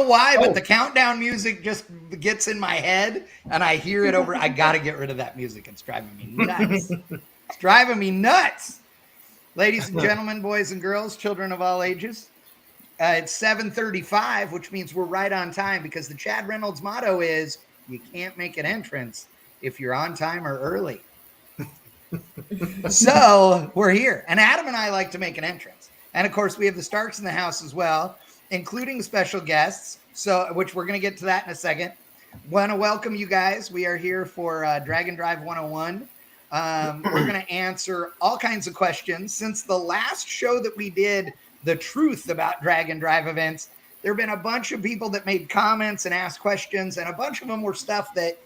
why, but the countdown music just gets in my head, and I hear it over. I got to get rid of that music. It's driving me nuts. It's driving me nuts. Ladies and gentlemen, boys and girls, children of all ages, it's 7:35, which means we're right on time because the Chad Reynolds motto is you can't make an entrance if you're on time or early. So we're here. And Adam and I like to make an entrance. And, of course, we have the Starks in the house as well, including special guests, which we're going to get to that in a second. Want to welcome you guys. We are here for Dragon Drive 101. We're going to answer all kinds of questions. Since the last show that we did, The Truth About Dragon Drive Events, there have been a bunch of people that made comments and asked questions, and a bunch of them were stuff that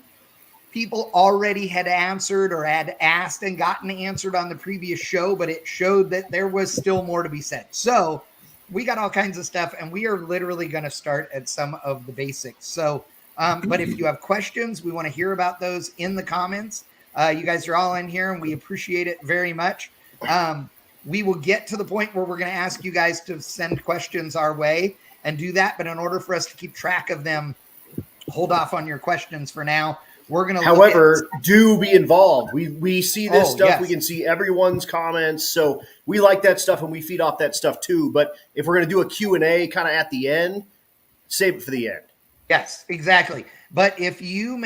people already had answered or had asked and gotten answered on the previous show, but it showed that there was still more to be said. So we got all kinds of stuff, and we are literally going to start at some of the basics. So, but if you have questions, we want to hear about those in the comments. You guys are all in here, and we appreciate it very much. We will get to the point where we're going to ask you guys to send questions our way and do that. But in order for us to keep track of them, hold off on your questions for now. We're going to, however, do be involved. We see this stuff. Yes. We can see everyone's comments. So we like that stuff and we feed off that stuff too. But if we're going to do a Q&A kind of at the end, save it for the end. Yes, exactly. But if you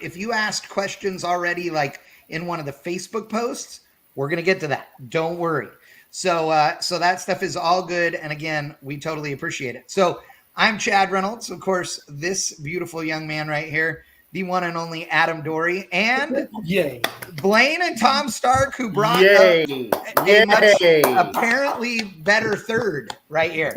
if you asked questions already, like in one of the Facebook posts, we're going to get to that. Don't worry. So, so that stuff is all good. And again, we totally appreciate it. So I'm Chad Reynolds. Of course, this beautiful young man right here, the one and only Adam Dory, and Yay. Blaine and Tom Stark, who brought a much apparently better third right here.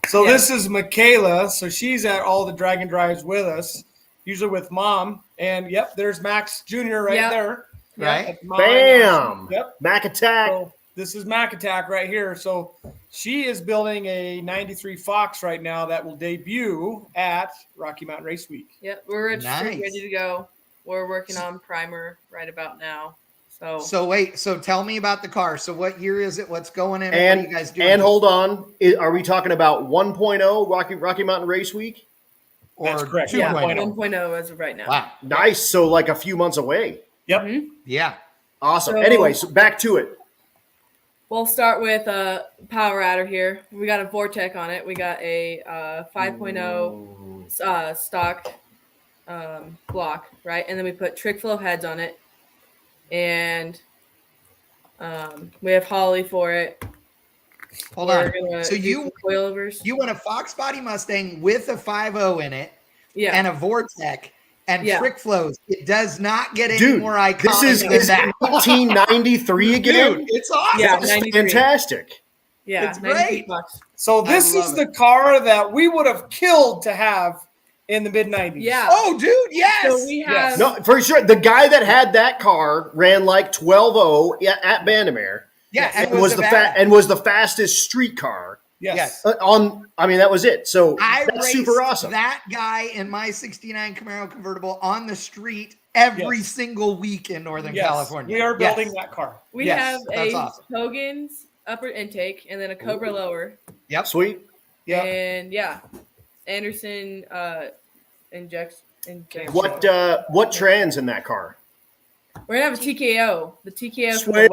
So this is Michaela. So she's at all the Dragon Drives with us, usually with Mom. And yep, there's Max Jr. right there. Right. Bam. Yep. Mac Attack. So this is Mac Attack right here. So she is building a 93 Fox right now that will debut at Rocky Mountain Race Week. Yep, we're ready to go. We're working on primer right about now. So wait, so tell me about the car. So what year is it? What's going in? And what are you guys doing? And hold on, are we talking about 1.0 Rocky Mountain Race Week? Or that's correct. 2.0? Yeah, 1.0 as of right now. Wow. Nice. So like a few months away. Yep. Mm-hmm. Yeah. Awesome. Anyway, so back to it. We'll start with a power adder here. We got a Vortec on it. We got a 5.0 stock block, right? And then we put trick flow heads on it. And we have Holly for it. Hold on. So you want a Fox Body Mustang with a 5.0 in it, and a Vortec. And trick flows. It does not get any more iconic. This is 1993 again. Dude, it's awesome. Yeah, it's fantastic. Yeah, it's great. So this is the car that we would have killed to have in the mid 90s. Yeah. Oh, dude, yes. So we have no, for sure. The guy that had that car ran like 12.0 at Bandamere. Yeah, and was the fastest street car. Yes. I mean, that was it. So I that's super awesome. That guy in my 69 Camaro convertible on the street every single week in Northern California. We are building that car. We have a Hogan's upper intake and then a Cobra lower. Yep. Sweet. Yeah. And Anderson injects. What trans in that car? We're gonna have a TKO. The TKO. Sweet,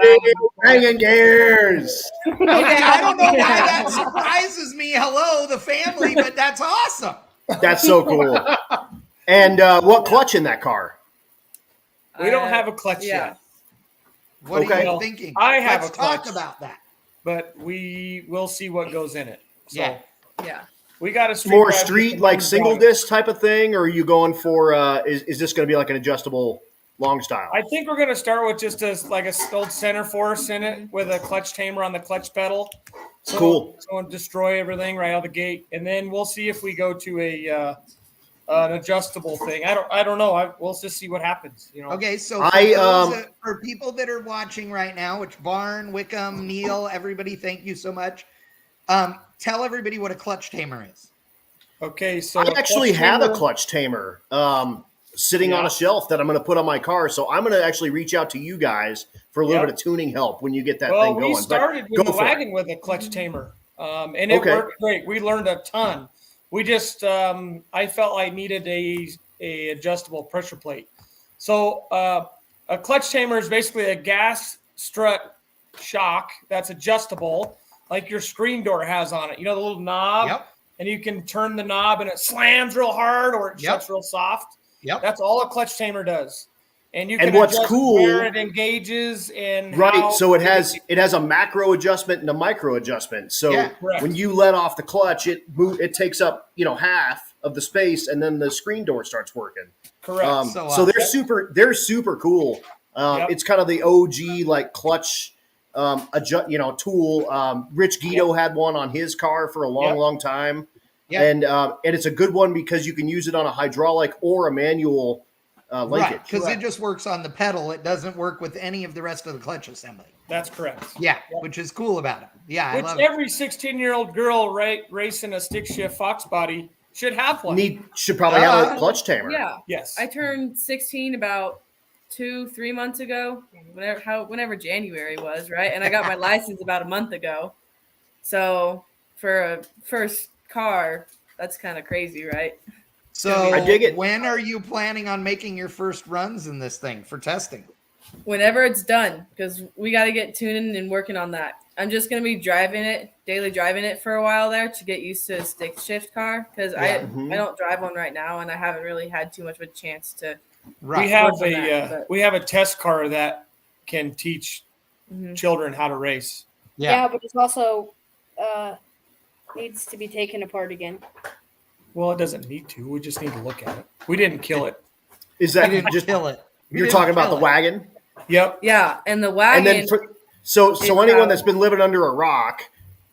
hanging gears. Okay, I don't know why that surprises me. Hello, the family, but that's awesome. That's so cool. And what clutch in that car? We don't have a clutch yet. What are you thinking? I have Let's a clutch. talk about that. But we will see what goes in it. So yeah. We got a more street like single disc type of thing, or are you going for? Is this going to be like an adjustable long style? I think we're going to start with just a old center force in it with a clutch tamer on the clutch pedal. So, cool. So destroy everything right out of the gate, and then we'll see if we go to an adjustable thing. I don't know. We'll just see what happens. You know. Okay, so for people that are watching right now, which Barn, Wickham, Neil, everybody, thank you so much. Tell everybody what a clutch tamer is. Okay, so I actually have a clutch tamer sitting on a shelf that I'm going to put on my car. So I'm going to actually reach out to you guys for a little bit of tuning help when you get that thing going. We started with the wagon with a clutch tamer, and it worked great. We learned a ton. We just I felt I needed a adjustable pressure plate. So a clutch tamer is basically a gas strut shock that's adjustable, like your screen door has on it. You know, the little knob. Yep. And you can turn the knob and it slams real hard or it shuts real soft. Yep. That's all a clutch tamer does. And you can what's adjust cool, where it engages and so it has a macro adjustment and a micro adjustment. So when you let off the clutch, it takes up half of the space, and then the screen door starts working. Correct. So they're super cool. It's kind of the OG like clutch tool. Rich Guido had one on his car for a long time. Yeah. And it's a good one because you can use it on a hydraulic or a manual linkage. Right, because it just works on the pedal. It doesn't work with any of the rest of the clutch assembly. That's correct. Yeah, which is cool about it. Yeah, which I love every 16-year-old girl racing a stick shift Fox body should have one. Should probably have a clutch tamer. Yeah. Yes. I turned 16 about 2-3 months ago, whenever January was, right? And I got my license about a month ago. So for a first car, that's kind of crazy, right? So I dig it. When are you planning on making your first runs in this thing for testing? Whenever it's done, because we got to get tuning and working on that. I'm just going to be daily driving it for a while there to get used to a stick shift car, because I don't drive one right now, and I haven't really had too much of a chance to. Right. We have a test car that can teach children how to race. Yeah, but it's also needs to be taken apart again. Well, it doesn't need to. We just need to look at it. We didn't kill it. Is that just kill it? You're talking about the wagon? Yep. Yeah, and the wagon. And then so anyone that's been living under a rock,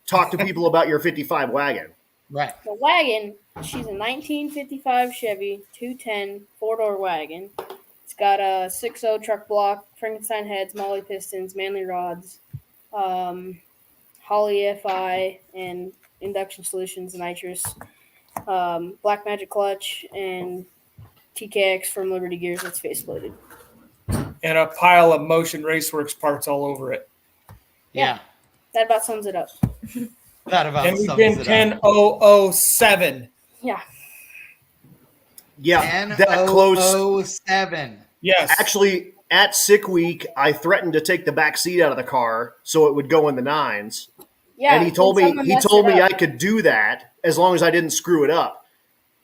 talk to people about your 55 wagon. Right. The wagon, she's a 1955 Chevy 210 4-door wagon. It's got a 6.0 truck block, Frankenstein heads, Molly pistons, Manley rods, Holley FI, and induction solutions, nitrous. Black Magic clutch and TKX from Liberty Gears that's faceplated. And a pile of Motion Raceworks parts all over it. Yeah. That about sums it up. And we've been 10.007. Yeah. Yeah, that close. 10.007. Yes. Actually, at sick week, I threatened to take the back seat out of the car so it would go in the 9s. Yeah. And he told me I could do that as long as I didn't screw it up.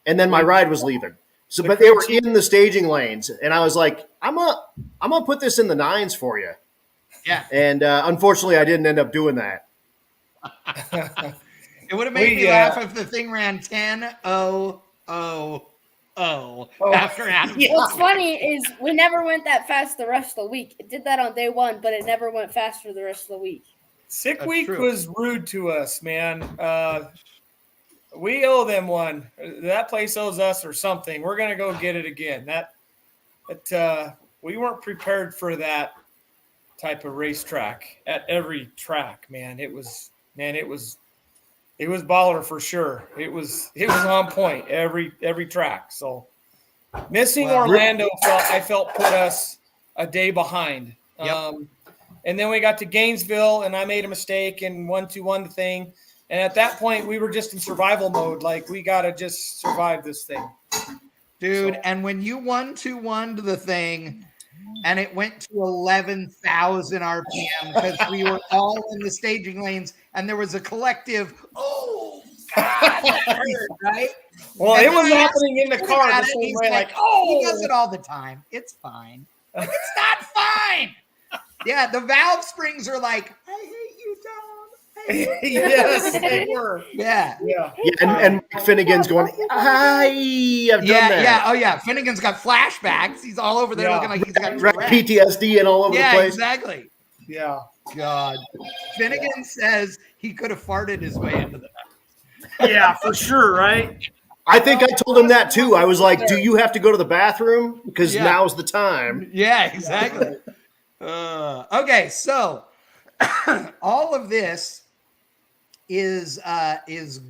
And then my ride was leaving. So, but they were in the staging lanes, and I was like, I'm gonna put this in the 9s for you. Yeah. And unfortunately, I didn't end up doing that. It would have made me laugh if the thing ran 10.000 after Adam. What's funny is we never went that fast the rest of the week. It did that on day one, but it never went faster the rest of the week. Sick week was rude to us, man. We owe them one. That place owes us or something. We're gonna go get it again. We weren't prepared for that type of racetrack at every track, man. It was baller for sure. It was on point every track. So missing Orlando I felt put us a day behind. Yep. And then we got to Gainesville, and I made a mistake and 1-2-1 the thing. And at that point, we were just in survival mode. Like, we got to just survive this thing. Dude, and when you 1-2-1 to the thing, and it went to 11,000 RPM because we were all in the staging lanes, and there was a collective, oh, God, that hurt, right? Well, and it was happening in the car the same way, like, he does it all the time. It's fine. Like, it's not fine. Yeah, the valve springs are like, I hate you, Tom. Yes, they were. Yeah. And Mike Finnegan's going, I've done that. Yeah. Oh, yeah. Finnegan's got flashbacks. He's all over there looking like he's got PTSD and all over the place. Yeah, exactly. Yeah. God. Finnegan says he could have farted his way into the house. Yeah, for sure, right? I think I told him that too. I was like, do you have to go to the bathroom? Because now's the time. Yeah, exactly. Okay, so all of this is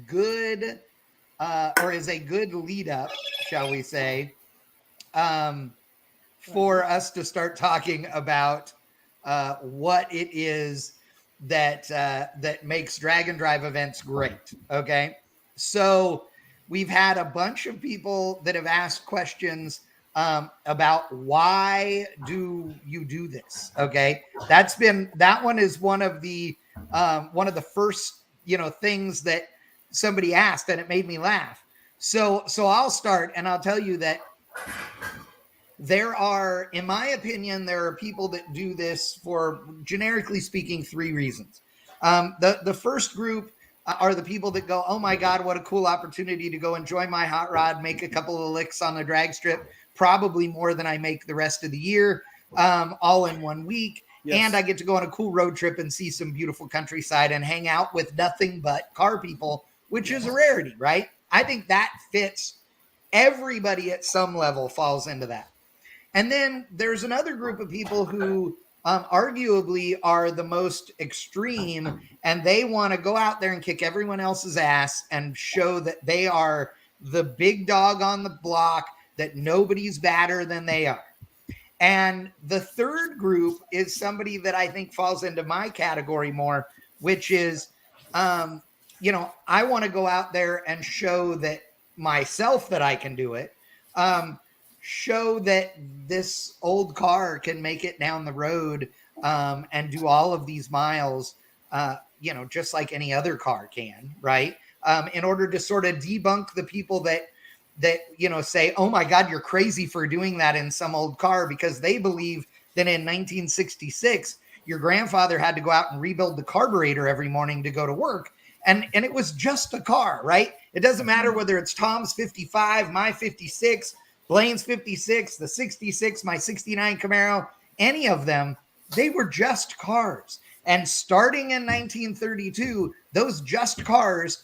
good, or is a good lead up, shall we say, for us to start talking about what it is that makes drag and drive events great. Okay, so we've had a bunch of people that have asked questions about why do you do this? Okay, that one is one of the first things that somebody asked, and it made me laugh. So I'll start, and I'll tell you that there are, in my opinion, there are people that do this for, generically speaking, 3 reasons. The first group are the people that go, oh my God, what a cool opportunity to go enjoy my hot rod, make a couple of licks on the drag strip, probably more than I make the rest of the year, all in 1 week. Yes. And I get to go on a cool road trip and see some beautiful countryside and hang out with nothing but car people, which is a rarity, right? I think that fits. Everybody at some level falls into that. And then there's another group of people who arguably are the most extreme, and they want to go out there and kick everyone else's ass and show that they are the big dog on the block, that nobody's badder than they are. And the third group is somebody that I think falls into my category more, which is, I want to go out there and show that myself that I can do it. Show that this old car can make it down the road and do all of these miles, just like any other car can, right? In order to sort of debunk the people that say, oh my God, you're crazy for doing that in some old car, because they believe that in 1966, your grandfather had to go out and rebuild the carburetor every morning to go to work. And it was just a car, right? It doesn't matter whether it's Tom's 55, my 56, Blaine's 56, the 66, my 69 Camaro, any of them, they were just cars. And starting in 1932, those just cars,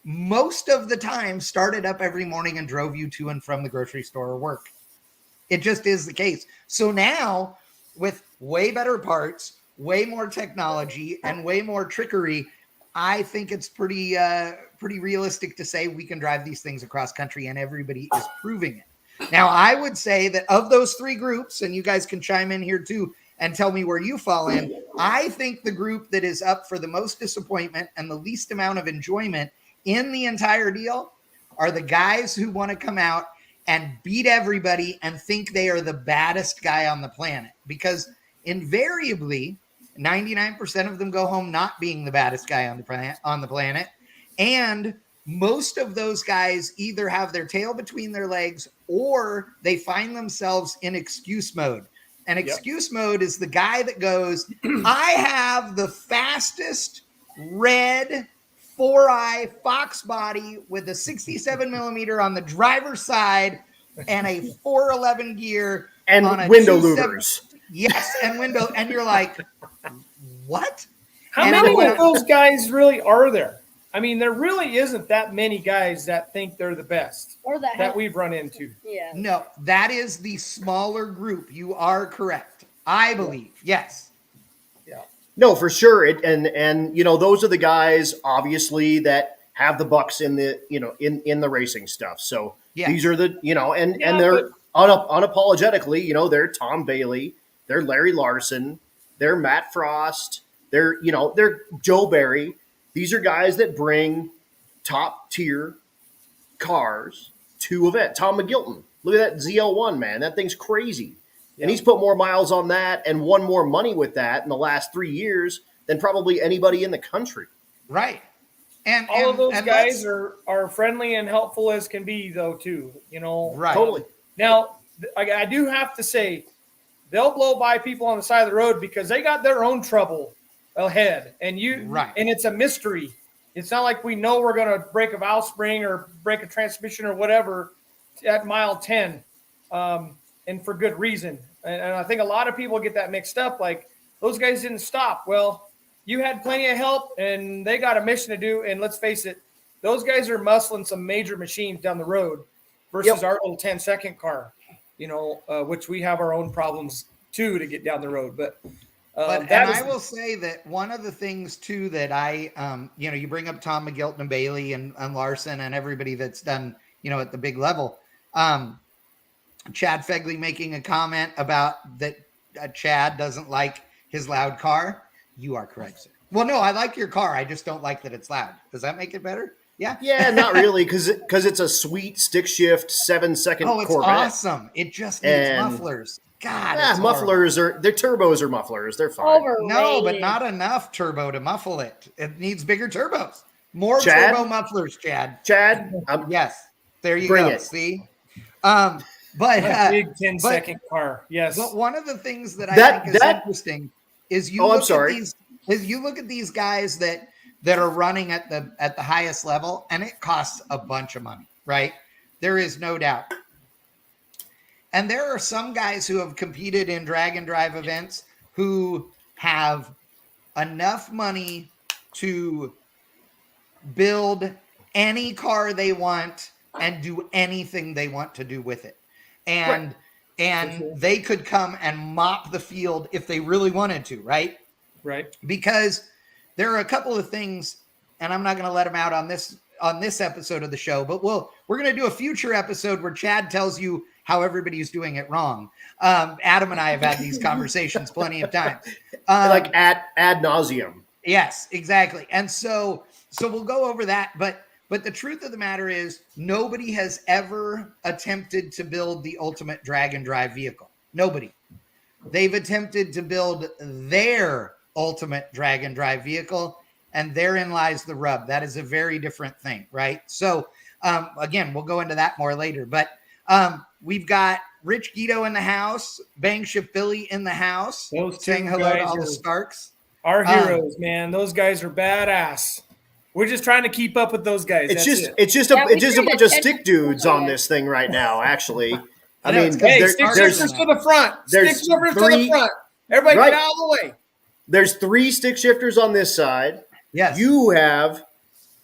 most of the time, started up every morning and drove you to and from the grocery store or work. It just is the case. So now, with way better parts, way more technology, and way more trickery, I think it's pretty realistic to say we can drive these things across country, and everybody is proving it. Now, I would say that of those 3 groups, and you guys can chime in here too and tell me where you fall in, I think the group that is up for the most disappointment and the least amount of enjoyment in the entire deal are the guys who want to come out and beat everybody and think they are the baddest guy on the planet. Because invariably, 99% of them go home not being the baddest guy on the planet. And most of those guys either have their tail between their legs or they find themselves in excuse mode. And excuse mode is the guy that goes, I have the fastest red 4i Fox body with a 67 millimeter on the driver's side and a 411 gear and on a window louvers. Yes, and window. And you're like, what? How many of those guys really are there? I mean, there really isn't that many guys that think they're the best or that we've run into. Yeah. No, that is the smaller group. You are correct. I believe. Yes. Yeah. No, for sure. And those are the guys, obviously, that have the bucks in the, in the racing stuff. So these are the, and they're unapologetically, they're Tom Bailey, they're Larry Larson, they're Matt Frost, they're Joe Barry. These are guys that bring top tier cars to event. Tom McGilton, look at that ZL1, man. That thing's crazy. Yep. And he's put more miles on that and won more money with that in the last 3 years than probably anybody in the country. Right. And all of those guys are friendly and helpful as can be, though, too. Right. Totally. Now, I do have to say, they'll blow by people on the side of the road because they got their own trouble ahead, and and it's a mystery. It's not like we know we're going to break a valve spring or break a transmission or whatever at mile 10, and for good reason. And I think a lot of people get that mixed up. Like, those guys didn't stop. Well, you had plenty of help, and they got a mission to do. And let's face it, those guys are muscling some major machines down the road versus our little 10-second car, which we have our own problems too to get down the road. But I will say that one of the things too that I, you bring up Tom McGilton and Bailey and Larson and everybody that's done, at the big level. Chad Fegley making a comment about that Chad doesn't like his loud car. You are correct, sir. Well, no, I like your car. I just don't like that it's loud. Does that make it better? Yeah. Yeah, not really, because it's a sweet stick shift 7-second Oh, it's Corvette. awesome. It just needs mufflers. God, it's mufflers their turbos are mufflers. They're fine. Overrated. No, but not enough turbo to muffle it. It needs bigger turbos. More Chad? turbo mufflers, Chad. Yes. There you Bring go. it. See? But big 10-second car. Yes. But one of the things that I think is interesting is you look at these guys that are running at the highest level, and it costs a bunch of money, right? There is no doubt. And there are some guys who have competed in drag and drive events who have enough money to build any car they want and do anything they want to do with it. And they could come and mop the field if they really wanted to, right? Right. Because there are a couple of things, and I'm not going to let them out on this episode of the show, but we're going to do a future episode where Chad tells you how everybody's doing it wrong. Adam and I have had these conversations plenty of times. Like ad nauseum. Yes, exactly. And so we'll go over that, but the truth of the matter is nobody has ever attempted to build the ultimate drag and drive vehicle. Nobody. They've attempted to build their ultimate drag and drive vehicle, and therein lies the rub. That is a very different thing, right? So again, we'll go into that more later, but we've got Rich Guido in the house, Bang Ship Billy in the house, saying hello to all the Starks. Our heroes, man. Those guys are badass. We're just trying to keep up with those guys. It's just a bunch of stick dudes on this thing right now, actually. I mean, stick shifters to the front. Stick shifters to the front. Everybody get out of the way. There's 3 stick shifters on this side. Yes. You have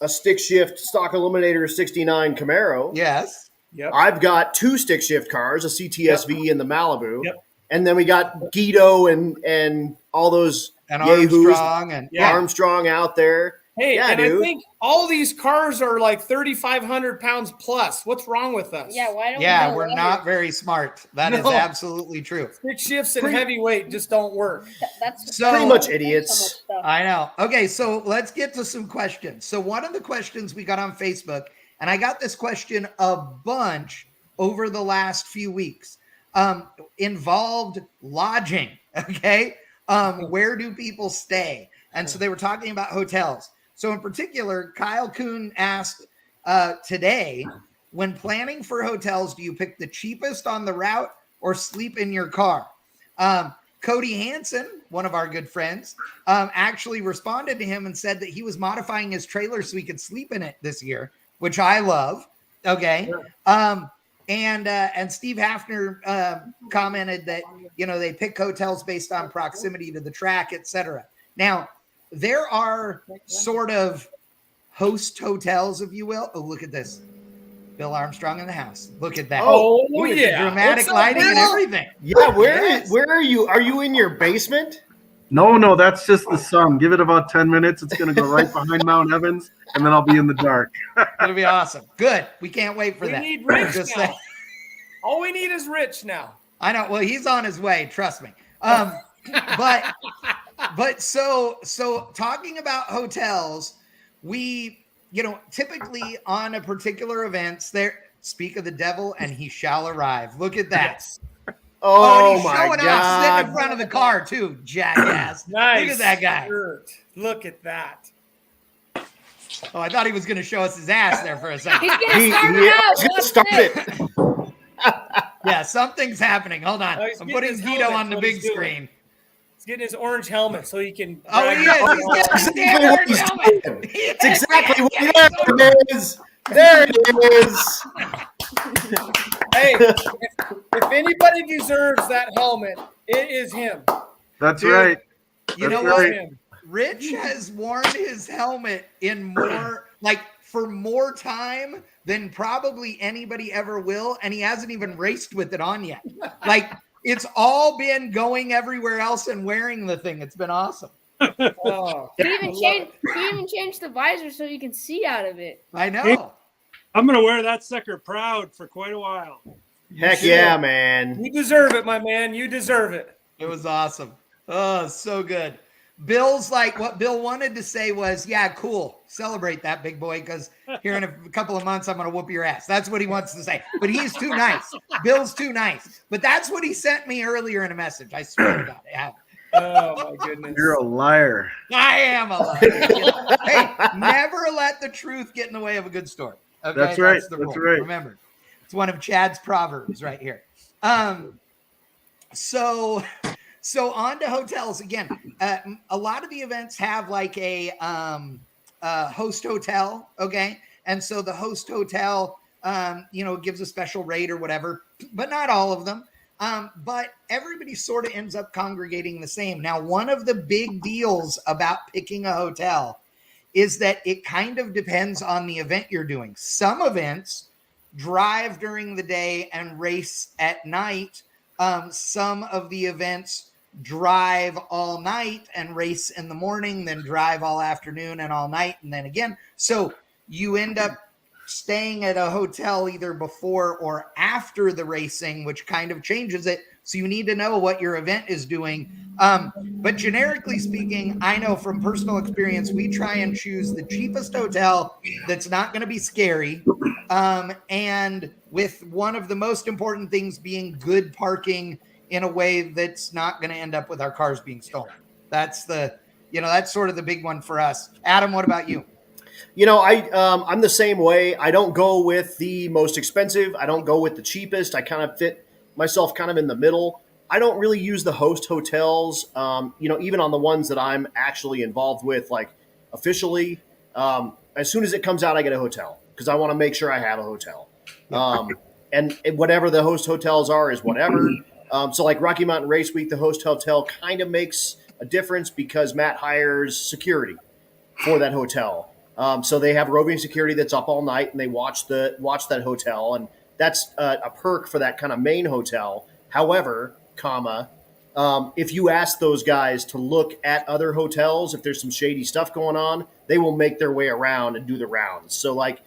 a stick shift stock Eliminator 69 Camaro. Yes. Yep. I've got 2 stick shift cars, a CTSV and the Malibu. Yep. And then we got Guido and all those and Armstrong Armstrong out there. Hey, yeah, and dude. I think all these cars are like 3,500 pounds plus. What's wrong with us? Yeah, why don't we're not very smart. That is absolutely true. Stick shifts and heavyweight just don't work. That's pretty much idiots. I know. Okay, so let's get to some questions. So one of the questions we got on Facebook, and I got this question a bunch over the last few weeks, involved lodging. Okay, where do people stay? And so they were talking about hotels. So in particular, Kyle Kuhn asked today, when planning for hotels, do you pick the cheapest on the route or sleep in your car? Cody Hansen, one of our good friends, actually responded to him and said that he was modifying his trailer so he could sleep in it this year, which I love. Okay. And Steve Hafner commented that, they pick hotels based on proximity to the track, etc. Now, there are sort of host hotels, if you will. Oh, look at this. Bill Armstrong in the house. Look at that. Oh, look yeah. At the dramatic lighting and everything. Yeah, where are you? Are you in your basement? No, that's just the sun. Give it about 10 minutes. It's going to go right behind Mount Evans, and then I'll be in the dark. It'll be awesome. Good. We can't wait for that. We need Rich now. All we need is Rich now. I know. Well, he's on his way. Trust me. But so talking about hotels, we, typically on a particular events there, speak of the devil and he shall arrive. Look at that. Yes. Oh, he's my showing God. off sitting in front of the car too, jackass. Nice. Look at that guy. Shirt. Look at that. Oh, I thought he was going to show us his ass there for a second. He's gonna start it. Yeah, something's happening. Hold on. I'm putting Guido on the big screen. He's getting his orange helmet so he can. Oh, he is. It's exactly what it is. There it is. Hey, if anybody deserves that helmet, it is him. That's Dude, right. You know That's what? right. Rich has worn his helmet for more time than probably anybody ever will, and he hasn't even raced with it on yet. It's all been going everywhere else and wearing the thing. It's been awesome. Oh, he even changed the visor so you can see out of it. I know. I'm going to wear that sucker proud for quite a while. Heck yeah, man. You deserve it, my man. You deserve it. It was awesome. Oh, so good. Bill's like, what Bill wanted to say was, yeah, cool. Celebrate that, big boy, because here in a couple of months, I'm going to whoop your ass. That's what he wants to say. But he's too nice. Bill's too nice. But that's what he sent me earlier in a message. I swear to God. Yeah. Oh, my goodness. You're a liar. I am a liar. Hey, never let the truth get in the way of a good story. Okay? That's right. The That's rule. right. Remember, it's one of Chad's proverbs right here. So on to hotels again. A lot of the events have like a host hotel, okay? And so the host hotel, gives a special rate or whatever, but not all of them. But everybody sort of ends up congregating the same. Now, one of the big deals about picking a hotel is that it kind of depends on the event you're doing. Some events drive during the day and race at night. Some of the events drive all night and race in the morning, then drive all afternoon and all night, and then again. So you end up staying at a hotel either before or after the racing, which kind of changes it. So you need to know what your event is doing. But generically speaking, I know from personal experience, we try and choose the cheapest hotel that's not going to be scary. And with one of the most important things being good parking in a way that's not going to end up with our cars being stolen. That's that's sort of the big one for us. Adam, what about you? I'm the same way. I don't go with the most expensive. I don't go with the cheapest. I kind of fit myself kind of in the middle. I don't really use the host hotels, even on the ones that I'm actually involved with, like officially. As soon as it comes out, I get a hotel because I want to make sure I have a hotel. And whatever the host hotels are is whatever. So like Rocky Mountain Race Week, the host hotel kind of makes a difference because Matt hires security for that hotel. So they have roving security that's up all night and they watch that hotel. And that's a perk for that kind of main hotel. However, if you ask those guys to look at other hotels, if there's some shady stuff going on, they will make their way around and do the rounds. So like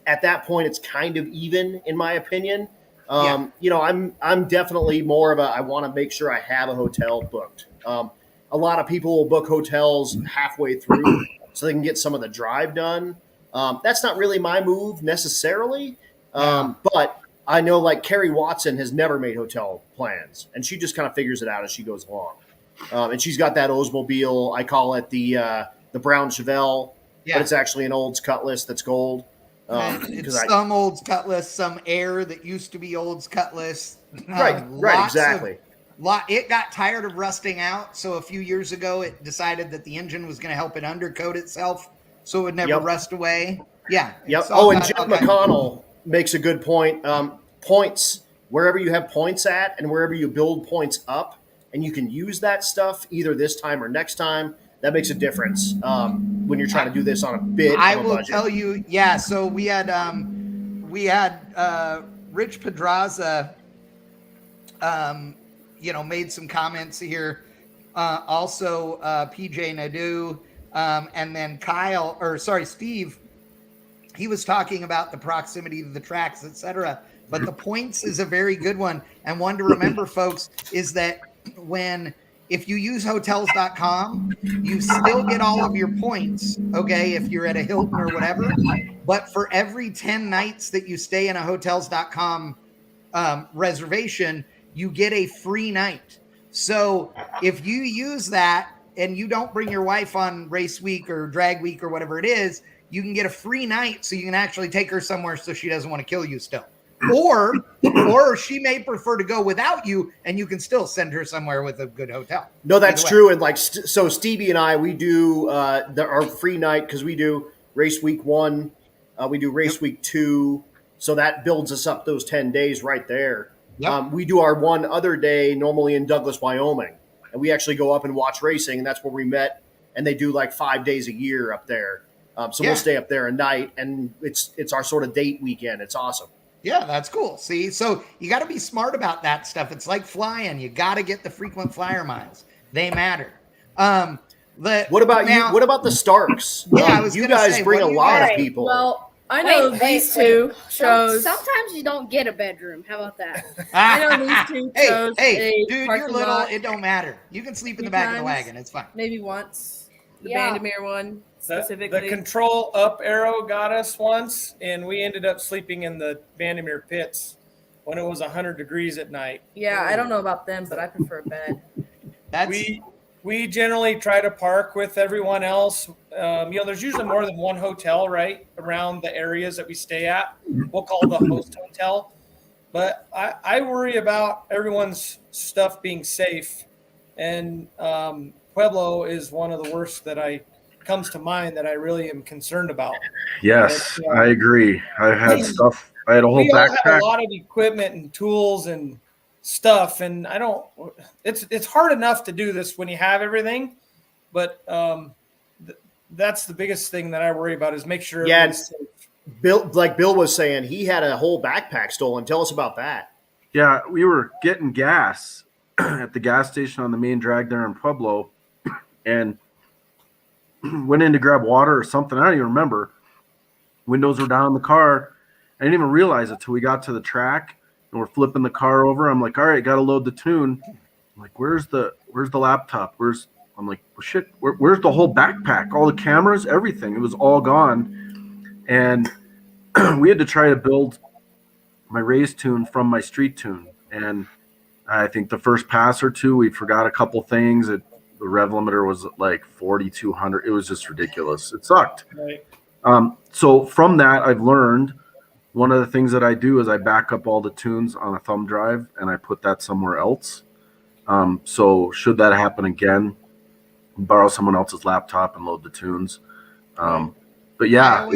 at that point, it's kind of even in my opinion. I'm definitely more of I want to make sure I have a hotel booked. A lot of people will book hotels halfway through so they can get some of the drive done. That's not really my move necessarily. But I know like Carrie Watson has never made hotel plans and she just kind of figures it out as she goes along. And she's got that Oldsmobile. I call it the brown Chevelle, but it's actually an Olds Cutlass that's gold. It's some Olds Cutlass, some Air that used to be Olds Cutlass. Right, exactly. It got tired of rusting out, so a few years ago it decided that the engine was going to help it undercoat itself so it would never rust away. Yeah. Yep. And Jeff McConnell makes a good point. Points, wherever you have points at and wherever you build points up, and you can use that stuff either this time or next time, that makes a difference when you're trying to do this on a bit of a budget. I will tell you, so we had Rich Pedraza made some comments here. Also PJ Nadeau, and then Steve, he was talking about the proximity to the tracks, etc. But the points is a very good one. And one to remember, folks, is that if you use hotels.com, you still get all of your points, okay, if you're at a Hilton or whatever. But for every 10 nights that you stay in a hotels.com reservation, you get a free night. So if you use that and you don't bring your wife on race week or drag week or whatever it is, you can get a free night so you can actually take her somewhere so she doesn't want to kill you still. Or she may prefer to go without you and you can still send her somewhere with a good hotel. No, that's true. And so Stevie and I, we do our free night because we do race week 1. We do race week 2. So that builds us up those 10 days right there. Yep. We do our one other day normally in Douglas, Wyoming, and we actually go up and watch racing, and that's where we met. And they do like 5 days a year up there, so we'll stay up there a night, and it's our sort of date weekend. It's awesome. Yeah, that's cool. See, so you got to be smart about that stuff. It's like flying; you got to get the frequent flyer miles. They matter. What about you? What about the Starks? Yeah, you guys bring a lot of people. Well, I know these two chose. Sometimes you don't get a bedroom. How about that? I know these two chose hey, a dude, you're little. lot. It don't matter. You can sleep in the back of the wagon. It's fine. Maybe once. The Yeah. Vandermeer one specifically. The control up arrow got us once, and we ended up sleeping in the Vandermeer pits when it was 100 degrees at night. Yeah, I don't know about them, but I prefer bed. We generally try to park with everyone else. There's usually more than one hotel right around the areas that we stay at. We'll call the host hotel. But I worry about everyone's stuff being safe. And Pueblo is one of the worst that comes to mind that I really am concerned about. Yes, I agree. I had stuff. I had a whole backpack. We all have a lot of equipment and tools and stuff, and it's hard enough to do this when you have everything, but that's the biggest thing that I worry about is make sure. Yeah, Bill was saying, he had a whole backpack stolen. Tell us about that. Yeah, we were getting gas at the gas station on the main drag there in Pueblo, and went in to grab water or something. I don't even remember. Windows were down in the car. I didn't even realize it till we got to the track. And we're flipping the car over. I'm like, all right, got to load the tune. I'm like, where's the laptop? I'm like, well, shit, where's the whole backpack? All the cameras, everything. It was all gone. And we had to try to build my race tune from my street tune. And I think the first pass or two, we forgot a couple things. The rev limiter was like 4,200. It was just ridiculous. It sucked. Right. So from that, I've learned one of the things that I do is I back up all the tunes on a thumb drive and I put that somewhere else. So should that happen again, borrow someone else's laptop and load the tunes. But yeah,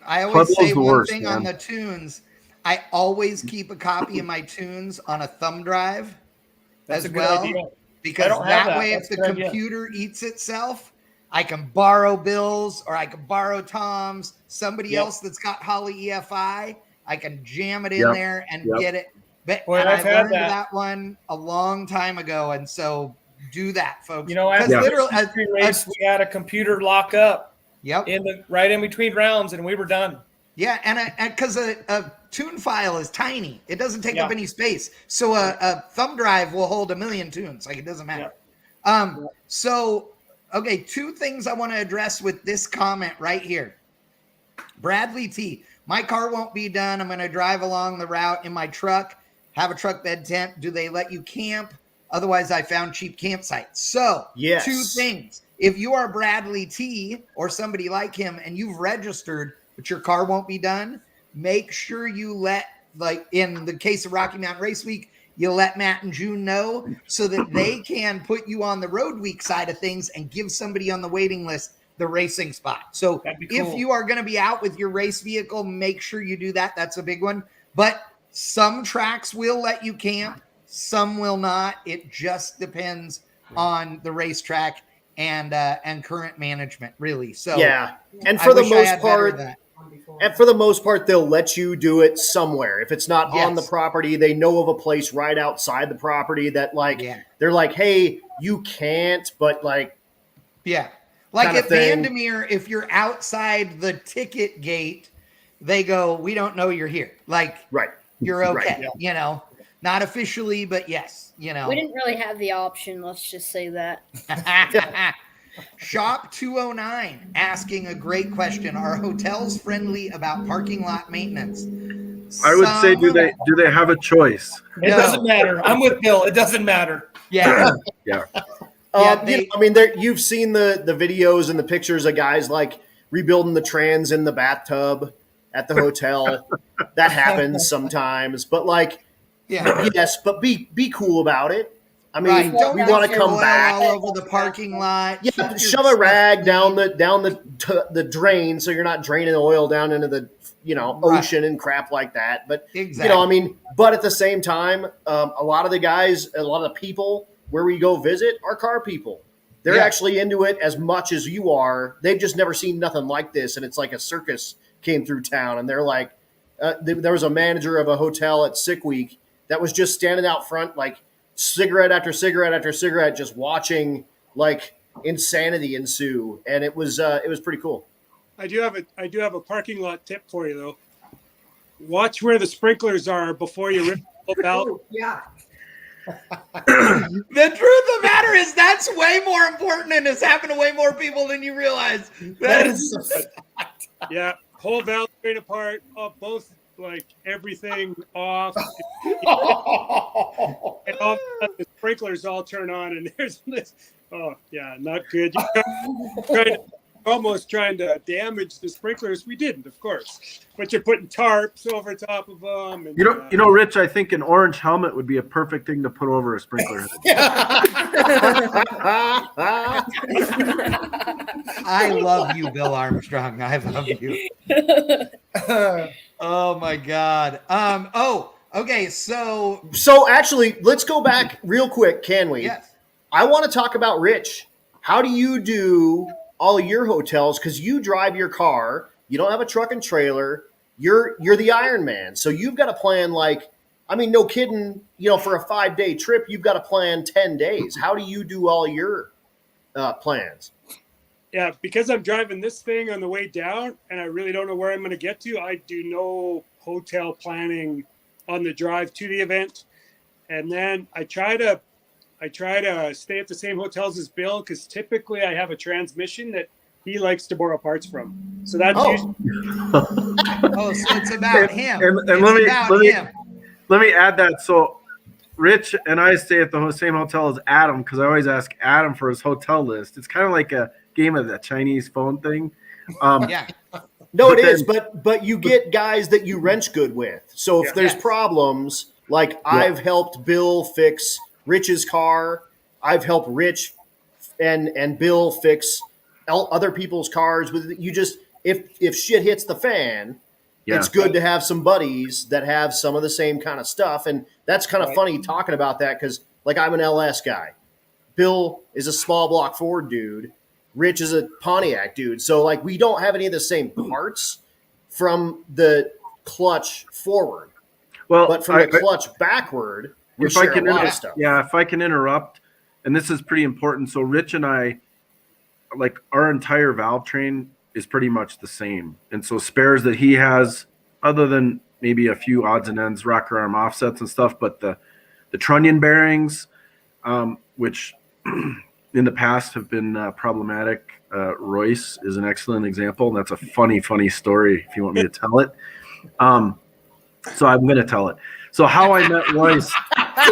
I always say one thing man. on the tunes. I always keep a copy of my tunes on a thumb drive That's as a good well, idea. because that way, if the computer eats itself, I can borrow Bill's or I can borrow Tom's. Somebody else that's got Holly EFI, I can jam it in there and get it. But Boy, I learned that one a long time ago, and so do that, folks. After the race, we had a computer lock up. Yep. Right in between rounds, and we were done. Yeah, and because a tune file is tiny, it doesn't take up any space. So a thumb drive will hold 1,000,000 tunes. Like, it doesn't matter. So, okay, two things I want to address with this comment right here. Bradley T. My car won't be done. I'm going to drive along the route in my truck, have a truck bed tent. Do they let you camp? Otherwise, I found cheap campsites. So, two things. If you are Bradley T or somebody like him and you've registered, but your car won't be done, make sure you let, like in the case of Rocky Mountain Race Week, you let Matt and June know so that they can put you on the road week side of things and give somebody on the waiting list the racing spot. So if you are going to be out with your race vehicle, make sure you do that. That's a big one. But some tracks will let you camp, some will not. It just depends on the racetrack and current management, really. So yeah, and for the most part, they'll let you do it somewhere. If it's not on the property, they know of a place right outside the property that they're like, hey, you can't, but like at Vandermeer, if you're outside the ticket gate, they go, we don't know you're here. Like, you're okay. You know, not officially, but yes, you know. We didn't really have the option. Let's just say that. Shop 209 asking a great question. Are hotels friendly about parking lot maintenance? I would say, do they have a choice? It doesn't matter. I'm with Bill. It doesn't matter. Yeah. You've seen the videos and the pictures of guys like rebuilding the trans in the bathtub at the hotel. That happens sometimes, but yes, but be cool about it. I mean, we want to come back all over the parking lot. Yeah, shove a rag down the drain so you're not draining oil down into the ocean and crap like that. But but at the same time, a lot of the guys, a lot of the people where we go visit are car people. They're actually into it as much as you are. They've just never seen nothing like this, and it's like a circus came through town. And they're like, there was a manager of a hotel at Sick Week that was just standing out front, like, cigarette after cigarette after cigarette, just watching like insanity ensue, and it was pretty cool. I do have a parking lot tip for you though. Watch where the sprinklers are before you rip the valve. Yeah. The truth of the matter is that's way more important and has happened to way more people than you realize. That is Yeah, whole valve straight apart, both like everything off. And all of a sudden the sprinklers all turn on, and there's this. Oh yeah, not good. Almost trying to damage the sprinklers. We didn't, of course, but you're putting tarps over top of them. And, you know, Rich, I think an orange helmet would be a perfect thing to put over a sprinkler head. I love you, Bill Armstrong. I love you. Oh my God. Okay. So actually, let's go back real quick, can we? Yes. I want to talk about Rich. How do you do all of your hotels? Because you drive your car, you don't have a truck and trailer. You're the Iron Man, so you've got to plan no kidding. For a 5-day trip, you've got to plan 10 days. How do you do all your plans? Yeah, because I'm driving this thing on the way down, and I really don't know where I'm going to get to. I do no hotel planning on the drive to the event, and then I try to stay at the same hotels as Bill because typically I have a transmission that he likes to borrow parts from. So that's usually... so it's about him. And let me add that. So Rich and I stay at the same hotel as Adam because I always ask Adam for his hotel list. It's kind of like a game of the Chinese phone thing. Yeah. No, it is, but you get guys that you wrench good with. So if there's problems, I've helped Bill fix Rich's car. I've helped Rich and Bill fix other people's cars. With you, just if shit hits the fan, it's good to have some buddies that have some of the same kind of stuff. And that's kind of funny talking about that because I'm an LS guy. Bill is a small block Ford dude. Rich is a Pontiac dude. So we don't have any of the same parts from the clutch forward. Well, but from the clutch backward. If I can interrupt, and this is pretty important. So Rich and I, our entire valve train is pretty much the same. And so spares that he has, other than maybe a few odds and ends, rocker arm offsets and stuff, but the trunnion bearings, which in the past have been problematic. Royce is an excellent example. And that's a funny story if you want me to tell it. So I'm going to tell it. So how I met Royce.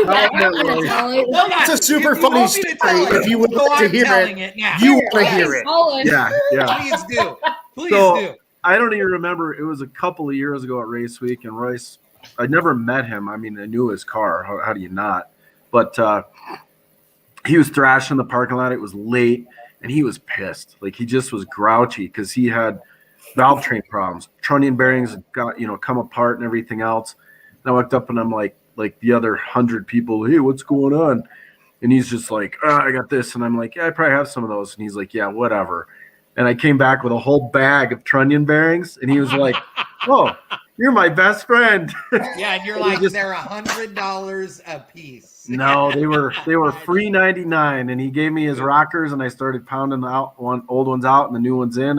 It's a super funny story. If you would like to hear it, you want to hear it. Yeah. Please do. Please do. I don't even remember. It was a couple of years ago at Race Week, and Royce, I never met him. I mean, I knew his car. How do you not? But he was thrashing in the parking lot. It was late, and he was pissed. He just was grouchy because he had valve train problems. Trunnion bearings got come apart and everything else. And I walked up and I'm like the other 100 people, hey, what's going on? And he's just like, I got this. And I'm like, yeah, I probably have some of those. And he's like, yeah, whatever. And I came back with a whole bag of trunnion bearings. And he was like, oh, you're my best friend. Yeah, and you're like, they're $100 a piece. No, they were $3.99. And he gave me his rockers, and I started pounding the old ones out and the new ones in.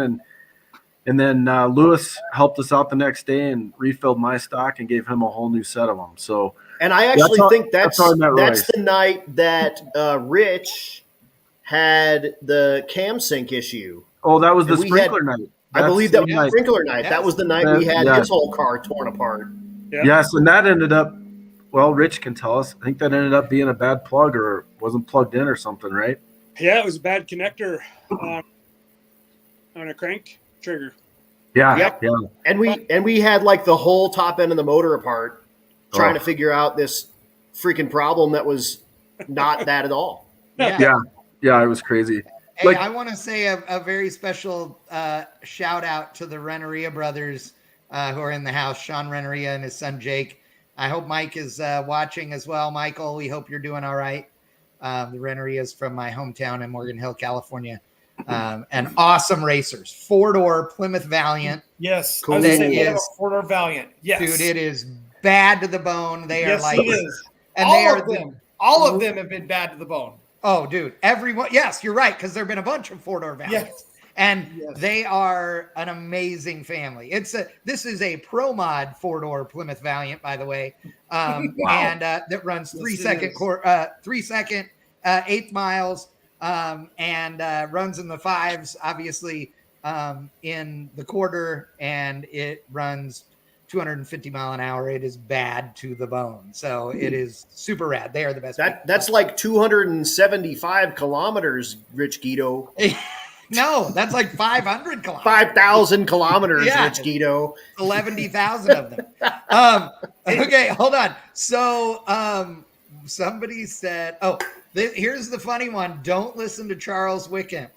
And then Lewis helped us out the next day and refilled my stock and gave him a whole new set of them. So, and I actually think that's the night that Rich had the cam sync issue. Oh, that was the sprinkler night. I believe that was the sprinkler night. That was the night we had his whole car torn apart. Yeah. Yes, and that ended up, well, Rich can tell us. I think that ended up being a bad plug or wasn't plugged in or something, right? Yeah, it was a bad connector on a crank trigger. Yeah. Yep. Yeah. And we had the whole top end of the motor apart trying to figure out this freaking problem that was not that at all. Yeah, it was crazy. Hey, I want to say a very special shout out to the Renneria brothers who are in the house, Sean Renneria and his son Jake. I hope Mike is watching as well. Michael, we hope you're doing all right. The Rennerias from my hometown in Morgan Hill, California. And awesome racers. 4-door Plymouth Valiant. Yes. Cool. I was going to say, they have a 4-door Valiant. Yes. Dude, it is bad to the bone. They are it is. And all of them have been bad to the bone. Oh, dude. Everyone. Yes, you're right. Because there have been a bunch of 4-door Valiants. Yes. And they are an amazing family. This is a Pro Mod 4-door Plymouth Valiant, by the way, and that runs 3 second 8 miles, and runs in the 5s, obviously, in the quarter, and it runs 250 mile an hour. It is bad to the bone. So it is super rad. They are the best. That's like 275 kilometers, Rich Guido. No, that's like 500 kilometers. 5,000 kilometers, Rich Guido. 11,000 of them. Okay, hold on. So somebody said, here's the funny one. Don't listen to Charles Wickham.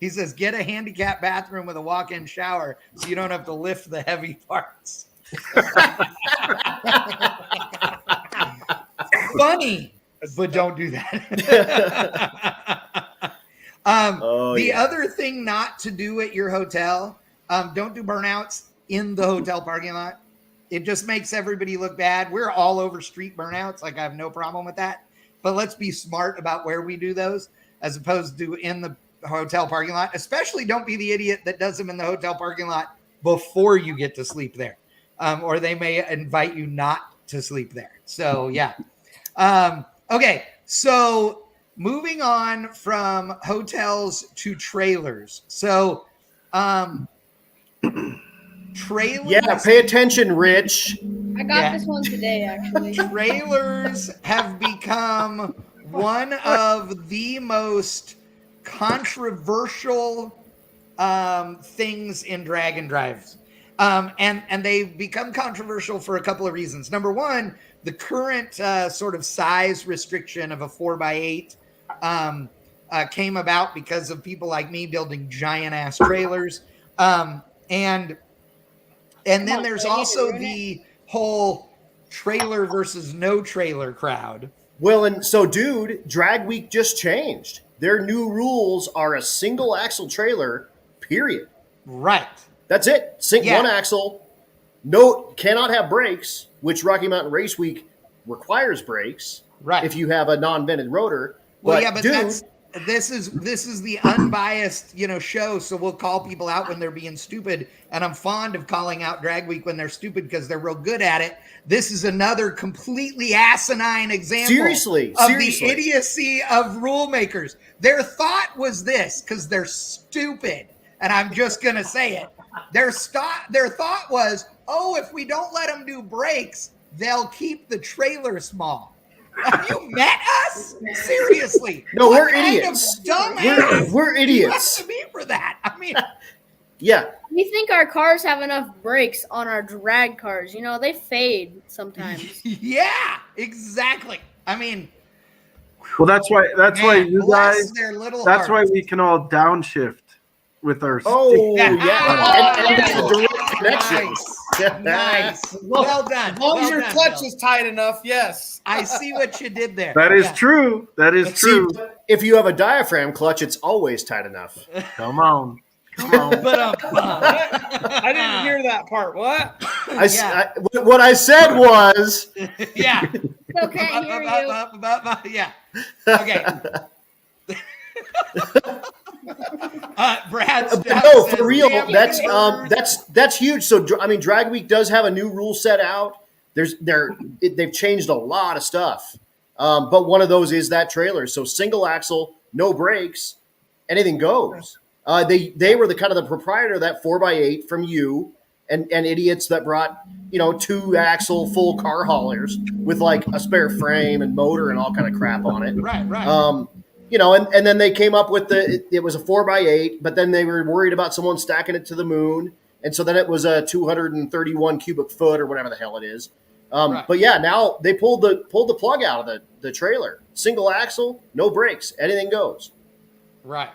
He says, get a handicap bathroom with a walk-in shower so you don't have to lift the heavy parts. Funny, but don't do that. The other thing not to do at your hotel, don't do burnouts in the hotel parking lot. It just makes everybody look bad. We're all over street burnouts. Like, I have no problem with that. But let's be smart about where we do those as opposed to in the hotel parking lot. Especially don't be the idiot that does them in the hotel parking lot before you get to sleep there. Or they may invite you not to sleep there. So, yeah. Okay, so moving on from hotels to trailers. So, trailers. Yeah, pay attention, Rich. I got this one today, actually. Trailers have become one of the most controversial things in drag and drives. And they've become controversial for a couple of reasons. Number one, the current sort of size restriction of a 4x8 came about because of people like me building giant ass trailers. And then there's also the whole trailer versus no trailer crowd. Well, and so, dude, Drag Week just changed. Their new rules are a single axle trailer, period. Right. That's it. One axle. Cannot have brakes, which Rocky Mountain Race Week requires brakes. Right. If you have a non-vented rotor. Well, this is the unbiased, show. So we'll call people out when they're being stupid. And I'm fond of calling out Drag Week when they're stupid because they're real good at it. This is another completely asinine example of the idiocy of rule makers. Their thought was this, because they're stupid. And I'm just going to say it. Their thought was, if we don't let them do brakes, they'll keep the trailer small. Have you met us? Seriously. No, we're idiots. We're idiots. You have to be for that. I mean, yeah. We think our cars have enough brakes on our drag cars. They fade sometimes. Yeah, exactly. I mean, well, that's why you guys. That's why we can all downshift with our. Oh, yeah. Nice. Well done. As long as your clutch is tight enough, yes. I see what you did there. That is true. That is true. If you have a diaphragm clutch, it's always tight enough. Come on. But I didn't hear that part. What? What I said was. Yeah. Okay. Yeah. Okay. Brad. No, for real. That's huge. So I mean, Drag Week does have a new rule set out. They've changed a lot of stuff. But one of those is that trailer. So single axle, no brakes, anything goes. They were the proprietor of that 4x8 from you and idiots that brought 2 axle full car haulers with like a spare frame and motor and all kind of crap on it. Right. And then they came up with it was a 4x8, but then they were worried about someone stacking it to the moon. And so then it was a 231 cubic foot or whatever the hell it is. But yeah, now they pulled the plug out of the trailer. Single axle, no brakes, anything goes. Right.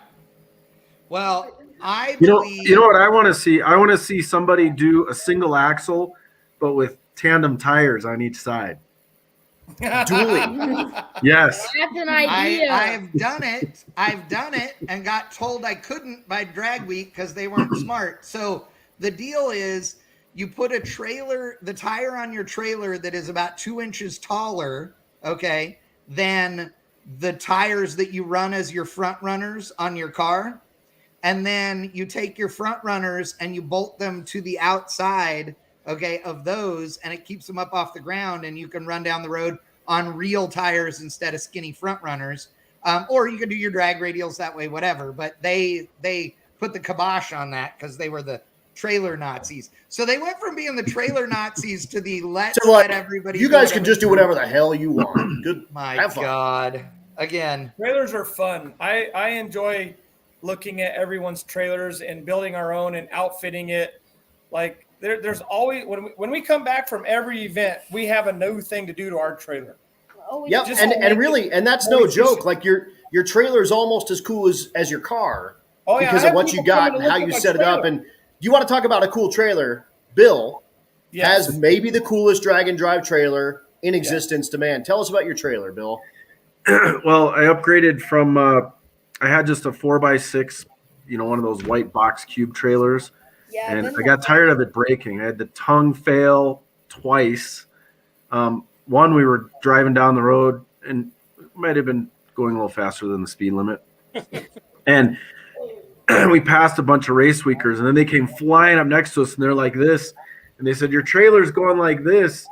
Well, I believe... You know what I want to see? I want to see somebody do a single axle, but with tandem tires on each side. Dueling. Yes. That's an idea. I've done it and got told I couldn't by Drag Week because they weren't smart. So the deal is you put the tire on your trailer that is about 2 inches taller, okay, than the tires that you run as your front runners on your car. and then you take your front runners and you bolt them to the outside, okay, of those, and it keeps them up off the ground, and you can run down the road on real tires instead of skinny front runners. Or you could do your drag radials that way, whatever. But they put the kibosh on that because they were the trailer Nazis. So they went from being the trailer Nazis to the let's let everybody. You guys can just do whatever the hell you want. Good. My God. Again, trailers are fun. I enjoy looking at everyone's trailers and building our own and outfitting it. Like there's always when we come back from every event, we have a new thing to do to our trailer. Yep, and that's no joke. Like your trailer is almost as cool as your car because of what you got and how you set it up. And you want to talk about a cool trailer? Bill has maybe the coolest drag and drive trailer in existence. Demand. Tell us about your trailer, Bill. Well, I upgraded from I had just a 4x6, one of those white box cube trailers. Yeah, and I got tired of it breaking. I had the tongue fail twice. One, we were driving down the road and might have been going a little faster than the speed limit. And we passed a bunch of race weekers, and then they came flying up next to us, and they're like this. And they said, your trailer's going like this.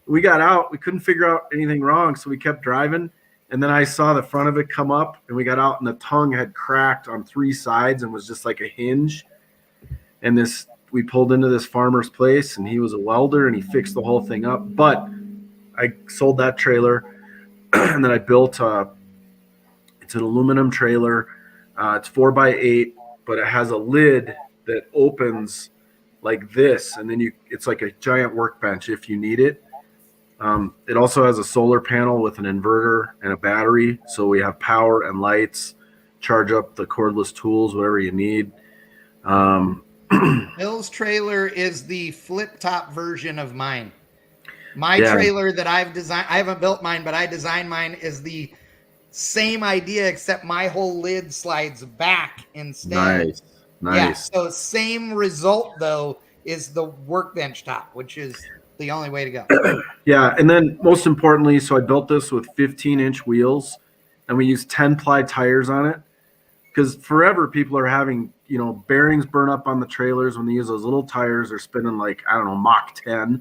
We got out. We couldn't figure out anything wrong, so we kept driving. And then I saw the front of it come up, and we got out, and the tongue had cracked on 3 sides and was just like a hinge. And we pulled into this farmer's place, and he was a welder, and he fixed the whole thing up. But I sold that trailer, and then I built it's an aluminum trailer. It's 4x8, but it has a lid that opens like this, and then it's like a giant workbench if you need it. It also has a solar panel with an inverter and a battery, so we have power and lights, charge up the cordless tools, whatever you need. Bill's trailer is the flip top version of mine. My trailer that I've designed, I haven't built mine, but I designed mine, is the same idea, except my whole lid slides back instead. Nice. Yeah, so same result, though, is the workbench top, which is the only way to go. Yeah, and then most importantly, so I built this with 15-inch wheels, and we used 10-ply tires on it, because forever people are having, bearings burn up on the trailers when they use those little tires. They're spinning like, I don't know, Mach 10.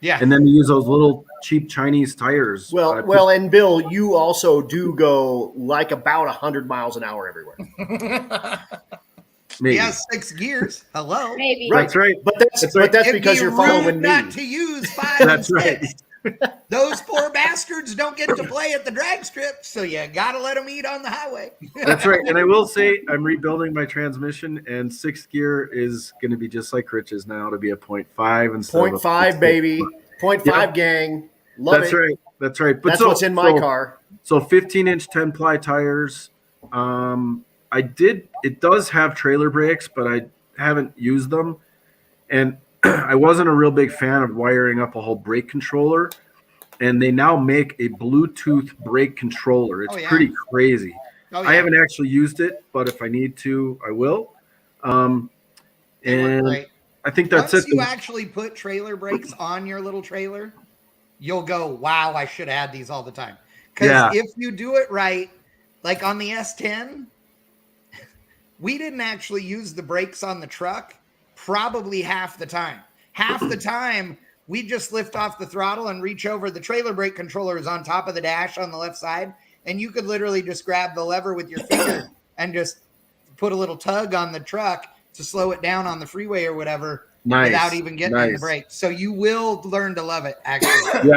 Yeah. And then they use those little cheap Chinese tires. Well, and Bill, you also do go like about 100 miles an hour everywhere. Maybe. He has 6 gears. Hello. Maybe. That's right. But that's because you're following me. Not to use 5 and 6. Right. Those poor bastards don't get to play at the drag strip, so you got to let them eat on the highway. That's right. And I will say I'm rebuilding my transmission, and 6th gear is going to be just like Rich's now, to be a 0.5 instead of 0.5, baby. 0.5 gang. Love That's it. right. That's right. But that's what's in my car. So 15-inch 10-ply tires. It does have trailer brakes, but I haven't used them. And I wasn't a real big fan of wiring up a whole brake controller. And they now make a Bluetooth brake controller. It's pretty crazy. I haven't actually used it, but if I need to, I will. And I think that's Once it. You actually put trailer brakes on your little trailer, you'll go, wow, I should add these all the time. Because if you do it right, like on the S10, we didn't actually use the brakes on the truck probably half the time. Half the time, we just lift off the throttle and reach over. The trailer brake controller is on top of the dash on the left side, and you could literally just grab the lever with your finger and just put a little tug on the truck to slow it down on the freeway or whatever without even getting in the brake. So you will learn to love it, actually.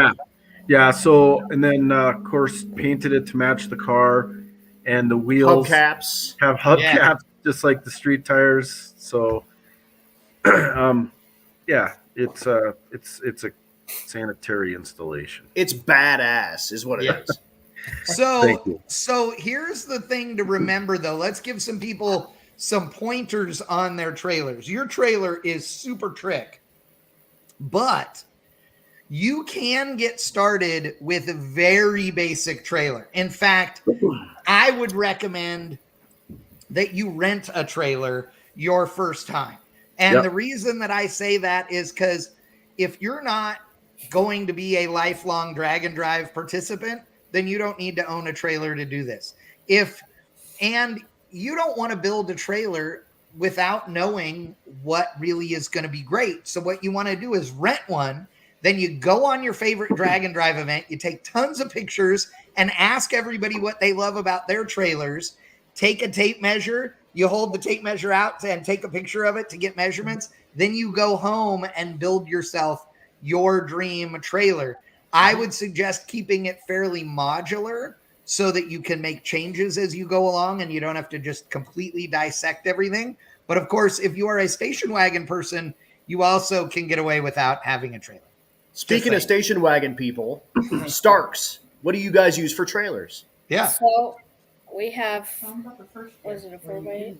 Yeah. So, and then, of course, painted it to match the car, and the wheels hubcaps have hubcaps just like the street tires. So, it's a sanitary installation. It's badass, is what it is. So here's the thing to remember, though. Let's give some people some pointers on their trailers. Your trailer is super trick, but you can get started with a very basic trailer. In fact, I would recommend that you rent a trailer your first time. And the reason that I say that is because if you're not going to be a lifelong drag and drive participant, then you don't need to own a trailer to do this. And you don't want to build a trailer without knowing what really is going to be great. So what you want to do is rent one. Then you go on your favorite drag and drive event. You take tons of pictures and ask everybody what they love about their trailers. Take a tape measure. You hold the tape measure out and take a picture of it to get measurements. Then you go home and build yourself your dream trailer. I would suggest keeping it fairly modular so that you can make changes as you go along and you don't have to just completely dissect everything. But of course, if you are a station wagon person, you also can get away without having a trailer. Speaking of station wagon people, Starks, what do you guys use for trailers? Yeah. So we have, what is it, a 4x8?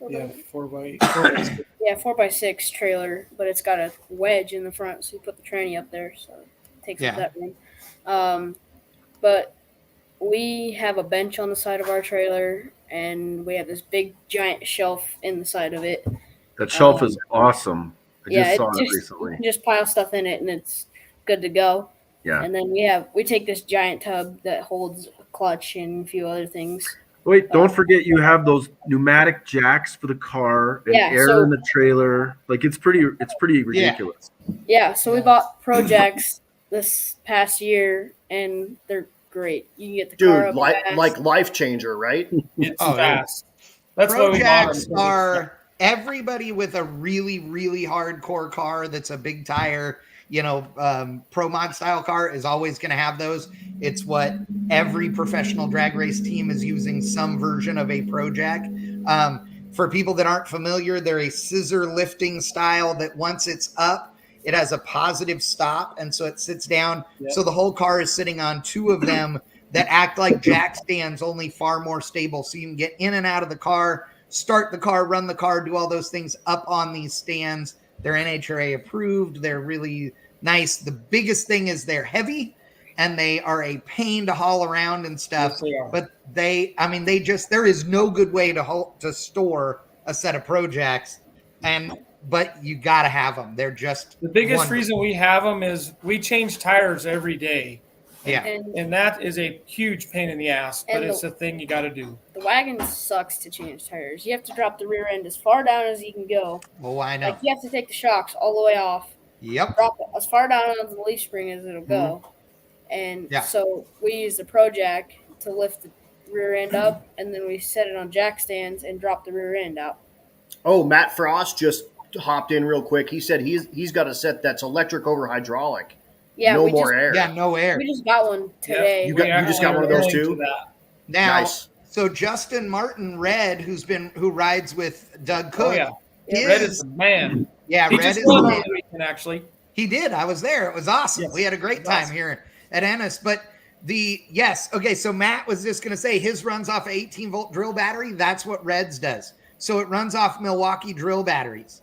Yeah, 4x8. Yeah, 4x6 trailer, but it's got a wedge in the front, so you put the tranny up there, so it takes up that room. But we have a bench on the side of our trailer, and we have this big giant shelf in the side of it. That shelf is awesome. I just saw it recently. You can just pile stuff in it, and it's good to go. Yeah. And then we take this giant tub that holds a clutch and a few other things. Wait, don't forget you have those pneumatic jacks for the car and air in the trailer. Like it's pretty ridiculous. Yeah, so we bought Pro Jacks this past year, and they're great. You can get the car up like life changer, right? It's fast. That's Pro what we Jacks are everybody with a really, really hardcore car that's a big tire, pro mod style car is always going to have those. It's what every professional drag race team is using some version of a Pro Jack. For people that aren't familiar, they're a scissor lifting style that once it's up, it has a positive stop. And so it sits down. Yep. So the whole car is sitting on two of them that act like jack stands, only far more stable. So you can get in and out of the car, start the car, run the car, do all those things up on these stands. They're NHRA approved. They're really nice. The biggest thing is they're heavy and they are a pain to haul around and stuff. Yes, they are. But there is no good way to store a set of Pro Jacks, but you got to have them. They're just the biggest reason we have them is we change tires every day. Yeah. And that is a huge pain in the ass, but it's a thing you got to do. The wagon sucks to change tires. You have to drop the rear end as far down as you can go. Well, I know. Like you have to take the shocks all the way off. Yep. Drop it as far down on the leaf spring as it'll go. And so we use the Pro Jack to lift the rear end up, and then we set it on jack stands and drop the rear end out. Oh, Matt Frost just hopped in real quick. He said he's got a set that's electric over hydraulic. Yeah, no more air. Yeah, no air. We just got one today. You just got one of those too? Now, nice. So Justin Martin Red, who rides with Doug Cook. Oh, yeah. Red is the man. Yeah, he Red just is the man. Weekend, actually. He did. I was there. It was awesome. Yes, we had a great time here at Ennis. But so Matt was just going to say his runs off an 18-volt drill battery. That's what Red's does. So it runs off Milwaukee drill batteries.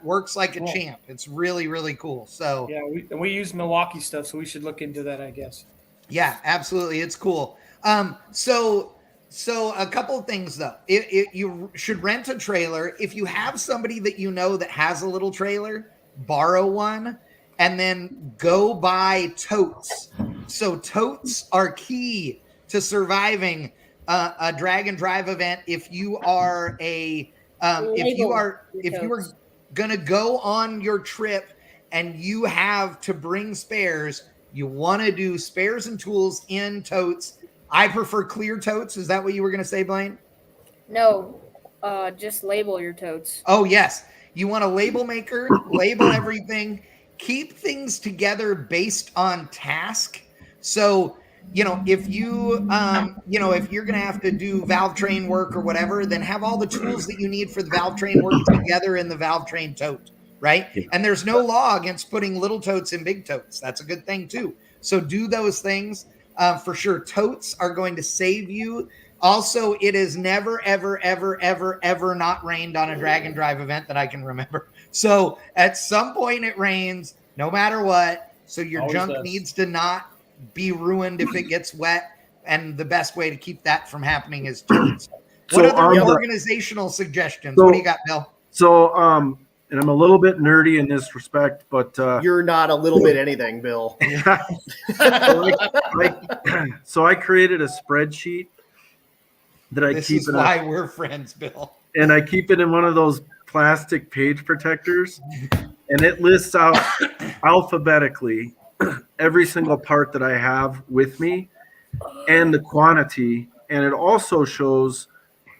Works like a champ. It's really, really cool. So yeah, we use Milwaukee stuff, so we should look into that, I guess. Yeah, absolutely. It's cool. So a couple of things though. You should rent a trailer. If you have somebody that you know that has a little trailer, borrow one and then go buy totes. So totes are key to surviving a drag and drive event. If you are if you are going to go on your trip and you have to bring spares, you want to do spares and tools in totes. I prefer clear totes. Is that what you were going to say, Blaine? No, just label your totes. Oh, yes. You want a label maker, label everything, keep things together based on task. So, if you, if you're going to have to do valve train work or whatever, then have all the tools that you need for the valve train work together in the valve train tote, right? Yeah. And there's no law against putting little totes in big totes. That's a good thing too. So do those things for sure. Totes are going to save you. Also, it has never, ever, ever, ever, ever not rained on a drag and drive event that I can remember. So at some point it rains, no matter what. So your junk needs to not be ruined if it gets wet, and the best way to keep that from happening is totes. What other organizational suggestions? What do you got, Bill? So and I'm a little bit nerdy in this respect, but you're not a little bit anything, Bill. So I created a spreadsheet that I this keep is in why we're friends, Bill. And I keep it in one of those plastic page protectors, and it lists out alphabetically every single part that I have with me and the quantity. And it also shows,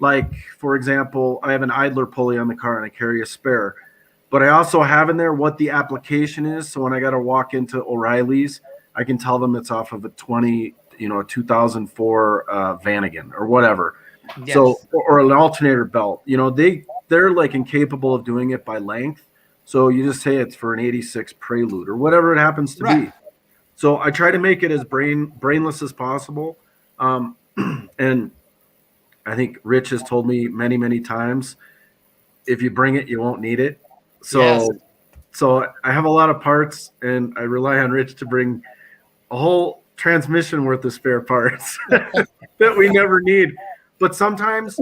like, for example, I have an idler pulley on the car and I carry a spare. But I also have in there what the application is. So when I got to walk into O'Reilly's, I can tell them it's off of a 2004 Vanagon or whatever. Yes. So, or an alternator belt. They're like incapable of doing it by length. So you just say it's for an 86 Prelude or whatever it happens to be. So I try to make it as brainless as possible. And I think Rich has told me many, many times, if you bring it, you won't need it. So I have a lot of parts, and I rely on Rich to bring a whole transmission worth of spare parts that we never need. But sometimes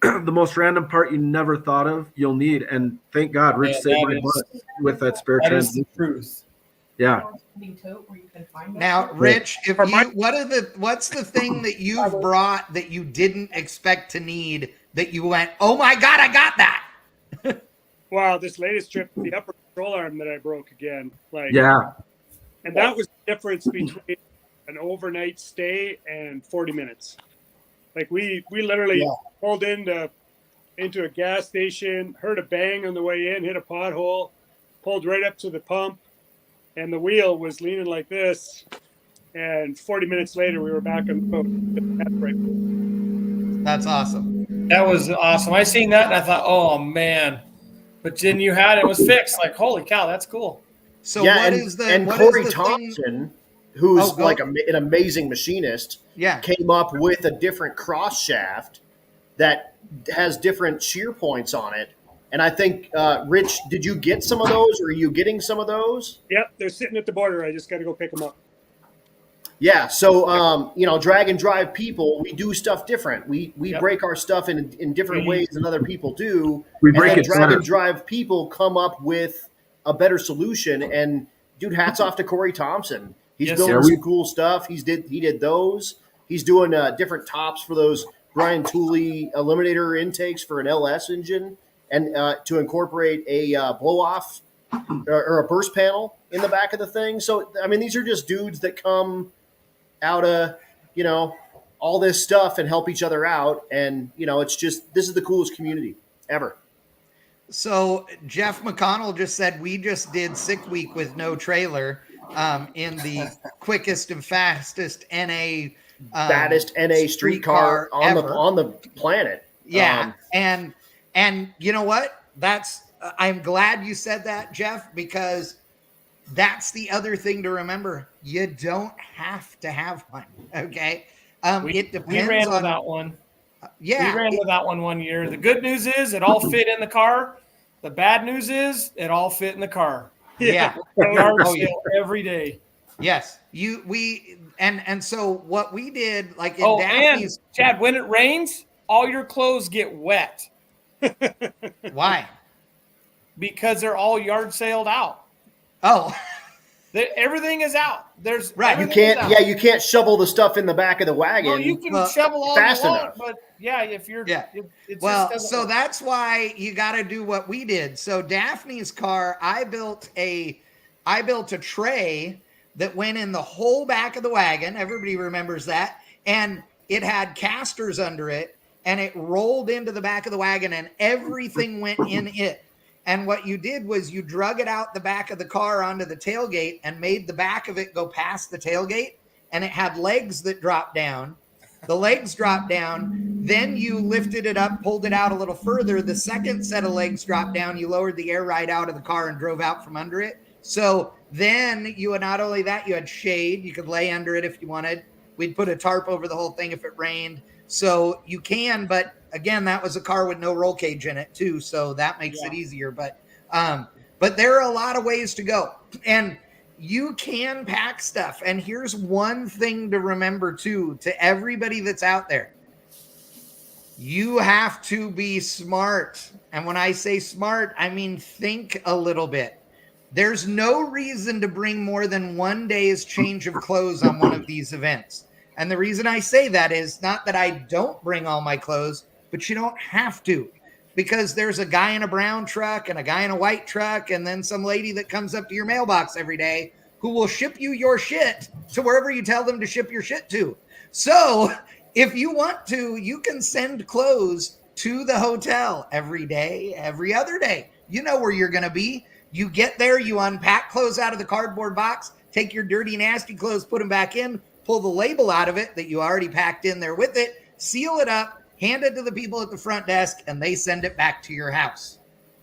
the most random part you never thought of, you'll need. And thank God, Rich saved my butt with that spare transmission. That is the truth. Yeah. Now, Rich, what's the thing that you've brought that you didn't expect to need that you went, oh my God, I got that? Wow, this latest trip, the upper control arm that I broke again. And that was the difference between an overnight stay and 40 minutes. Like we literally pulled into a gas station, heard a bang on the way in, hit a pothole, pulled right up to the pump, and the wheel was leaning like this. And 40 minutes later, we were back on the road. That's awesome. That was awesome. I seen that and I thought, oh man. But then you had it was fixed. Like, holy cow, that's cool. So Corey Thompson, who's an amazing machinist, came up with a different cross shaft that has different shear points on it. And I think, Rich, did you get some of those, or are you getting some of those? Yep, they're sitting at the border. I just got to go pick them up. Yeah, so drag and drive people, we do stuff different. We break our stuff in different ways than other people do. We break it. Drag and drive people come up with a better solution. And dude, hats off to Corey Thompson. He's building some cool stuff. He did those. He's doing different tops for those Brian Tooley eliminator intakes for an LS engine, and to incorporate a blow off or a burst panel in the back of the thing. So I mean, these are just dudes that come out of all this stuff and help each other out, and it's just, this is the coolest community ever. So Jeff McConnell just said we just did Sick Week with no trailer in the quickest and fastest NA baddest NA streetcar on the planet. And you know what? I'm glad you said that, Jeff, because that's the other thing to remember. You don't have to have one. Okay. It depends. We ran without one. We ran without one year. The good news is it all fit in the car. The bad news is it all fit in the car. Yeah. Every day. Yes. And so what we did, like in Daphne's, and Chad, when it rains, all your clothes get wet. Why? Because they're all yard sailed out. Oh. Everything is out. There's you can't shovel the stuff in the back of the wagon. Well, you can shovel all fast you want, enough. but if you're so that's why you got to do what we did. So Daphne's car, I built a tray that went in the whole back of the wagon. Everybody remembers that, and it had casters under it, and it rolled into the back of the wagon, and everything went in it. And what you did was you drug it out the back of the car onto the tailgate and made the back of it go past the tailgate. And it had legs that dropped down. The legs dropped down. Then you lifted it up, pulled it out a little further. The second set of legs dropped down. You lowered the air ride out of the car and drove out from under it. So then not only that, you had shade. You could lay under it if you wanted. We'd put a tarp over the whole thing if it rained. So you can, but again, that was a car with no roll cage in it too. So that makes it easier. But there are a lot of ways to go, and you can pack stuff. And here's one thing to remember too, to everybody that's out there. You have to be smart. And when I say smart, I mean, think a little bit. There's no reason to bring more than one day's change of clothes on one of these events. And the reason I say that is not that I don't bring all my clothes, but you don't have to, because there's a guy in a brown truck and a guy in a white truck and then some lady that comes up to your mailbox every day who will ship you your shit to wherever you tell them to ship your shit to. So if you want to, you can send clothes to the hotel every day, every other day. You know where you're going to be. You get there, you unpack clothes out of the cardboard box, take your dirty, nasty clothes, put them back in, pull the label out of it that you already packed in there with it, seal it up, hand it to the people at the front desk, and they send it back to your house.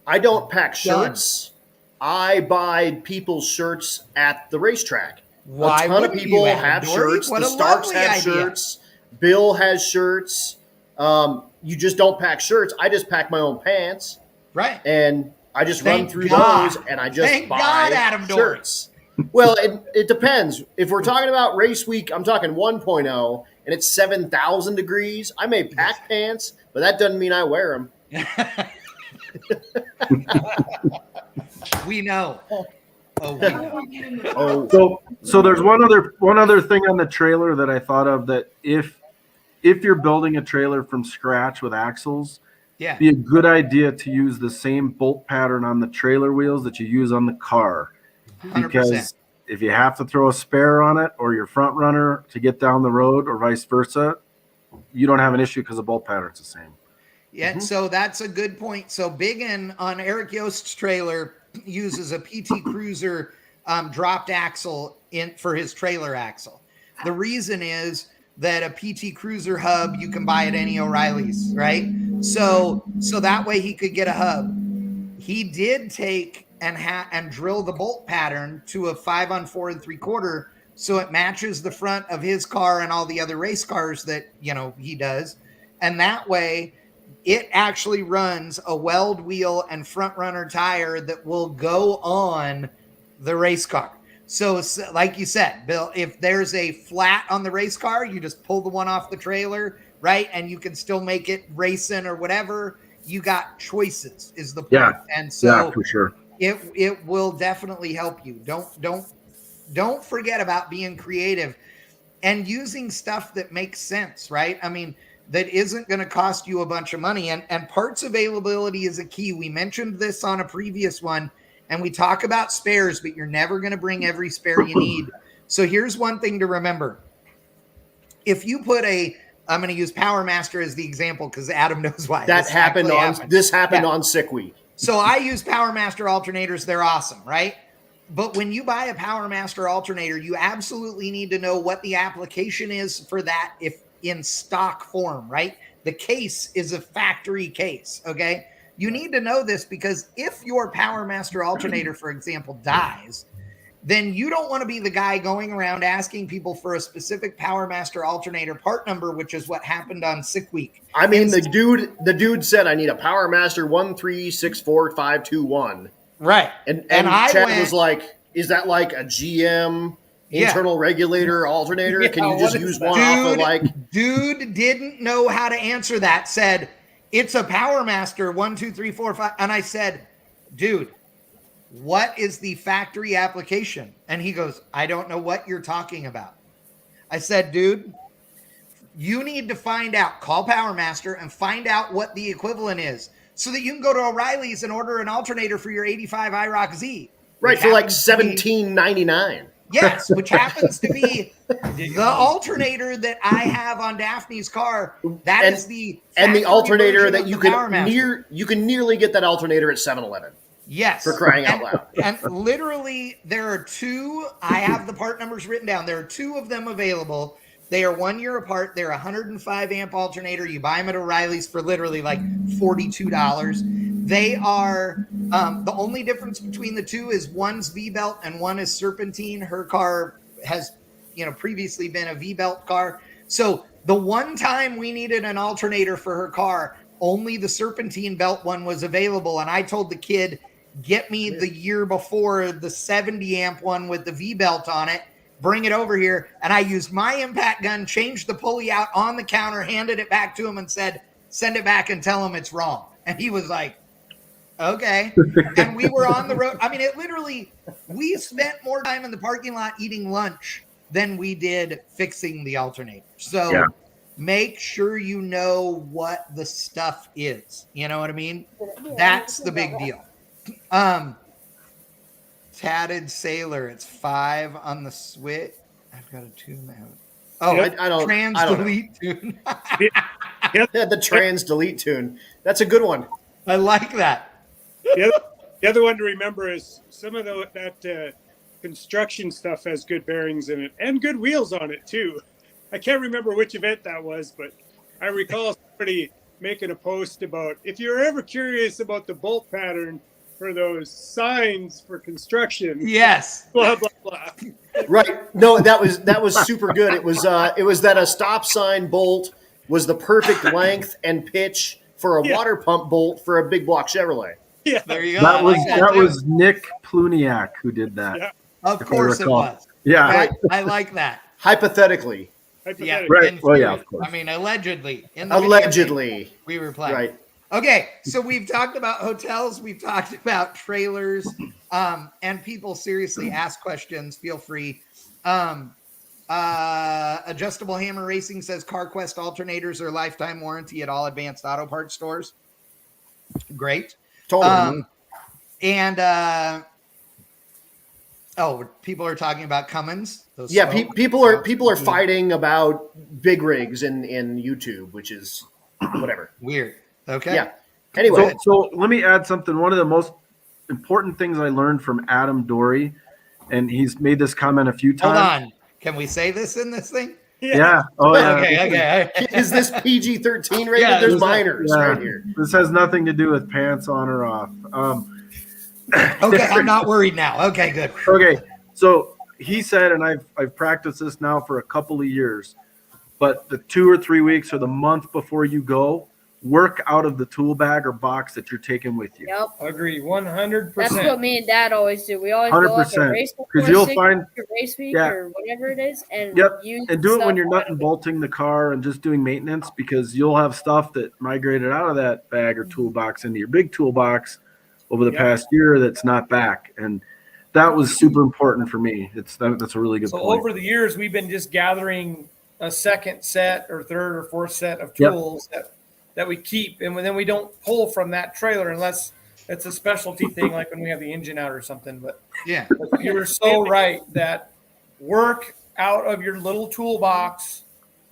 I don't pack shirts. I buy people's shirts at the racetrack. Why a ton of people have shirts. The Starks have shirts. Bill has shirts. You just don't pack shirts. I just pack my own pants. Right. And I just run through those, and I just buy shirts. Well, it depends. If we're talking about race week, I'm talking 1.0, and it's 7,000 degrees. I may pack pants, but that doesn't mean I wear them. We know. So there's one other thing on the trailer that I thought of, that if you're building a trailer from scratch with axles, it'd be a good idea to use the same bolt pattern on the trailer wheels that you use on the car. 100%. Because if you have to throw a spare on it or your front runner to get down the road or vice versa, you don't have an issue because the bolt pattern's the same. Yeah, so that's a good point. So Biggin on Eric Yost's trailer uses a PT Cruiser dropped axle for his trailer axle. The reason is that a PT Cruiser hub you can buy at any O'Reilly's, right? So that way he could get a hub. He did take and drill the bolt pattern to a 5 on 4 3/4, so it matches the front of his car and all the other race cars that he does, and that way it actually runs a weld wheel and front runner tire that will go on the race car. So like you said, Bill, if there's a flat on the race car, you just pull the one off the trailer, right? And you can still make it racing or whatever. You got choices is the point. Yeah. And so for sure. It will definitely help you. Don't forget about being creative and using stuff that makes sense, right? I mean, that isn't going to cost you a bunch of money. And parts availability is a key. We mentioned this on a previous one, and we talk about spares, but you're never going to bring every spare you need. So here's one thing to remember. If you put I'm going to use Power Master as the example because Adam knows why. This happened on Sick Week. So I use Power Master alternators. They're awesome, right? But when you buy a Power Master alternator, you absolutely need to know what the application is for that if in stock form, right? The case is a factory case, okay? You need to know this because if your Power Master alternator, for example, dies, then you don't want to be the guy going around asking people for a specific Power Master alternator part number, which is what happened on Sick Week. I mean, the dude said, I need a Power Master 1364521. Right. And Chad was like, is that like a GM internal regulator alternator? Can you just use one off of Dude didn't know how to answer that. Said, it's a Power Master 1, 2, 3, 4, 5. And I said, dude, what is the factory application? And he goes, I don't know what you're talking about. I said, dude, you need to find out. Call Power Master and find out what the equivalent is so that you can go to O'Reilly's and order an alternator for your 85 IROC Z. Right, for like $17.99. Yes, which happens to be the alternator that I have on Daphne's car. That is the alternator that you can nearly get that alternator at 7-Eleven. Yes. For crying out loud. And literally there are two, I have the part numbers written down. There are two of them available. They are 1 year apart. They're 105 amp alternator. You buy them at O'Reilly's for literally like $42. They are, the only difference between the two is one's V-belt and one is serpentine. Her car has, previously been a V-belt car. So the one time we needed an alternator for her car, only the serpentine belt one was available. And I told the kid, get me the year before the 70 amp one with the V-belt on it. Bring it over here. And I used my impact gun, changed the pulley out on the counter, handed it back to him and said, send it back and tell him it's wrong. And he was like, okay. And we were on the road. I mean, we spent more time in the parking lot eating lunch than we did fixing the alternator. So make sure you know what the stuff is. You know what I mean? That's the big deal. Tatted Sailor, it's 5 on the Switch. I've got a tune now. Oh, I don't delete tune. The trans delete tune. That's a good one. I like that. The other one to remember is some of that construction stuff has good bearings in it and good wheels on it too. I can't remember which event that was, but I recall somebody making a post about if you're ever curious about the bolt pattern for those signs for construction. Yes. Blah blah blah. Right. No, that was super good. It was that a stop sign bolt was the perfect length and pitch for a water pump bolt for a big block Chevrolet. Yeah. There you go. That was Nick Pluniak who did that. Yeah. Of course it was. Yeah. Right. I like that. Hypothetically. Yeah. Right. Well, yeah, of course. I mean, allegedly. In the Allegedly. we were playing. Right. Okay, so we've talked about hotels, we've talked about trailers, and people seriously ask questions. Feel free. Adjustable Hammer Racing says CarQuest alternators are lifetime warranty at all Advanced Auto Parts stores. Great. Totally. People are talking about Cummins. People are fighting about big rigs in YouTube, which is whatever. Weird. Okay. Yeah. Anyway. So let me add something. One of the most important things I learned from Adam Dory, and he's made this comment a few times. Hold on. Can we say this in this thing? Yeah. Oh, yeah. Okay. Is this PG-13 rated? Yeah, There's minors right here. This has nothing to do with pants on or off. Okay, I'm not worried now. Okay, good. Okay. So he said, and I've practiced this now for a couple of years, but the 2 or 3 weeks or the month before you go, work out of the tool bag or box that you're taking with you. Yep. Agree, 100%. That's what me and Dad always do. We always go up 100%. and race Because you'll find race week or whatever it is, and and do it when you're nut and bolting the car and just doing maintenance, because you'll have stuff that migrated out of that bag or toolbox into your big toolbox over the past year that's not back, and that was super important for me. That's a really good point. Over the years, we've been just gathering a second set or third or fourth set of tools that we keep, and then we don't pull from that trailer unless it's a specialty thing, like when we have the engine out or something. But you're so right that work out of your little toolbox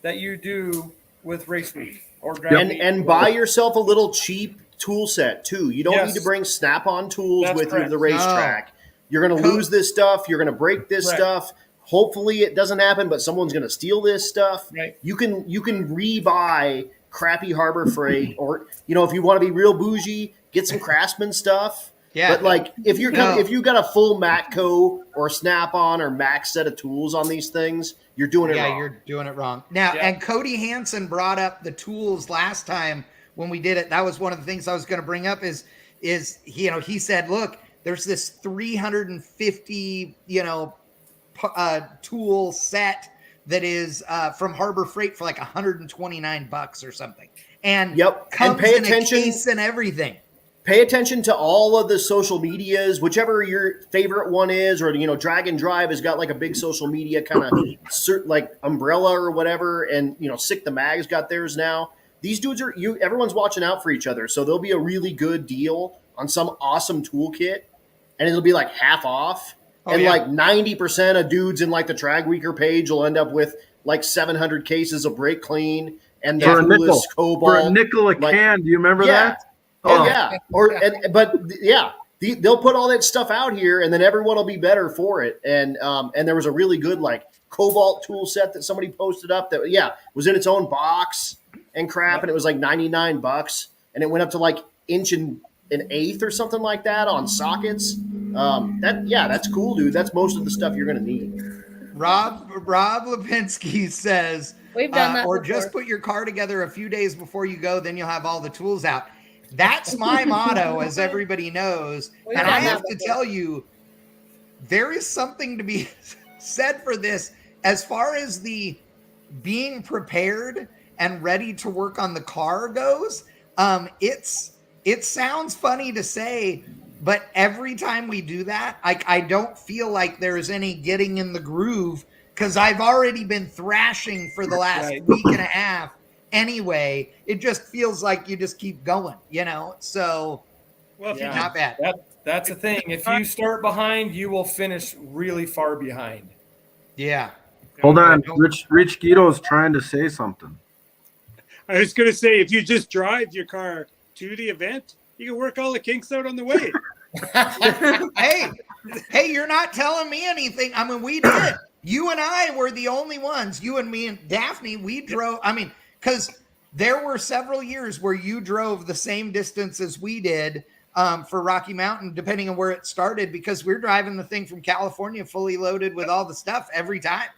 that you do with race week or and buy yourself a little cheap tool set too. You don't need to bring Snap-on tools with you to the racetrack. You're going to lose this stuff. You're going to break this stuff. Hopefully it doesn't happen, but someone's going to steal this stuff. Right. You can rebuy crappy Harbor Freight, or if you want to be real bougie, get some Craftsman stuff. Yeah. But like if you got a full Matco or Snap-on or Max set of tools on these things, you're doing it wrong. Yeah, you're doing it wrong. Now, and Cody Hansen brought up the tools last time when we did it. That was one of the things I was going to bring up is he said, look, there's this 350, tool set that is from Harbor Freight for like $129 or something. And comes and pay attention in a case and everything. Pay attention to all of the social medias, whichever your favorite one is, or Drag and Drive has got like a big social media kind of like umbrella or whatever, and Sick the Mag's got theirs now. These dudes everyone's watching out for each other, so there'll be a really good deal on some awesome toolkit, and it'll be like half off. Like 90% of dudes in like the Drag Weaker page will end up with like 700 cases of brake clean and the coolest Cobalt. For a nickel a can, do you remember that? Yeah. They'll put all that stuff out here, and then everyone will be better for it. And there was a really good like Cobalt tool set that somebody posted up that was in its own box and crap, and it was like $99, and it went up to like inch and an eighth or something like that on sockets. That's cool, dude. That's most of the stuff you're gonna need. Rob Lipinski says, we've done that or before. Just put your car together a few days before you go, then you'll have all the tools out. That's my motto, as everybody knows. And I have to tell you, there is something to be said for this as far as the being prepared and ready to work on the car goes. It sounds funny to say, but every time we do that, I don't feel like there's any getting in the groove because I've already been thrashing for the last week and a half anyway. It just feels like you just keep going, So, well, if you not bad. That's the thing. If you start behind, you will finish really far behind. Yeah. Hold on. Rich Guido's trying to say something. I was going to say, if you just drive your car to the event, you can work all the kinks out on the way. Hey, you're not telling me anything. I mean, we did. You and I were the only ones. You and me and Daphne, we drove. I mean, because there were several years where you drove the same distance as we did for Rocky Mountain, depending on where it started, because we're driving the thing from California fully loaded with all the stuff every time.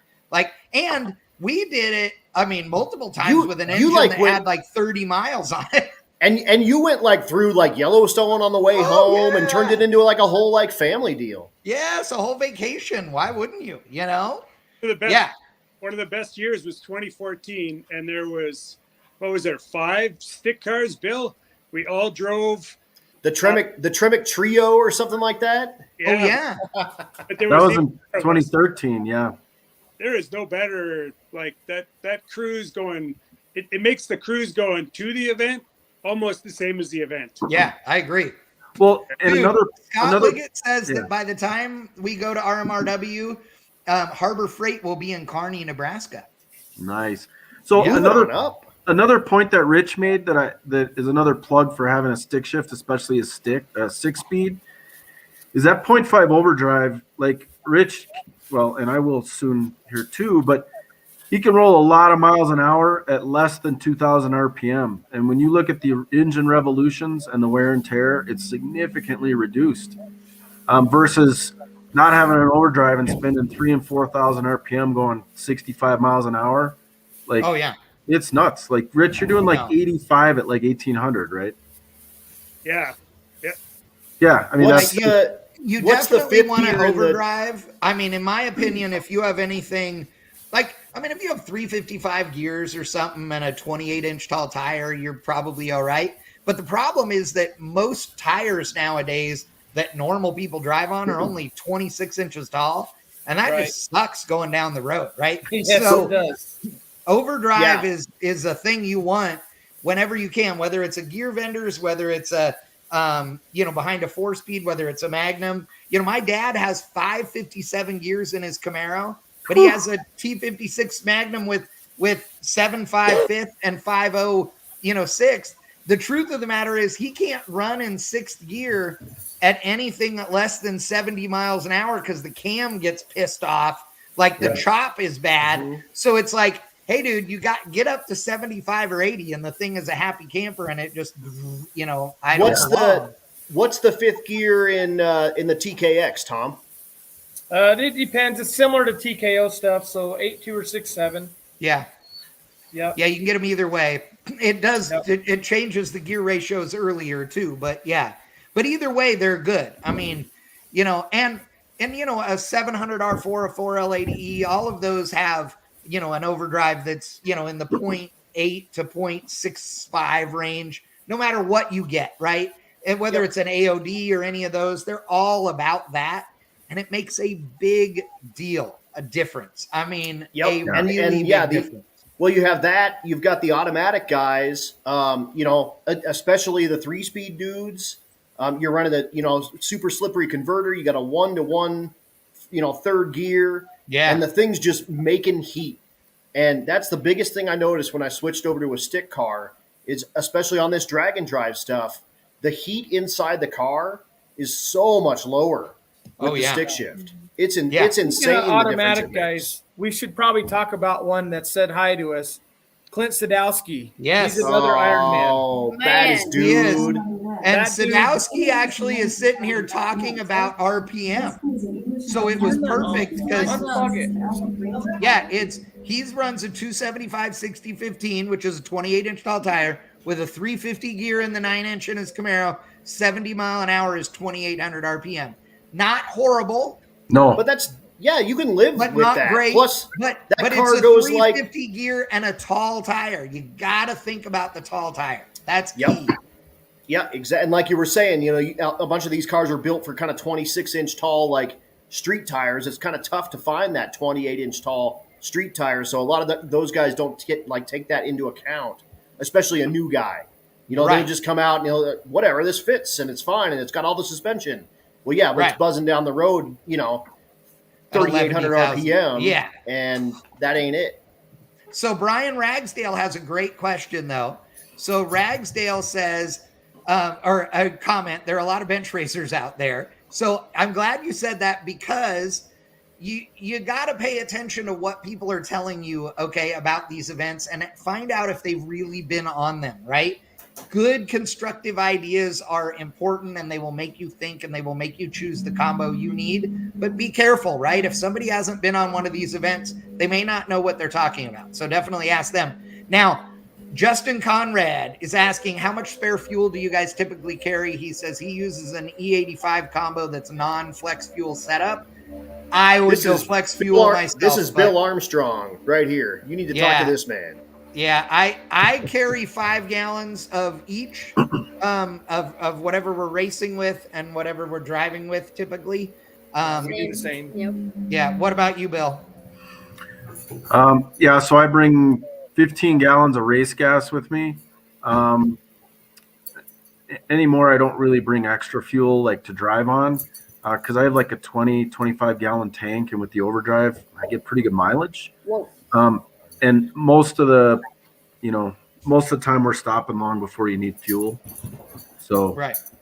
And we did it, I mean, multiple times with an engine that had 30 miles on it. And you went through Yellowstone on the way home and turned it into a whole family deal. Yeah, it's a whole vacation. Why wouldn't you? One of the best years was 2014, and there was 5 stick cars, Bill? We all drove the Tremec Trio or something like that. Yeah. But that was in 2013. Yeah. There is no better that cruise going. It makes the cruise going to the event almost the same as the event. Yeah, I agree. Well, and Scott Liggett says that by the time we go to RMRW, Harbor Freight will be in Kearney, Nebraska. Nice. So another point that Rich made that is another plug for having a stick shift, especially a 6-speed, is that 0.5 overdrive. Like Rich, and I will soon here too, but he can roll a lot of miles an hour at less than 2,000 RPM. And when you look at the engine revolutions and the wear and tear, it's significantly reduced versus not having an overdrive and spending 3,000 and 4,000 RPM going 65 miles an hour. It's nuts. Like Rich, you're doing 85 at 1,800, right? Yeah. Yeah. I mean, you definitely want to overdrive. I mean, in my opinion, if you have anything if you have 355 gears or something and a 28-inch tall tire, you're probably all right. But the problem is that most tires nowadays that normal people drive on are only 26 inches tall. And that just sucks going down the road, right? Yes, so it does. Overdrive is a thing you want whenever you can, whether it's a gear vendor's, whether it's a, behind a 4-speed, whether it's a Magnum. My dad has 557 gears in his Camaro. But he has a T56 Magnum with 7.5 fifth and 5.0, sixth. The truth of the matter is he can't run in 6th gear at anything less than 70 miles an hour because the cam gets pissed off. The chop is bad. Mm-hmm. So it's like, hey, dude, you get up to 75 or 80, and the thing is a happy camper, and it just, What's the 5th gear in the TKX, Tom? It depends. It's similar to TKO stuff, so 8.2 or 6.7. Yeah. Yeah. Yeah, you can get them either way. It does. Yep. It changes the gear ratios earlier too, but yeah. But either way, they're good. I mean, and a 700 R4, a 4L80E, all of those have an overdrive that's in the 0.8 to 0.65 range. No matter what you get, right? And whether it's an AOD or any of those, they're all about that. And it makes a big deal, a difference. I mean, big difference. Well, you have that. You've got the automatic guys, especially the 3-speed dudes. You're running the, super slippery converter. You got a 1-to-1, 3rd gear. Yeah. And the thing's just making heat. And that's the biggest thing I noticed when I switched over to a stick car is, especially on this drag and drive stuff, the heat inside the car is so much lower. With the stick shift. It's insane. Automatic guys. We should probably talk about one that said hi to us. Clint Sadowski. Yes. He's another Iron Man. Oh, that is dude. And Sadowski actually is sitting here talking about RPM. So it was perfect because he runs a 275 60/15, which is a 28-inch tall tire with a 350 gear in the 9-inch in his Camaro. 70 mile an hour is 2,800 RPM. Not horrible. No. But that's, you can live with not that. Great, Plus, but car it's a goes 350 gear and a tall tire. You got to think about the tall tire. That's key. Yeah, exactly. And like you were saying, a bunch of these cars are built for kind of 26-inch tall, street tires, it's kind of tough to find that 28-inch tall street tire. So a lot of those guys don't take that into account, especially a new guy. They'll just come out and whatever, this fits and it's fine and it's got all the suspension. Well, yeah, but it's buzzing down the road, 3,800 RPM. Yeah. And that ain't it. So Brian Ragsdale has a great question, though. So Ragsdale says, or a comment, there are a lot of bench racers out there. So I'm glad you said that, because you got to pay attention to what people are telling you, okay, about these events, and find out if they've really been on them, right? Good constructive ideas are important, and they will make you think, and they will make you choose the combo you need. But be careful, right? If somebody hasn't been on one of these events, they may not know what they're talking about. So definitely ask them. Now, Justin Conrad is asking, how much spare fuel do you guys typically carry? He says he uses an E85 combo that's non-flex fuel setup. I would go flex fuel myself. This is Bill Armstrong right here. You need to talk to this man. Yeah, I carry 5 gallons of each of whatever we're racing with and whatever we're driving with typically. We do the same. Yep. Yeah. What about you, Bill? So I bring 15 gallons of race gas with me. Anymore, I don't really bring extra fuel like to drive on, because I have like a 25 gallon tank, and with the overdrive, I get pretty good mileage. Whoa. And most of the time we're stopping long before you need fuel. So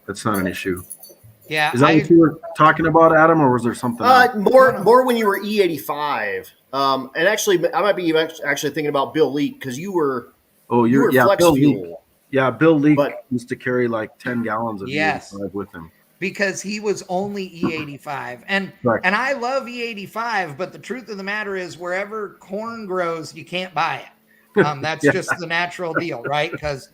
that's not an issue. Yeah. Is that what you were talking about, Adam, or was there something else? More when you were E85. And actually, I might be actually thinking about Bill Leak, because you were flex Bill fuel. Leak. Yeah, Bill Leak used to carry like 10 gallons of E85 with him. Because he was only E85. And I love E85, but the truth of the matter is, wherever corn grows, you can't buy it. That's just the natural deal, right? Because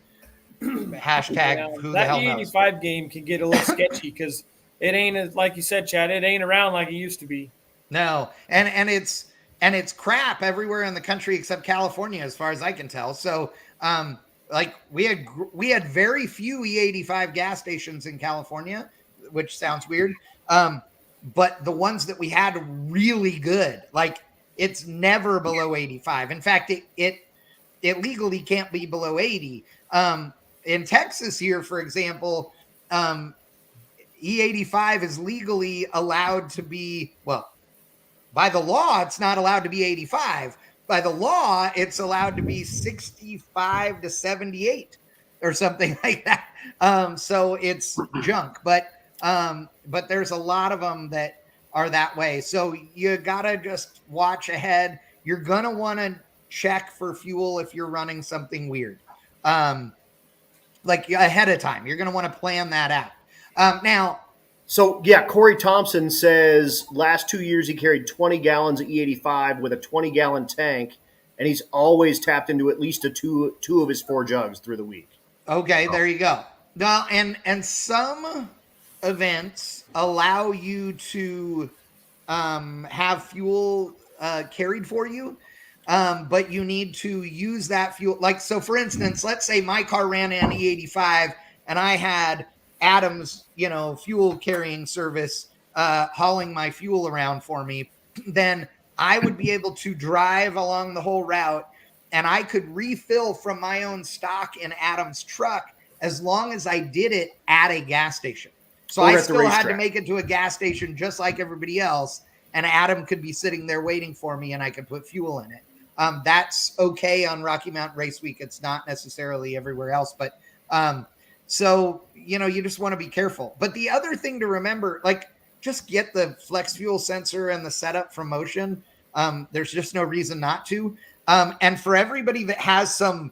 hashtag who the hell knows. That E85 game can get a little sketchy, because it ain't, like you said, Chad, it ain't around like it used to be. No, and it's crap everywhere in the country except California, as far as I can tell. So, like we had very few E85 gas stations in California, which sounds weird. But the ones that we had were really good. Like, it's never below 85. In fact, it legally can't be below 80. In Texas here, for example, E85 is legally allowed to be, well, by the law, it's not allowed to be 85. By the law, it's allowed to be 65 to 78 or something like that. So it's junk, but there's a lot of them that are that way. So you gotta just watch ahead. You're gonna want to check for fuel if you're running something weird, like ahead of time. You're gonna want to plan that out. Now. So, yeah, Corey Thompson says last 2 years he carried 20 gallons of E85 with a 20-gallon tank, and he's always tapped into at least two of his 4 jugs through the week. Okay, there you go. Now, and some events allow you to have fuel carried for you, but you need to use that fuel. Like, so for instance, let's say my car ran an E85 and I had Adam's, fuel carrying service hauling my fuel around for me, then I would be able to drive along the whole route, and I could refill from my own stock in Adam's truck as long as I did it at a gas station. So I still had to make it to a gas station just like everybody else, and Adam could be sitting there waiting for me, and I could put fuel in it. That's okay on Rocky Mountain Race Week. It's not necessarily everywhere else, but so, you just want to be careful. But the other thing to remember, like, just get the flex fuel sensor and the setup from Motion. There's just no reason not to. And for everybody that has some,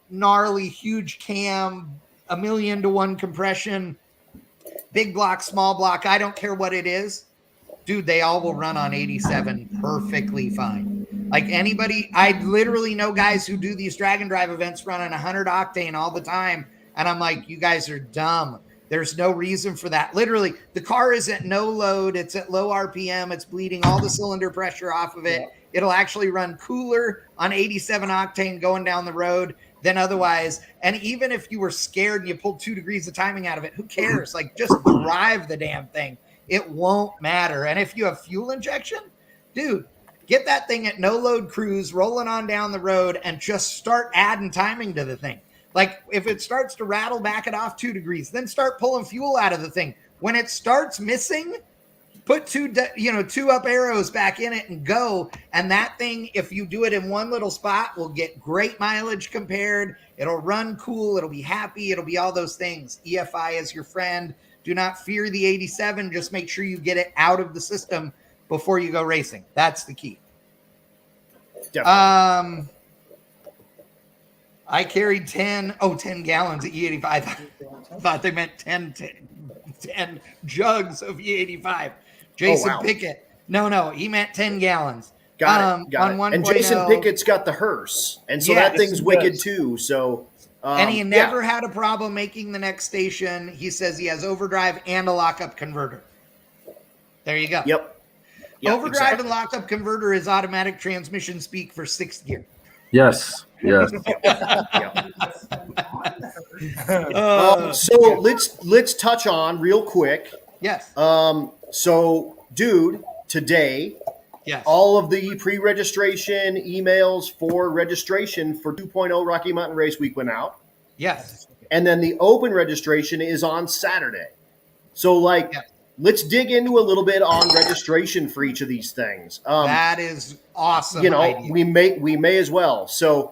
gnarly, huge cam, 1,000,000-to-1 compression, big block, small block, I don't care what it is, dude, they all will run on 87 perfectly fine. Like anybody, I literally know guys who do these drag and drive events running 100 octane all the time. And I'm like, you guys are dumb. There's no reason for that. Literally, the car is at no load. It's at low RPM. It's bleeding all the cylinder pressure off of it. Yeah. It'll actually run cooler on 87 octane going down the road than otherwise. And even if you were scared and you pulled 2 degrees of timing out of it, who cares? Like, just drive the damn thing. it won't matter. And if you have fuel injection, dude, get that thing at no load cruise, rolling on down the road, and just start adding timing to the thing. Like if it starts to rattle, back it off 2 degrees, then start pulling fuel out of the thing. When it starts missing, put 2 up arrows back in it and go. And that thing, if you do it in one little spot, will get great mileage compared. It'll run cool. It'll be happy. It'll be all those things. EFI is your friend. Do not fear the 87. Just make sure you get it out of the system before you go racing. That's the key. Definitely. I carried 10 gallons of E85. I thought they meant 10 jugs of E85. Jason Pickett. No, he meant 10 gallons. Got it. And Jason Pickett's got the hearse. And so that thing's wicked too. So and he never had a problem making the next station. He says he has overdrive and a lockup converter. There you go. Yep, overdrive and lockup converter is automatic transmission speak for 6th gear. Yes. So let's touch on real quick. Yes. So dude, today, all of the pre-registration emails for registration for 2.0 Rocky Mountain Race Week went out. Yes. And then the open registration is on Saturday. So let's dig into a little bit on registration for each of these things. That is awesome. Idea. we may as well. So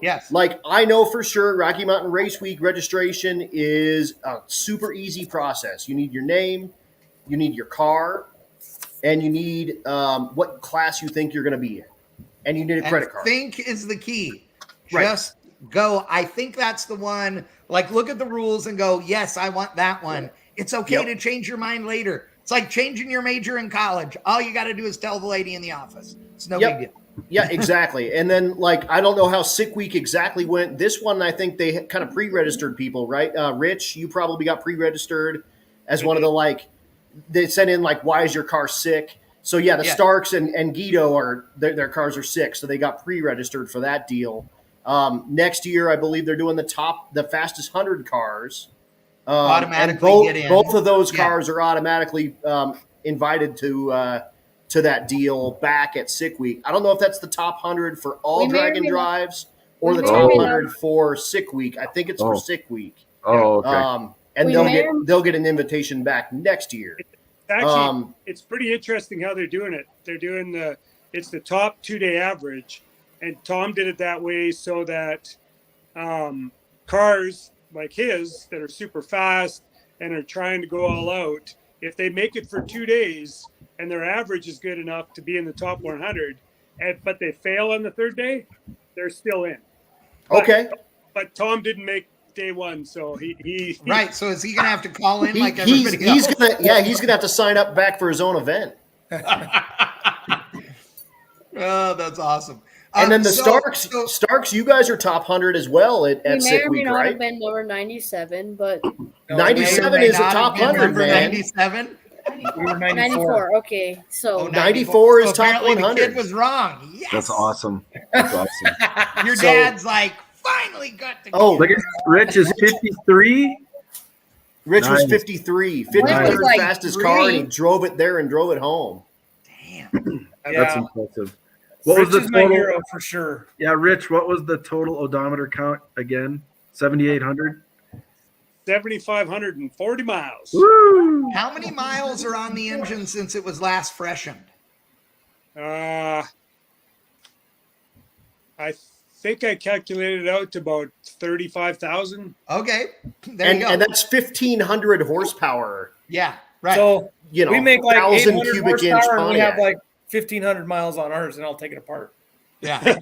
I know for sure Rocky Mountain Race Week registration is a super easy process. You need your name, you need your car, and you need what class you think you're going to be in. And you need a credit card. Think is the key. Just go. I think that's the one. Look at the rules and go, yes, I want that one. It's okay to change your mind later. It's like changing your major in college. All you got to do is tell the lady in the office. It's no big deal. Yeah, exactly. And then, I don't know how Sick Week exactly went. This one, I think they kind of pre-registered people, right? Rich, you probably got pre-registered as one of the, they sent in, why is your car sick? So, the Starks and Guido, their cars are sick, so they got pre-registered for that deal. Next year, I believe they're doing the fastest 100 cars. Automatically get in. Both of those cars are automatically invited to that deal back at Sick Week. I don't know if that's the top 100 for all Dragon drives or the top 100 for Sick Week. I think it's for Sick Week. Oh, okay. And they'll get an invitation back next year. Actually, it's pretty interesting how they're doing it. They're doing it's the top 2-day average, and Tom did it that way so that cars like his that are super fast and are trying to go all out, if they make it for 2 days and their average is good enough to be in the top 100, but they fail on the 3rd day, they're still in. But Tom didn't make day 1, so he right. So is he gonna have to call in everybody else? He's gonna have to sign up back for his own event. Oh, that's awesome. And then the Starks, you guys are top 100 as well at Sick Week, right? We may or may not have been number 97, but 97 is a top 100, man. 97. We were 94. Okay, so 94 is top 100. The kid was wrong. Yes, that's awesome. That's awesome. Your dad's finally got to. Oh, look at Rich is 53. Rich was 53. 53rd fastest car, and he drove it there and drove it home. Damn, that's impressive. What was the total? My hero for sure. Yeah, Rich, what was the total odometer count again? 7,800? 7,540 miles. Woo! How many miles are on the engine since it was last freshened? I think I calculated it out to about 35,000. Okay, there you go. And that's 1,500 horsepower. Yeah, right. So we make 1,000 800 cubic inch horsepower, and we have Pontiac. 1,500 miles on ours, and I'll take it apart. Yeah,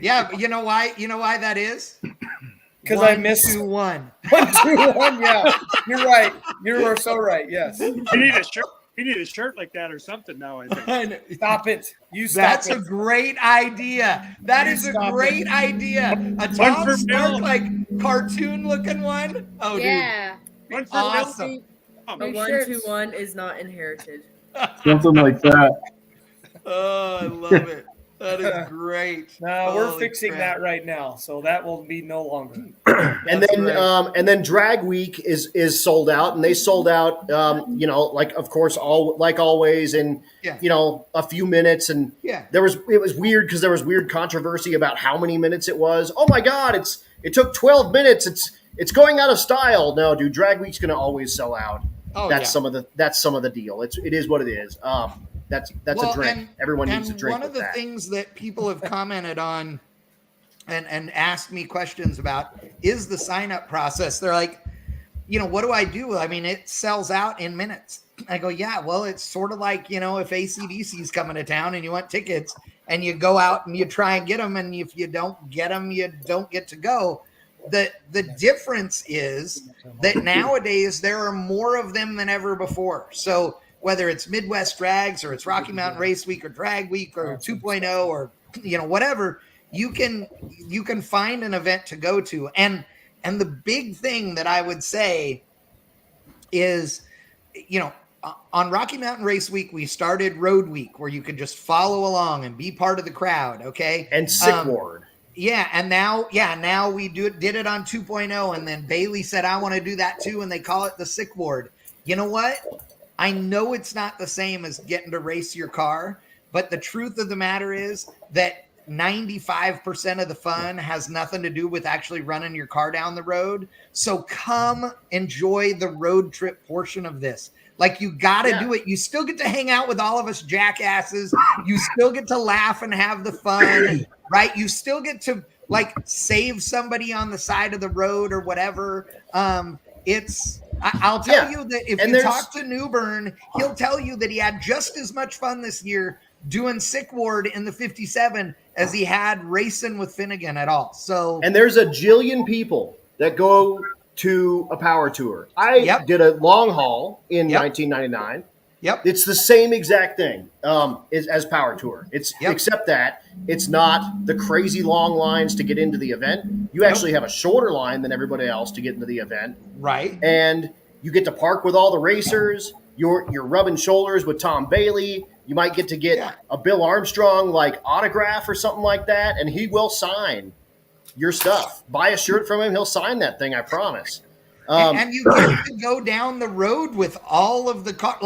yeah. But you know why? You know why that is? Because I missed 1, 2, 1. 1, 2, 1. Yeah, you're right. You are so right. Yes. You need a shirt. You need a shirt like that or something now. I think. Stop it. That's a great idea. That is a great idea. A Tom Stark cartoon looking one. Oh, yeah. Dude. Awesome. A 1-2-1 is not inherited. Something like that. Oh, I love it. That is great. No, we're fixing that right now, so that will be no longer. and then Drag Week is sold out, and they sold out. Like of course, always in a few minutes, and it was weird because there was weird controversy about how many minutes it was. Oh my God, it took 12 minutes. It's going out of style. No, dude, Drag Week's going to always sell out. That's some of the deal. It is what it is. That's a drink. Everyone needs a drink. One of the things that people have commented on and asked me questions about is the sign up process. They're like, what do I do? I mean, it sells out in minutes. I go, yeah, well, it's sort of like, if AC/DC is coming to town and you want tickets and you go out and you try and get them. And if you don't get them, you don't get to go. The difference is that nowadays there are more of them than ever before. So whether it's Midwest Drags or it's Rocky Mountain Race Week or Drag Week or 2.0 or whatever, you can find an event to go to. And the big thing that I would say is, on Rocky Mountain Race Week, we started Road Week where you could just follow along and be part of the crowd. Okay. And Sick Ward. Yeah, and now we did it on 2.0, and then Bailey said, I want to do that too, and they call it the Sick Ward. You know what? I know it's not the same as getting to race your car, but the truth of the matter is that 95% of the fun has nothing to do with actually running your car down the road. So come enjoy the road trip portion of this. Like, you got to do it. You still get to hang out with all of us jackasses. You still get to laugh and have the fun, right? You still get to save somebody on the side of the road or whatever. I'll tell you that if you talk to Newbern, he'll tell you that he had just as much fun this year doing Sick Ward in the 57 as he had racing with Finnegan at all. So, and there's a jillion people that go to a power tour. I did a long haul in 1999. Yep. It's the same exact thing as power tour. Except that it's not the crazy long lines to get into the event. You actually have a shorter line than everybody else to get into the event. Right. And you get to park with all the racers. You're rubbing shoulders with Tom Bailey. You might get to get a Bill Armstrong autograph or something like that, and he will sign your stuff. Buy a shirt from him, he'll sign that thing, I promise. And you get to go down the road with all of the car.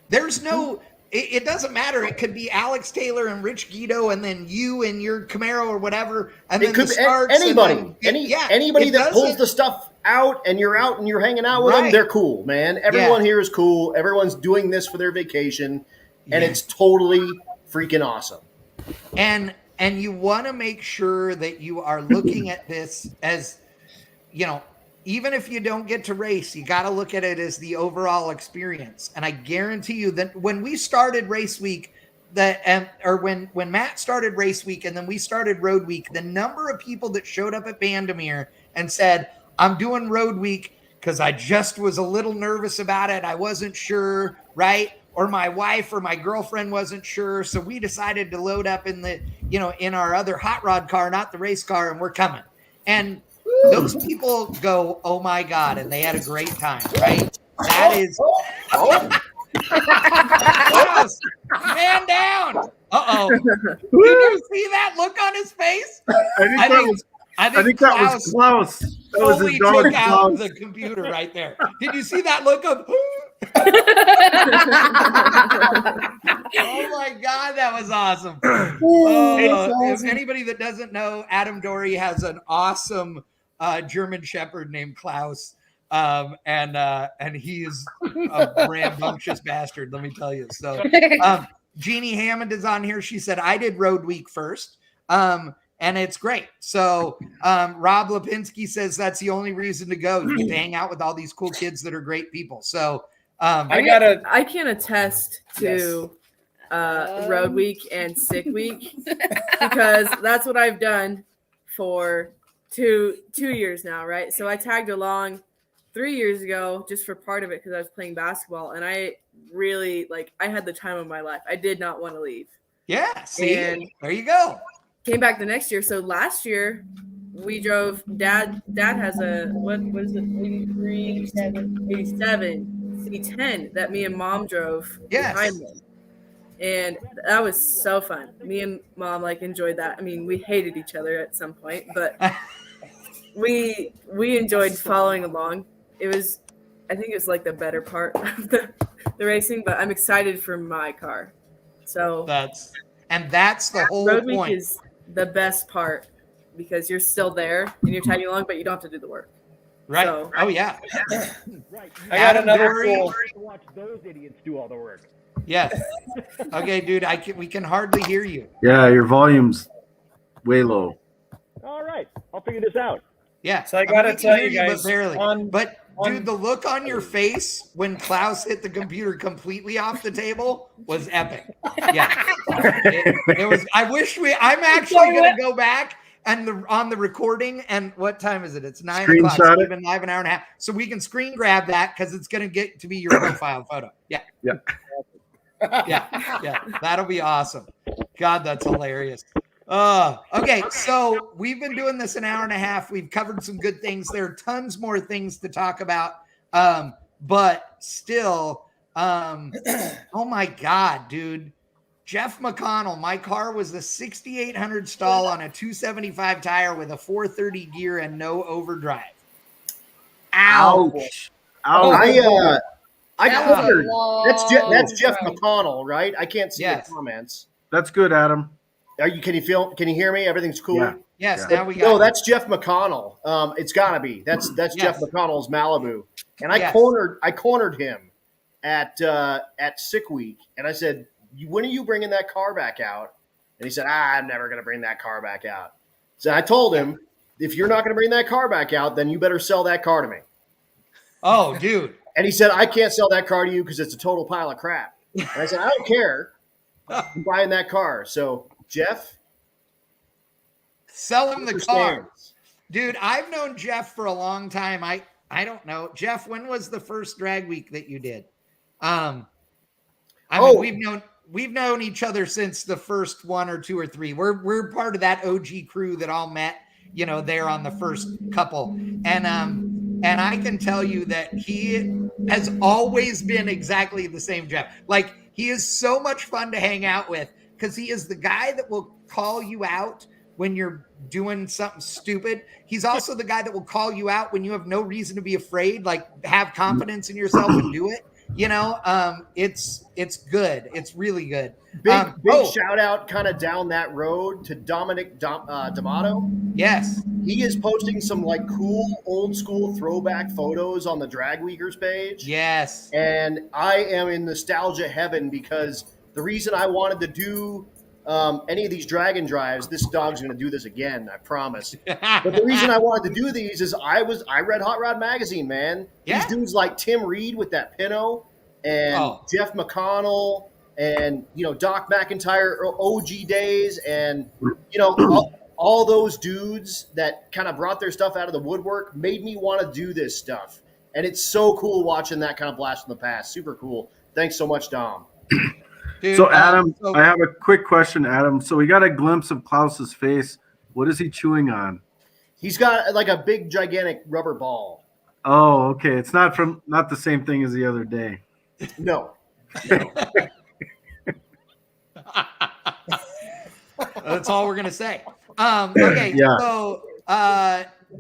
There's no, it doesn't matter. It could be Alex Taylor and Rich Guido, and then you and your Camaro or whatever. And it then could the starts. Anybody. Anybody that pulls the stuff out and you're hanging out with them, they're cool, man. Everyone here is cool. Everyone's doing this for their vacation, and it's totally freaking awesome. And you want to make sure that you are looking at this as, even if you don't get to race, you got to look at it as the overall experience. And I guarantee you that when we started Race Week, when Matt started Race Week and then we started Road Week, the number of people that showed up at Bandamere and said, I'm doing Road Week because I just was a little nervous about it. I wasn't sure, right? Or my wife or my girlfriend wasn't sure. So we decided to load up in in our other hot rod car, not the race car, and we're coming. And those people go, oh my God. And they had a great time, right? That is, man down. Uh-oh. Did you see that look on his face? I think that was Klaus. That was his dog. Took out the computer right there. Did you see that look of? Oh my God, that was awesome. If anybody that doesn't know, Adam Dory has an awesome German Shepherd named Klaus. And he is a rambunctious bastard, let me tell you. So Jeannie Hammond is on here. She said, I did Road Week first. And it's great. So Rob Lipinski says that's the only reason to go. You get to hang out with all these cool kids that are great people. So I can attest to Road Week and Sick Week because that's what I've done for two years now, right? So I tagged along 3 years ago just for part of it because I was playing basketball, and I really I had the time of my life. I did not want to leave. Yeah, see, and there you go. Came back the next year. So last year we drove. Dad has a what is it? 87 C10 that me and Mom drove behind them. and that was so fun. Me and Mom like enjoyed that. I mean, we hated each other at some point, but we enjoyed following along. It was, I think it was like the better part of the racing, but I'm excited for my car. So that's the whole Road Week point. is the best part because you're still there and you're tagging along, but you don't have to do the work. Right. So, oh yeah. Right. I got another cool. To watch those idiots do all the work. Yes. Okay, dude. We can hardly hear you. Yeah, your volume's way low. All right, I'll figure this out. Yeah. So I gotta tell you guys, but barely. Dude, on- the look on your face when Klaus hit the computer completely off the table was epic. Yeah. It was. I'm actually gonna go back and on the recording. And what time is it? It's 9 o'clock. So we've been live an hour and a half. So we can screen grab that because it's gonna get to be your profile photo. Yeah. Yeah. Yeah. That'll be awesome. God, that's hilarious. Okay, so we've been doing this an hour and a half. We've covered some good things. There are tons more things to talk about. But still, oh my God, dude. Jeff McConnell, my car was a 6,800 stall on a 275 tire with a 430 gear and no overdrive. Ouch. I cornered. That's Jeff McConnell, right? I can't see the comments. That's good, Adam. Can you hear me? Everything's cool. Yeah. Yes. Yeah. Now we got. No, that's Jeff McConnell. It's gotta be. That's Jeff McConnell's Malibu. And I cornered him at Sick Week, and I said, "When are you bringing that car back out?" And he said, "I'm never gonna bring that car back out." So I told him, "If you're not gonna bring that car back out, then you better sell that car to me." Oh, dude. And he said, "I can't sell that car to you because it's a total pile of crap." And I said, "I don't care. I'm buying that car." So, Jeff, sell him the car. Dude, I've known Jeff for a long time. I don't know. Jeff, when was the first drag week that you did? Mean, we've known each other since the first one or two or three. We're part of that OG crew that all met, there on the first couple. And I can tell you that he has always been exactly the same Jeff. Like, he is so much fun to hang out with because he is the guy that will call you out when you're doing something stupid. He's also the guy that will call you out when you have no reason to be afraid, like have confidence in yourself and do it. It's good. It's really good. Big shout out kind of down that road to Dominic D'Amato. Yes. He is posting some like cool old school throwback photos on the Drag Weekers page. Yes. And I am in nostalgia heaven because the reason I wanted to do any of these dragon drives, this dog's going to do this again, I promise. But the reason I wanted to do these is I read Hot Rod Magazine, man. Yeah. These dudes like Tim Reed with that Pinot and Jeff McConnell and, Doc McIntyre OG days and, all those dudes that kind of brought their stuff out of the woodwork made me want to do this stuff. And it's so cool watching that kind of blast from the past. Super cool. Thanks so much, Dom. Dude, so Adam, I have a quick question, Adam. So we got a glimpse of Klaus's face. What is he chewing on? He's got like a big, gigantic rubber ball. Oh, okay. It's not the same thing as the other day. No. That's all we're gonna say. Okay. Yeah. So,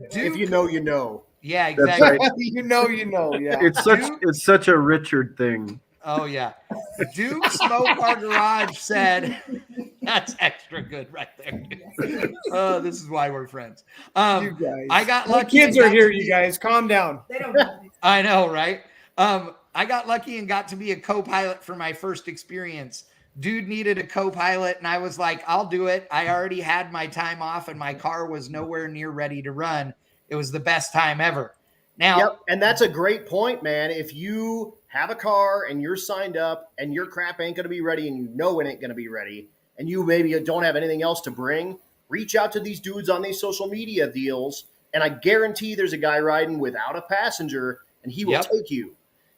Duke, if you know, you know. Yeah, exactly. Right. you know. Yeah. It's such a Richard thing. Oh yeah. Duke Smoke Our Garage said, "That's extra good right there." Oh, this is why we're friends. You guys. I got lucky. Kids are here, you guys. Calm down. They don't know. I know, right? I got lucky and got to be a co-pilot for my first experience. Dude needed a co-pilot, and I was like, "I'll do it." I already had my time off, and my car was nowhere near ready to run. It was the best time ever. Now, and that's a great point, man. If you have a car and you're signed up and your crap ain't going to be ready and you know it ain't going to be ready and you maybe don't have anything else to bring, reach out to these dudes on these social media deals. And I guarantee there's a guy riding without a passenger and he will take you.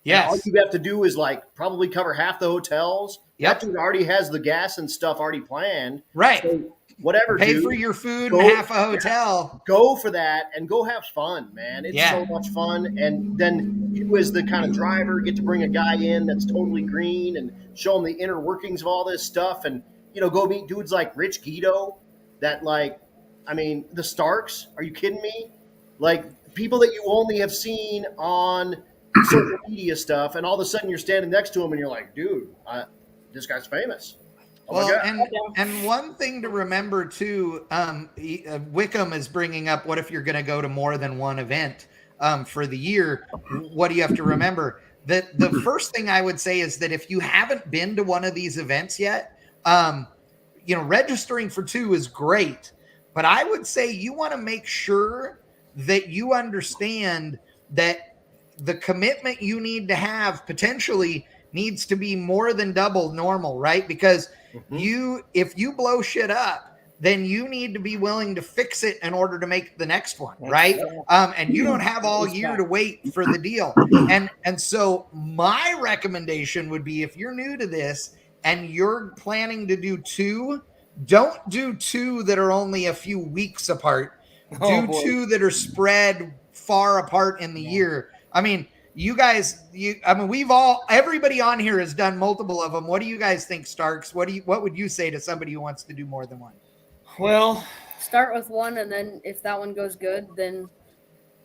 Yes. All you have to do is like probably cover half the hotels. Yep. That dude already has the gas and stuff already planned. Right. So whatever, Pay dude, for your food go, and half a hotel. Go for that and go have fun, man. It's Yeah. so much fun. And then you, as the kind of driver, get to bring a guy in that's totally green and show him the inner workings of all this stuff. And, you know, go meet dudes like Rich Guido that, like, I mean, the Starks. Are you kidding me? Like, people that you only have seen on social media stuff. And all of a sudden you're standing next to him and you're like, dude, this guy's famous. Oh well, and one thing to remember too, Wickham is bringing up, what if you're going to go to more than one event for the year? What do you have to remember? That the first thing I would say is that if you haven't been to one of these events yet, you know, registering for 2 is great, but I would say you want to make sure that you understand that the commitment you need to have potentially needs to be more than double normal, right? Because if you blow shit up, then you need to be willing to fix it in order to make the next one, right? And you don't have all year to wait for the deal. And so my recommendation would be, if you're new to this and you're planning to do 2, don't do 2 that are only a few weeks apart. Do 2 that are spread far apart in the year. I mean, you guys, everybody on here has done multiple of them. What do you guys think, Starks? What would you say to somebody who wants to do more than one? Well, start with one, and then if that one goes good, then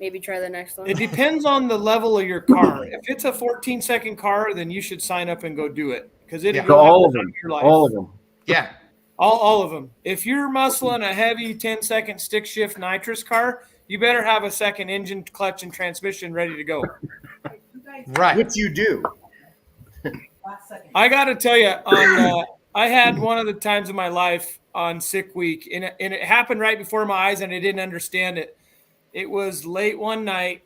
maybe try the next one. It depends on the level of your car. If it's a 14-second car, then you should sign up and go do it, because it all of them. All of them. Yeah. All of them. If you're muscling a heavy 10-second stick shift nitrous car, you better have a second engine, clutch, and transmission ready to go. Right. Which you do. I got to tell you, I had one of the times of my life on sick week, and it happened right before my eyes, and I didn't understand it. It was late one night,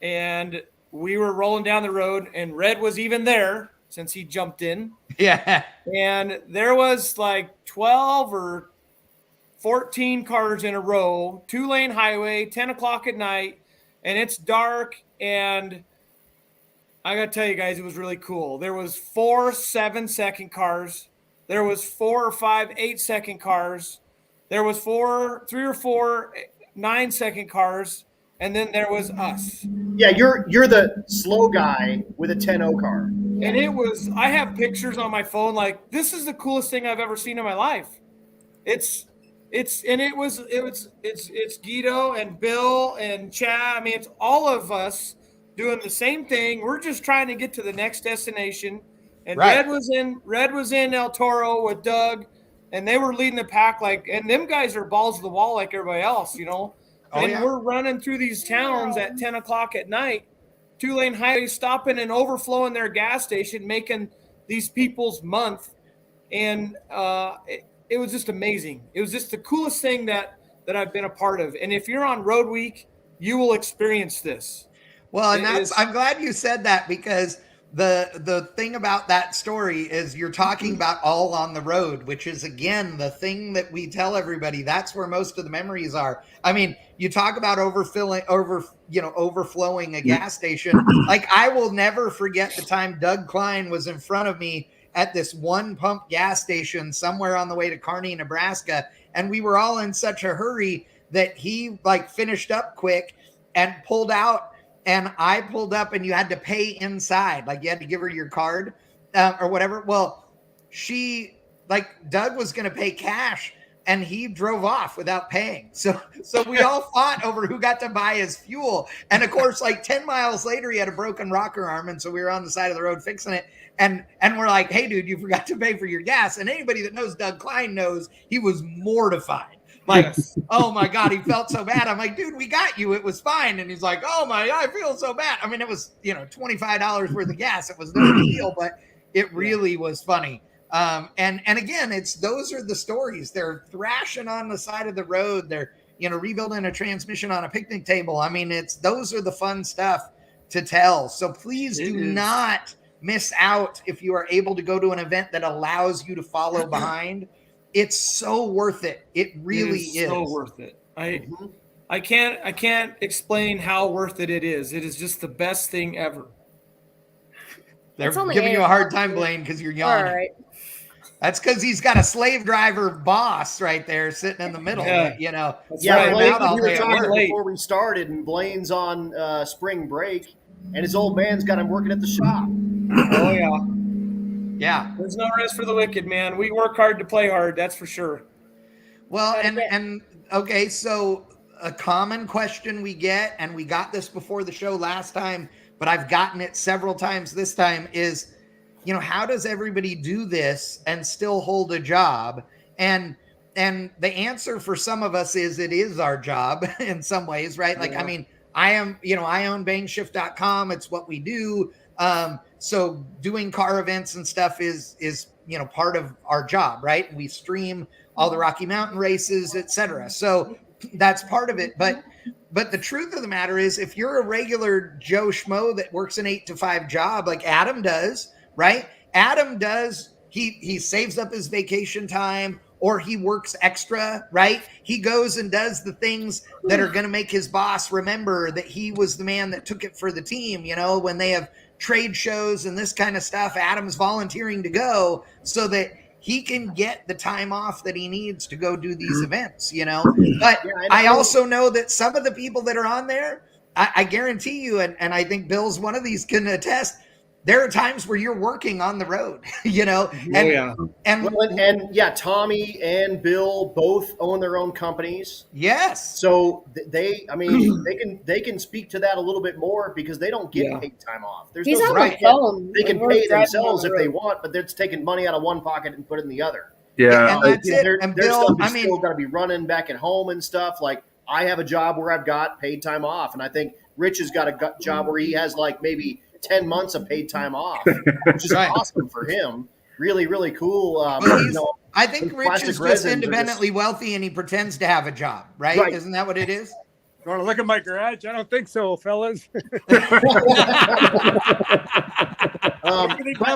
and we were rolling down the road, and Red was even there since he jumped in. Yeah. And there was like 12 or 14 cars in a row, 2-lane highway, 10 o'clock at night, and it's dark. And I got to tell you guys, it was really cool. There was 4 7-second cars. There was 4 or 5 8-second cars. There was 3 or 4 9-second cars. And then there was us. Yeah, you're the slow guy with a 10-0 car. And it was, I have pictures on my phone, like, this is the coolest thing I've ever seen in my life. It's Guido and Bill and Chad. I mean, it's all of us doing the same thing. We're just trying to get to the next destination. And right. Red was in El Toro with Doug, and they were leading the pack, like, and them guys are balls to the wall like everybody else, you know. And we're running through these towns at 10 o'clock at night, 2-lane highway, stopping and overflowing their gas station, making these people's month. And it was just amazing. It was just the coolest thing that I've been a part of. And if you're on Road Week, you will experience this. Well, and I'm glad you said that, because the thing about that story is you're talking about all on the road, which is, again, the thing that we tell everybody. That's where most of the memories are. I mean, you talk about overflowing a gas station. Like, I will never forget the time Doug Klein was in front of me at this one pump gas station somewhere on the way to Kearney, Nebraska. And we were all in such a hurry that he like finished up quick and pulled out, and I pulled up, and you had to pay inside. Like, you had to give her your card or whatever. Well, Doug was going to pay cash, and he drove off without paying. So we all fought over who got to buy his fuel. And of course, like 10 miles later, he had a broken rocker arm. And so we were on the side of the road fixing it. And we're like, hey, dude, you forgot to pay for your gas. And anybody that knows Doug Klein knows he was mortified. Like, oh my God, he felt so bad. I'm like, dude, we got you. It was fine. And he's like, oh my God, I feel so bad. I mean, it was, $25 worth of gas. It was no big deal, but it really was funny. And again, those are the stories. They're thrashing on the side of the road. They're, rebuilding a transmission on a picnic table. I mean, those are the fun stuff to tell. So please do not miss out if you are able to go to an event that allows you to follow behind. It's so worth it. It really is so worth it. I can't explain how worth it is. It is just the best thing ever. They're giving you a hard time, Blaine, because you're yawning. All right. That's because he's got a slave driver boss right there sitting in the middle. Yeah. You know, Yeah, Blaine, Blaine, we were talking late. before we started, and Blaine's on spring break, and his old man's got him working at the shop. Oh, yeah. Yeah. There's no rest for the wicked, man. We work hard to play hard, that's for sure. Well, and okay, so a common question we get, and we got this before the show last time, but I've gotten it several times this time, is, you know, how does everybody do this and still hold a job? And the answer for some of us is it is our job in some ways, right? Like, I mean, I own bangshift.com. It's what we do. So doing car events and stuff is, you know, part of our job, right? We stream all the Rocky Mountain races, etc. So that's part of it. But the truth of the matter is, if you're a regular Joe Schmo that works an 8-to-5 job, like Adam does, right? Adam does, he saves up his vacation time, or he works extra, right? He goes and does the things that are going to make his boss remember that he was the man that took it for the team. You know, when they have trade shows and this kind of stuff, Adam's volunteering to go so that he can get the time off that he needs to go do these events, you know? But I also know that some of the people that are on there, I guarantee you, and I think Bill's one of these, can attest, there are times where you're working on the road, you know? And Tommy and Bill both own their own companies. Yes. So they can speak to that a little bit more, because they don't get paid time off. He's on the phone. They can pay themselves if they want, but they're just taking money out of one pocket and put it in the other. Yeah. And that's it. Their And Bill, stuff is still got to be running back at home and stuff. Like, I have a job where I've got paid time off, and I think Rich has got a job where he has like maybe 10 months of paid time off, which is awesome for him. Really, really cool. I think Rich is just independently wealthy, and he pretends to have a job, right? Isn't that what it is? You want to look at my garage? I don't think so, fellas. But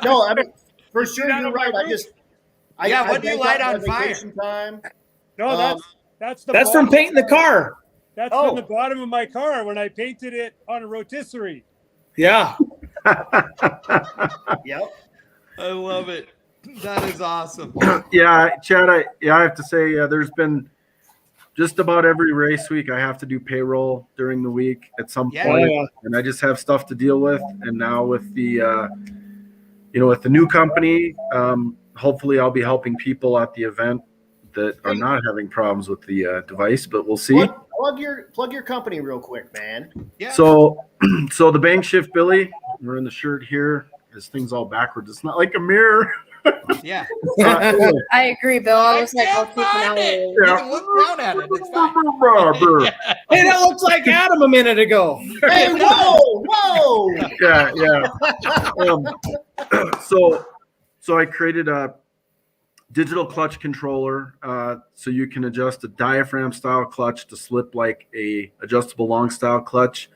no, I mean, for sure, you're right. What do you light on fire? Time. No, that's from painting the car. That's from the bottom of my car when I painted it on a rotisserie. Yeah. Yep. I love it. That is awesome. Yeah, Chad, I have to say, there's been just about every race week I have to do payroll during the week at some point, and I just have stuff to deal with. And now with the, with the new company, hopefully I'll be helping people at the event that are not having problems with the device, but we'll see. Plug your company real quick, man. Yeah. So the Bank Shift Billy, we're in the shirt here. This thing's all backwards. It's not like a mirror. Yeah. I agree, Bill. I was like, I'll keep an eye. You can look down at it. It's fine. Hey, that looks like Adam a minute ago. Hey, whoa. Yeah. So I created a digital clutch controller, so you can adjust a diaphragm style clutch to slip like a adjustable long style clutch,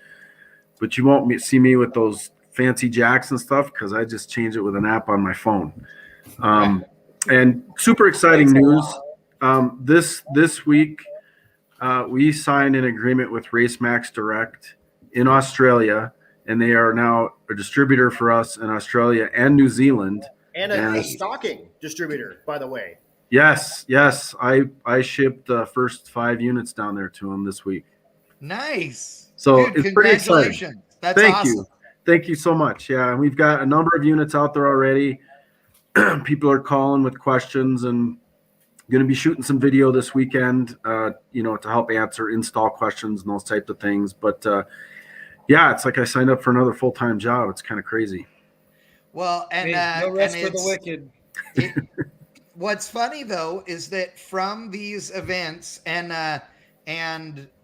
but you won't see me with those fancy jacks and stuff, because I just change it with an app on my phone. And super exciting news. This week, we signed an agreement with RaceMax Direct in Australia, and they are now a distributor for us in Australia and New Zealand. And a stocking distributor, by the way. Yes. I shipped the first 5 units down there to them this week. Nice. So Dude, it's pretty exciting. That's awesome. Thank you so much. Yeah, and we've got a number of units out there already. People are calling with questions, and going to be shooting some video this weekend, to help answer install questions and those types of things. But it's like I signed up for another full-time job. It's kind of crazy. Well, and no rest for the wicked. What's funny though is that from these events and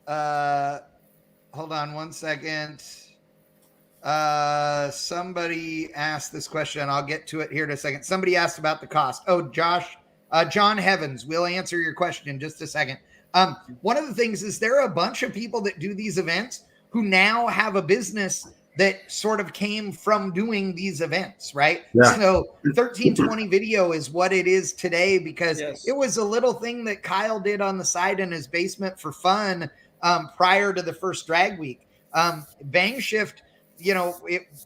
hold on one second. Somebody asked this question. I'll get to it here in a second. Somebody asked about the cost. Oh, John Heavens, we'll answer your question in just a second. One of the things is there are a bunch of people that do these events who now have a business that sort of came from doing these events, right? Yeah. So 1320 video is what it is today because it was a little thing that Kyle did on the side in his basement for fun prior to the first drag week. Bang Shift,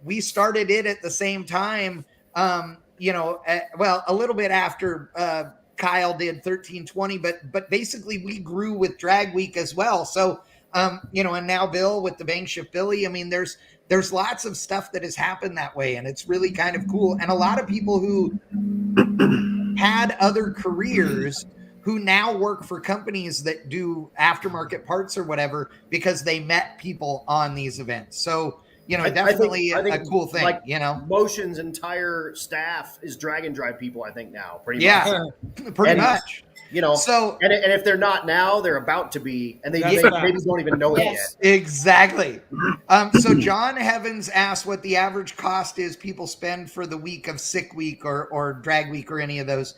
we started it at the same time, a little bit after Kyle did 1320, but basically we grew with Drag Week as well. So, and now Bill with the Bank Shift Billy. I mean, there's lots of stuff that has happened that way, and it's really kind of cool. And a lot of people who had other careers who now work for companies that do aftermarket parts or whatever because they met people on these events. So, definitely I think a cool thing, like, Motion's entire staff is drag and drive people, I think now, pretty much. Pretty much. So and if they're not now, they're about to be, and they maybe don't even know it yet. Exactly. So John Heavens asked what the average cost is people spend for the week of Sick Week or Drag Week or any of those.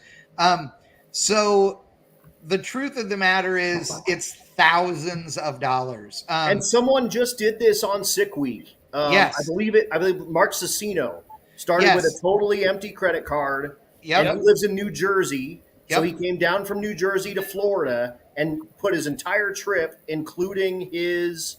So the truth of the matter is it's thousands of dollars. And someone just did this on Sick Week. Yes. I believe Mark Cicino started with a totally empty credit card. Yep. And he lives in New Jersey. So he came down from New Jersey to Florida and put his entire trip, including his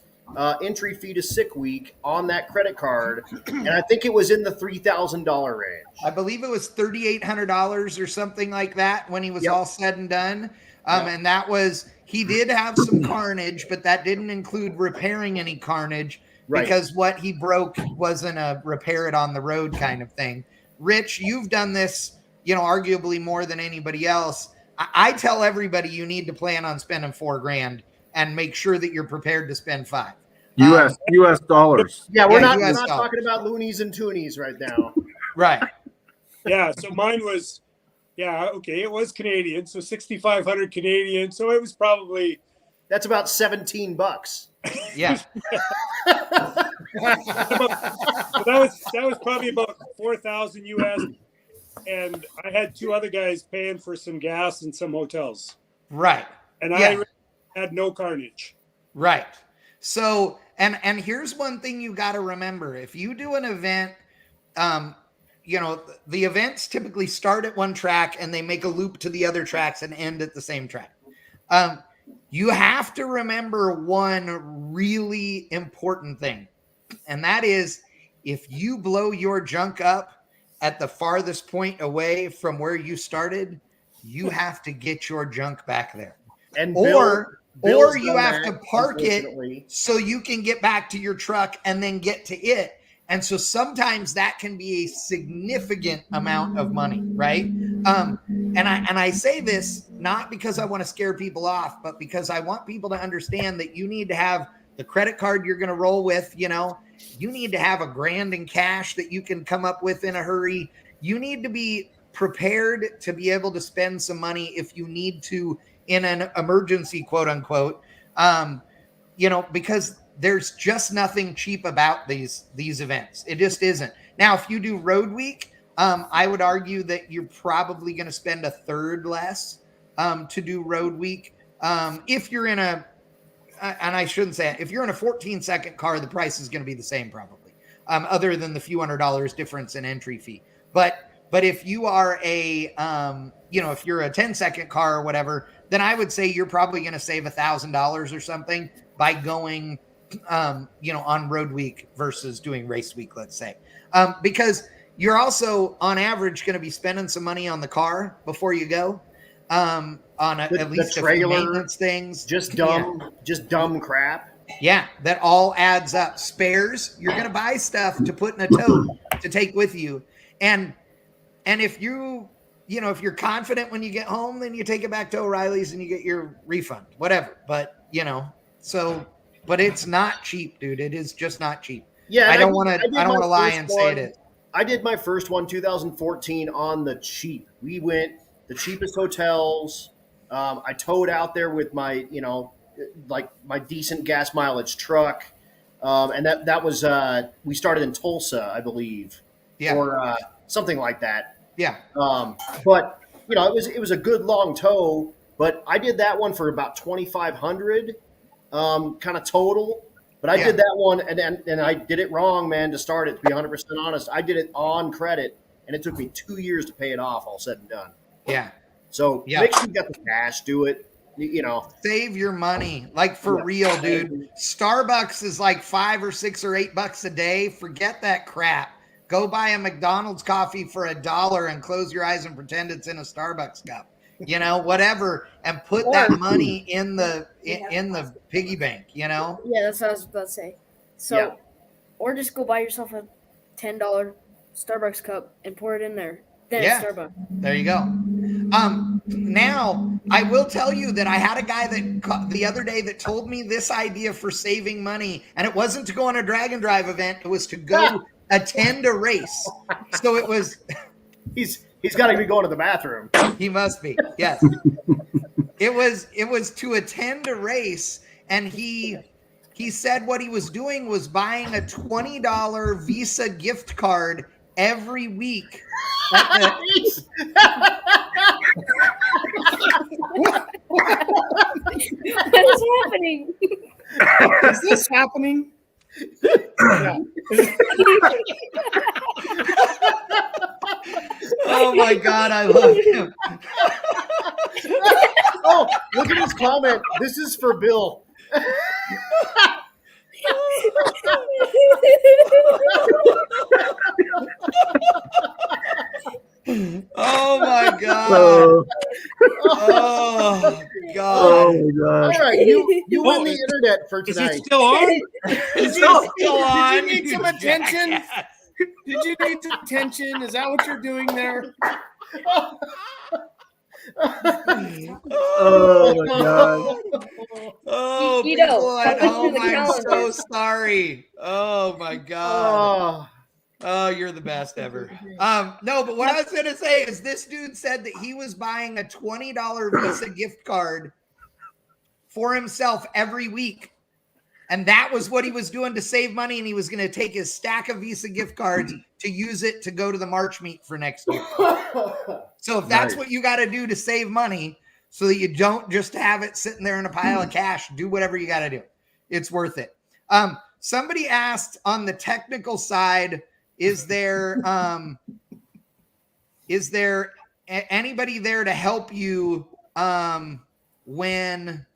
entry fee to Sick Week, on that credit card. And I think it was in the $3,000 range. I believe it was $3,800 or something like that when he was all said and done. And that was, he did have some carnage, but that didn't include repairing any carnage because what he broke wasn't a repair it on the road kind of thing. Rich, you've done this, arguably more than anybody else. I tell everybody you need to plan on spending $4,000 and make sure that you're prepared to spend $5,000. US dollars. Yeah, we're not talking about loonies and toonies right now. Right. Yeah. So mine was, it was Canadian. So 6,500 Canadian. So it was probably. That's about $17. Yeah. that was probably about 4,000 US. And I had two other guys paying for some gas and some hotels. Right. And I had no carnage. Right. So, and here's one thing you got to remember. If you do an event, the events typically start at one track and they make a loop to the other tracks and end at the same track. You have to remember one really important thing. And that is, if you blow your junk up at the farthest point away from where you started, you have to get your junk back there. And or you have to park it so you can get back to your truck and then get to it. And so sometimes that can be a significant amount of money, right? And I say this not because I want to scare people off, but because I want people to understand that you need to have the credit card you're going to roll with, you need to have $1,000 in cash that you can come up with in a hurry. You need to be prepared to be able to spend some money if you need to in an emergency, quote unquote, because there's just nothing cheap about these events. It just isn't. Now, if you do Road Week, I would argue that you're probably going to spend a third less to do Road Week. If you're in and I shouldn't say it, if you're in a 14-second car, the price is going to be the same probably, other than the few $100 difference in entry fee. But if you are if you're a 10-second car or whatever, then I would say you're probably going to save $1,000 or something by going, on Road Week versus doing Race Week, let's say, because you're also on average going to be spending some money on the car before you go. At least the trailer, a few maintenance things, just dumb crap. Yeah, that all adds up. Spares, you're going to buy stuff to put in a tote to take with you, and if if you're confident when you get home, then you take it back to O'Reilly's and you get your refund, whatever. But but it's not cheap, dude. It is just not cheap. Yeah, I don't want to lie and say it is. I did my first one, 2014, on the cheap. We went the cheapest hotels. I towed out there with my, my decent gas mileage truck. And that was, we started in Tulsa, I believe, or something like that. Yeah. But it was a good long tow, but I did that one for about 2,500, kind of total. But I did that one and I did it wrong, man, to start it, to be 100% honest. I did it on credit and it took me 2 years to pay it off, all said and done. Yeah. So make sure you got the cash, do it. Save your money, like for real, dude. Starbucks is like $5 or $6 or $8 a day. Forget that crap. Go buy a McDonald's coffee for $1 and close your eyes and pretend it's in a Starbucks cup. Whatever, and put that money in the piggy bank. Yeah, that's what I was about to say. So, or just go buy yourself a $10 Starbucks cup and pour it in there. Then it's Starbucks. There you go. Now I will tell you that I had a guy that the other day that told me this idea for saving money, and it wasn't to go on a drag and drive event. It was to go attend a race. So it was. He's got to be going to the bathroom. He must be. Yes. It was to attend a race, and he said what he was doing was buying a $20 Visa gift card every week. What is happening? Is this happening? Oh my God, I love him. Oh, look at his comment. This is for Bill. Oh my God. Oh God. Oh my gosh. All right, you win the internet for Is tonight. it still on? Is it still on? Did you need some you attention? jackass? Did you need some attention? Is that what you're doing there? Oh my god. Oh, Guido, people at come home, to the I'm calendar. so sorry. Oh my God. Oh, you're the best ever. No, but what I was gonna say is this dude said that he was buying a $20 Visa gift card for himself every week. And that was what he was doing to save money. And he was going to take his stack of Visa gift cards to use it to go to the March meet for next year. So if that's what you got to do to save money so that you don't just have it sitting there in a pile of cash, do whatever you got to do. It's worth it. Somebody asked on the technical side, is there anybody there to help you when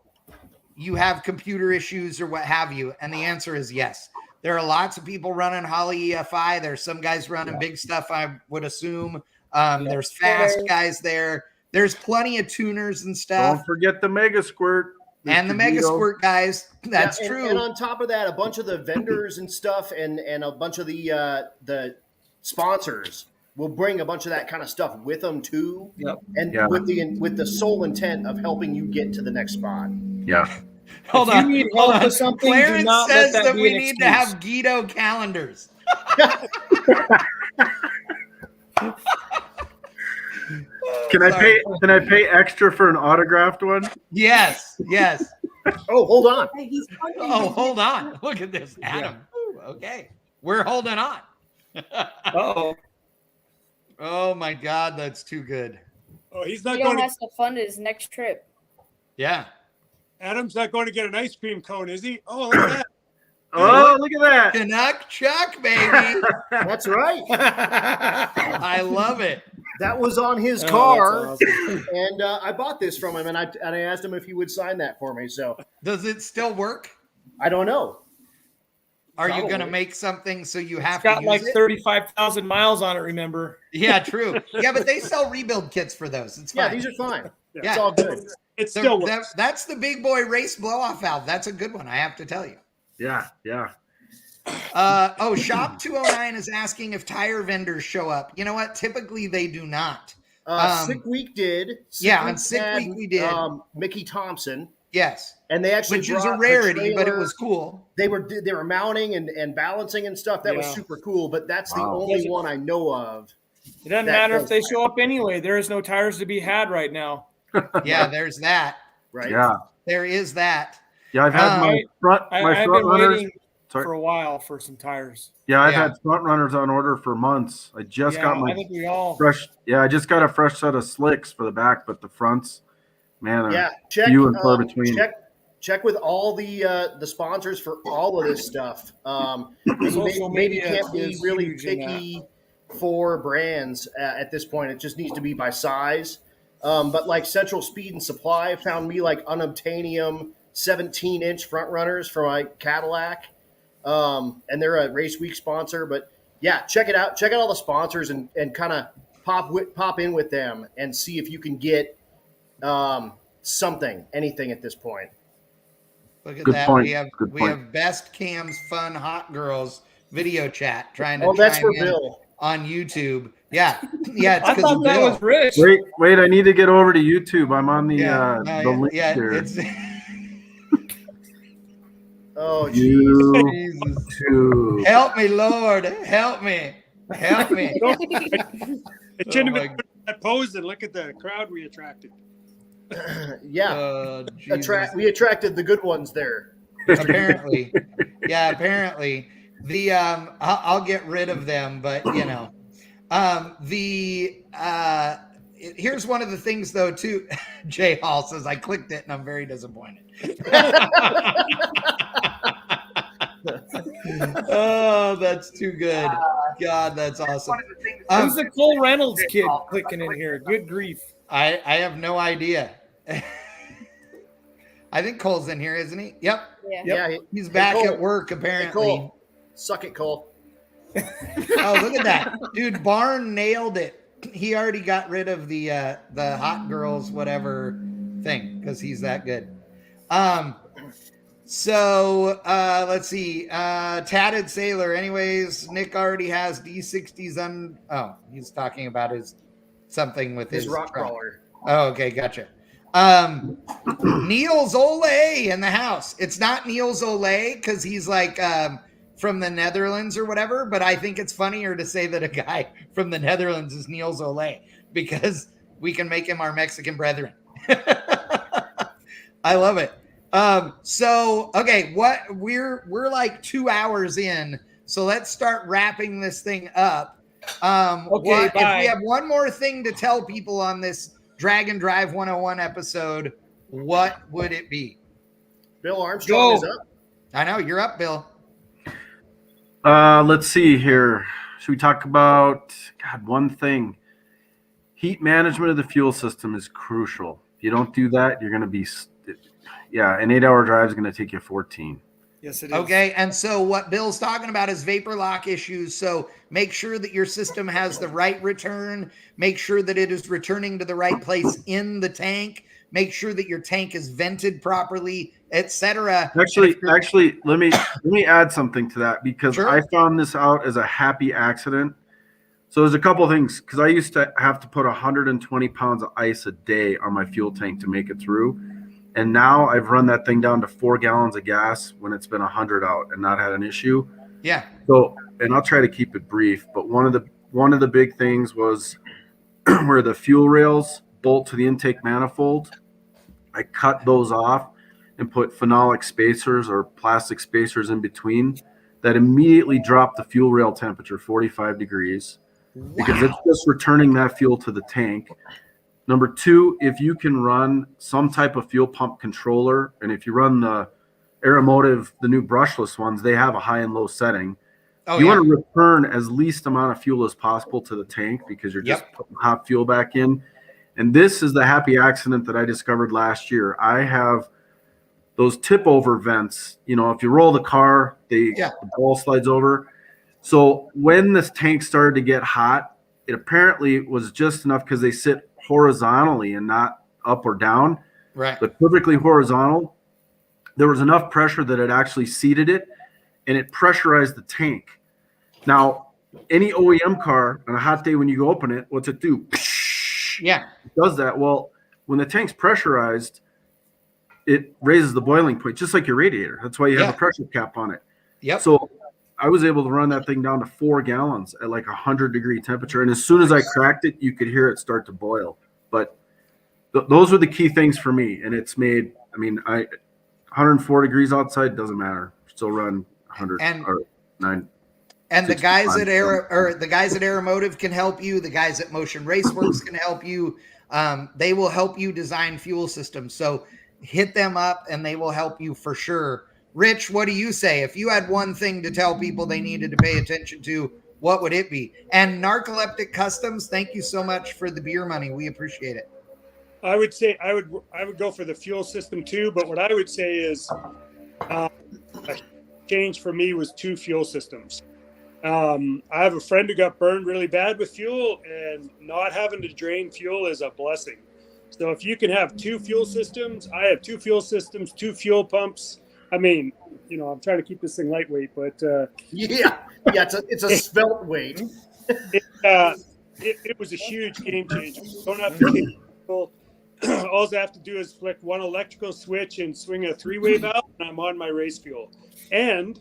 you have computer issues or what have you? And the answer is yes. There are lots of people running Holly EFI. There's some guys running big stuff, I would assume. There's fast guys there. There's plenty of tuners and stuff. Don't forget the Mega Squirt. And the Mega Squirt guys. That's true. And on top of that, a bunch of the vendors and stuff and a bunch of the sponsors will bring a bunch of that kind of stuff with them too. Yep. And with the sole intent of helping you get to the next spot. Yeah. Hold If on. you need help with something, do Clarence not says let that be we an need to excuse. have Guido calendars. Can I pay extra for an autographed one? Yes. Oh, hold on. Oh, hold on. Look at this, Adam. Ooh, okay. We're holding on. Uh-oh. Oh my God, that's too good. Oh, he's not Guido going to. has to fund his next trip. Yeah. Adam's not going to get an ice cream cone, is he? Oh, look at that. Oh, look at that. Canuck Chuck, baby. That's right. I love it. That was on his car, and I bought this from him, and I asked him if he would sign that for me. So, Does it still work? I don't know. Are you Probably. going to make something so you have It's got to like use it? 35,000 miles on it, remember? Yeah, true. Yeah, but they sell rebuild kits for those. It's fine. Yeah, these are fine. Yeah. It's all good. It still works. That's the big boy race blow-off valve. That's a good one, I have to tell you. Yeah. Shop 209 is asking if tire vendors show up. You know what? Typically they do not. Sick Week did. On Sick Week we did. Mickey Thompson. Yes. And they actually Which is a brought the rarity, but it trailer. was cool. They were mounting and balancing and stuff. That was super cool. But that's the only one I know of. It doesn't matter if they show up anyway. There is no tires to be had right now. Yeah, there's that. Right. Yeah. There is that. Yeah, I've had my front I've been runners. waiting for a while for some tires. Yeah, I've had front runners on order for months. I just got my I think we all fresh. Yeah, I just got a fresh set of slicks for the back, but the fronts, man, are check few and far between. Check with all the sponsors for all of this stuff. Maybe can't be really picky for brands at this point. It just needs to be by size. But like Central Speed and Supply found me like unobtainium 17-inch front runners for my Cadillac. And they're a Race Week sponsor. But yeah, check it out. Check out all the sponsors and kind of pop in with them and see if you can get anything at this point. Look at that. We have Best Cams Fun Hot Girls video chat trying to that's for Bill on YouTube. Yeah. Yeah. It's I thought that was Rich. Wait, I need to get over to YouTube. I'm on the link here. It's oh, YouTube. Help me, Lord. Help me. Help me. It shouldn't have been that pose and look at the crowd we attracted. Yeah. We attracted the good ones there. Apparently. Yeah, apparently. The I'll get rid of them, but you know. Here's one of the things though too. Jay Hall says I clicked it and I'm very disappointed. Oh, that's too good. God, that's awesome. Who's the Cole Reynolds kid clicking in here? Good grief. I have no idea. I think Cole's in here, isn't he? Yep. Yeah. He's back at work apparently. Hey, Cole. Suck it, Cole. Oh, look at that. Dude, Barn nailed it. He already got rid of the hot girls whatever thing because he's that good. So let's see. Tatted Sailor. Anyways, Nick already has D60s he's talking about his something with his rock crawler. Oh, okay, gotcha. Niels Ole in the house. It's not Niels Ole because he's like from the Netherlands or whatever, but I think it's funnier to say that a guy from the Netherlands is Niels Ole because we can make him our Mexican brethren. I love it. So okay, we're like 2 hours in, so let's start wrapping this thing up. Okay, if we have one more thing to tell people on this Drag and Drive 101 episode, what would it be? Bill Armstrong is up. I know you're up, Bill. Let's see here. Should we talk about one thing? Heat management of the fuel system is crucial. If you don't do that, you're going to be an 8-hour drive is going to take you 14. Yes, it is. Okay, and so what Bill's talking about is vapor lock issues. So make sure that your system has the right return. Make sure that it is returning to the right place in the tank. Make sure that your tank is vented properly, etc. Actually, let me add something to that because Sure. I found this out as a happy accident. So there's a couple of things because I used to have to put 120 pounds of ice a day on my fuel tank to make it through. And now I've run that thing down to 4 gallons of gas when it's been 100 out and not had an issue. Yeah. So, and I'll try to keep it brief, but one of the big things was where the fuel rails bolt to the intake manifold. I cut those off and put phenolic spacers or plastic spacers in between that immediately drop the fuel rail temperature 45 degrees because it's just returning that fuel to the tank. Number 2, if you can run some type of fuel pump controller, and if you run the Aeromotive, the new brushless ones, they have a high and low setting. You want to return as least amount of fuel as possible to the tank because you're just putting hot fuel back in. And this is the happy accident that I discovered last year. I have those tip over vents. You know, if you roll the car, the ball slides over. So when this tank started to get hot, it apparently was just enough because they sit horizontally and not up or down, right? But perfectly horizontal. There was enough pressure that it actually seated it and it pressurized the tank. Now, any OEM car on a hot day when you go open it, what's it do? Yeah. It does that. Well, when the tank's pressurized, it raises the boiling point, just like your radiator. That's why you have a pressure cap on it. Yep. So I was able to run that thing down to 4 gallons at like 100-degree temperature. And as soon as I cracked it, you could hear it start to boil. But those were the key things for me. And it's made, 104 degrees outside, doesn't matter. Still run 100 or 9. And the guys at Aeromotive can help you. The guys at Motion Raceworks can help you. They will help you design fuel systems. So hit them up and they will help you for sure. Rich, what do you say? If you had one thing to tell people they needed to pay attention to, what would it be? And Narcoleptic Customs, thank you so much for the beer money. We appreciate it. I would say I would go for the fuel system too. But what I would say is a change for me was 2 fuel systems. I have a friend who got burned really bad with fuel, and not having to drain fuel is a blessing. So if you can have 2 fuel systems, I have 2 fuel systems, 2 fuel pumps. I mean, I'm trying to keep this thing lightweight, but it's a svelte weight. It was a huge game changer. Don't have to change fuel. All I have to do is flick one electrical switch and swing a 3-way valve, and I'm on my race fuel. And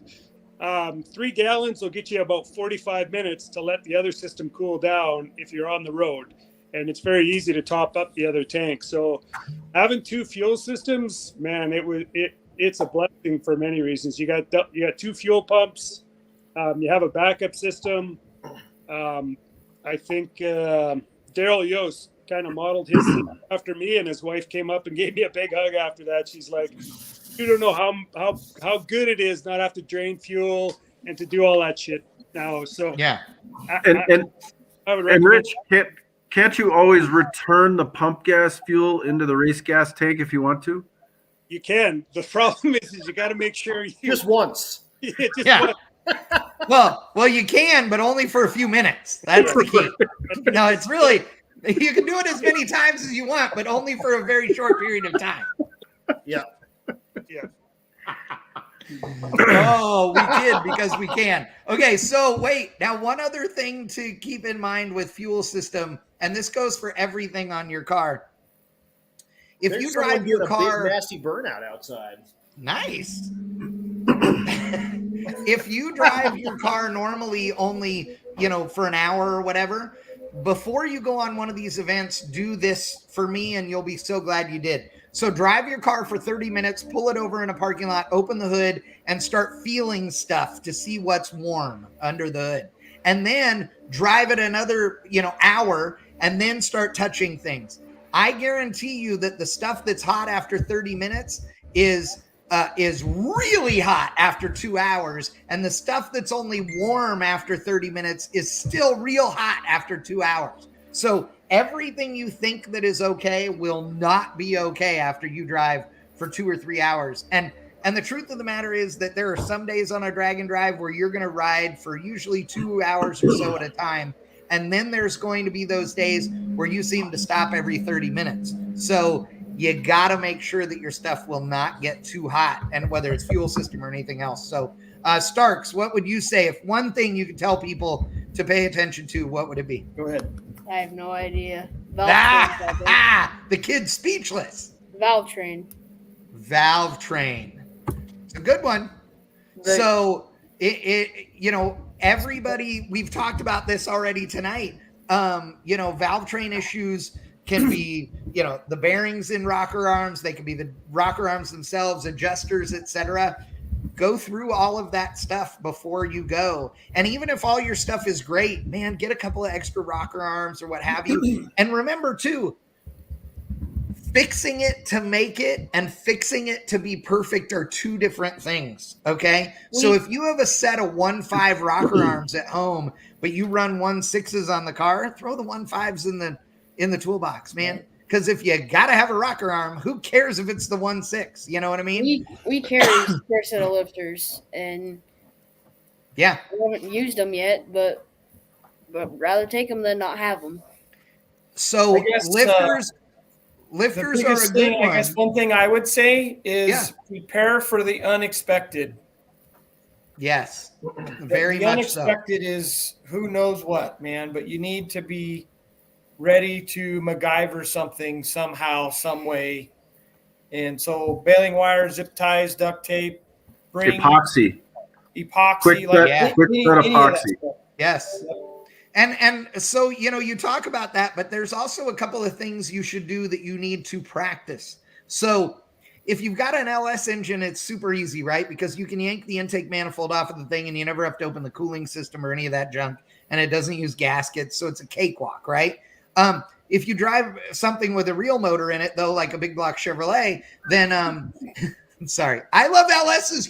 3 gallons will get you about 45 minutes to let the other system cool down if you're on the road. And it's very easy to top up the other tank. So having 2 fuel systems, man, it's a blessing for many reasons. You got 2 fuel pumps. You have a backup system. I think Daryl Yost kind of modeled his after me, and his wife came up and gave me a big hug after that. She's like, "You don't know how good it is not have to drain fuel and to do all that shit now." So yeah, I would recommend. And Rich, can't you always return the pump gas fuel into the race gas tank if you want to? You can. The problem is you got to make sure you just once. Once. Well, you can, but only for a few minutes. That's the key. No, it's really, you can do it as many times as you want, but only for a very short period of time. Yeah. Oh, we did because we can. Okay, so wait. Now, one other thing to keep in mind with fuel system, and this goes for everything on your car. If you drive your car, a big nasty burnout outside. Nice. If you drive your car normally only, for an hour or whatever, before you go on one of these events, do this for me and you'll be so glad you did. So drive your car for 30 minutes, pull it over in a parking lot, open the hood, and start feeling stuff to see what's warm under the hood. And then drive it another, hour, and then start touching things. I guarantee you that the stuff that's hot after 30 minutes is really hot after 2 hours, and the stuff that's only warm after 30 minutes is still real hot after 2 hours. So everything you think that is okay will not be okay after you drive for 2 or 3 hours. And the truth of the matter is that there are some days on a drag and drive where you're going to ride for usually 2 hours or so at a time. And then there's going to be those days where you seem to stop every 30 minutes. So you got to make sure that your stuff will not get too hot, and whether it's fuel system or anything else. So Starks, what would you say if one thing you could tell people to pay attention to, what would it be? Go ahead. I have no idea. The kid's speechless. Valve train. It's a good one. So everybody, we've talked about this already tonight. Valve train issues can be, the bearings in rocker arms. They can be the rocker arms themselves, adjusters, etc. Go through all of that stuff before you go. And even if all your stuff is great, man, get a couple of extra rocker arms or what have you. And remember too, fixing it to make it and fixing it to be perfect are 2 different things. Okay. So if you have a set of 1.5 rocker arms at home, but you run 1.6s on the car, throw the 1.5s in the toolbox, man. Because if you gotta have a rocker arm, who cares if it's the 1.6? You know what I mean? We carry a spare set of lifters, and we haven't used them yet, but rather take them than not have them. So lifters are a good one. I guess one thing I would say is prepare for the unexpected. Yes, very the much so. Unexpected is who knows what, man. But you need to be ready to MacGyver something somehow, some way. And so baling wire, zip ties, duct tape, epoxy, quick set epoxy. Yes. And so, you talk about that, but there's also a couple of things you should do that you need to practice. So if you've got an LS engine, it's super easy, right? Because you can yank the intake manifold off of the thing and you never have to open the cooling system or any of that junk. And it doesn't use gaskets. So it's a cakewalk, right? If you drive something with a real motor in it, though, like a big block Chevrolet, then sorry, I love LSs,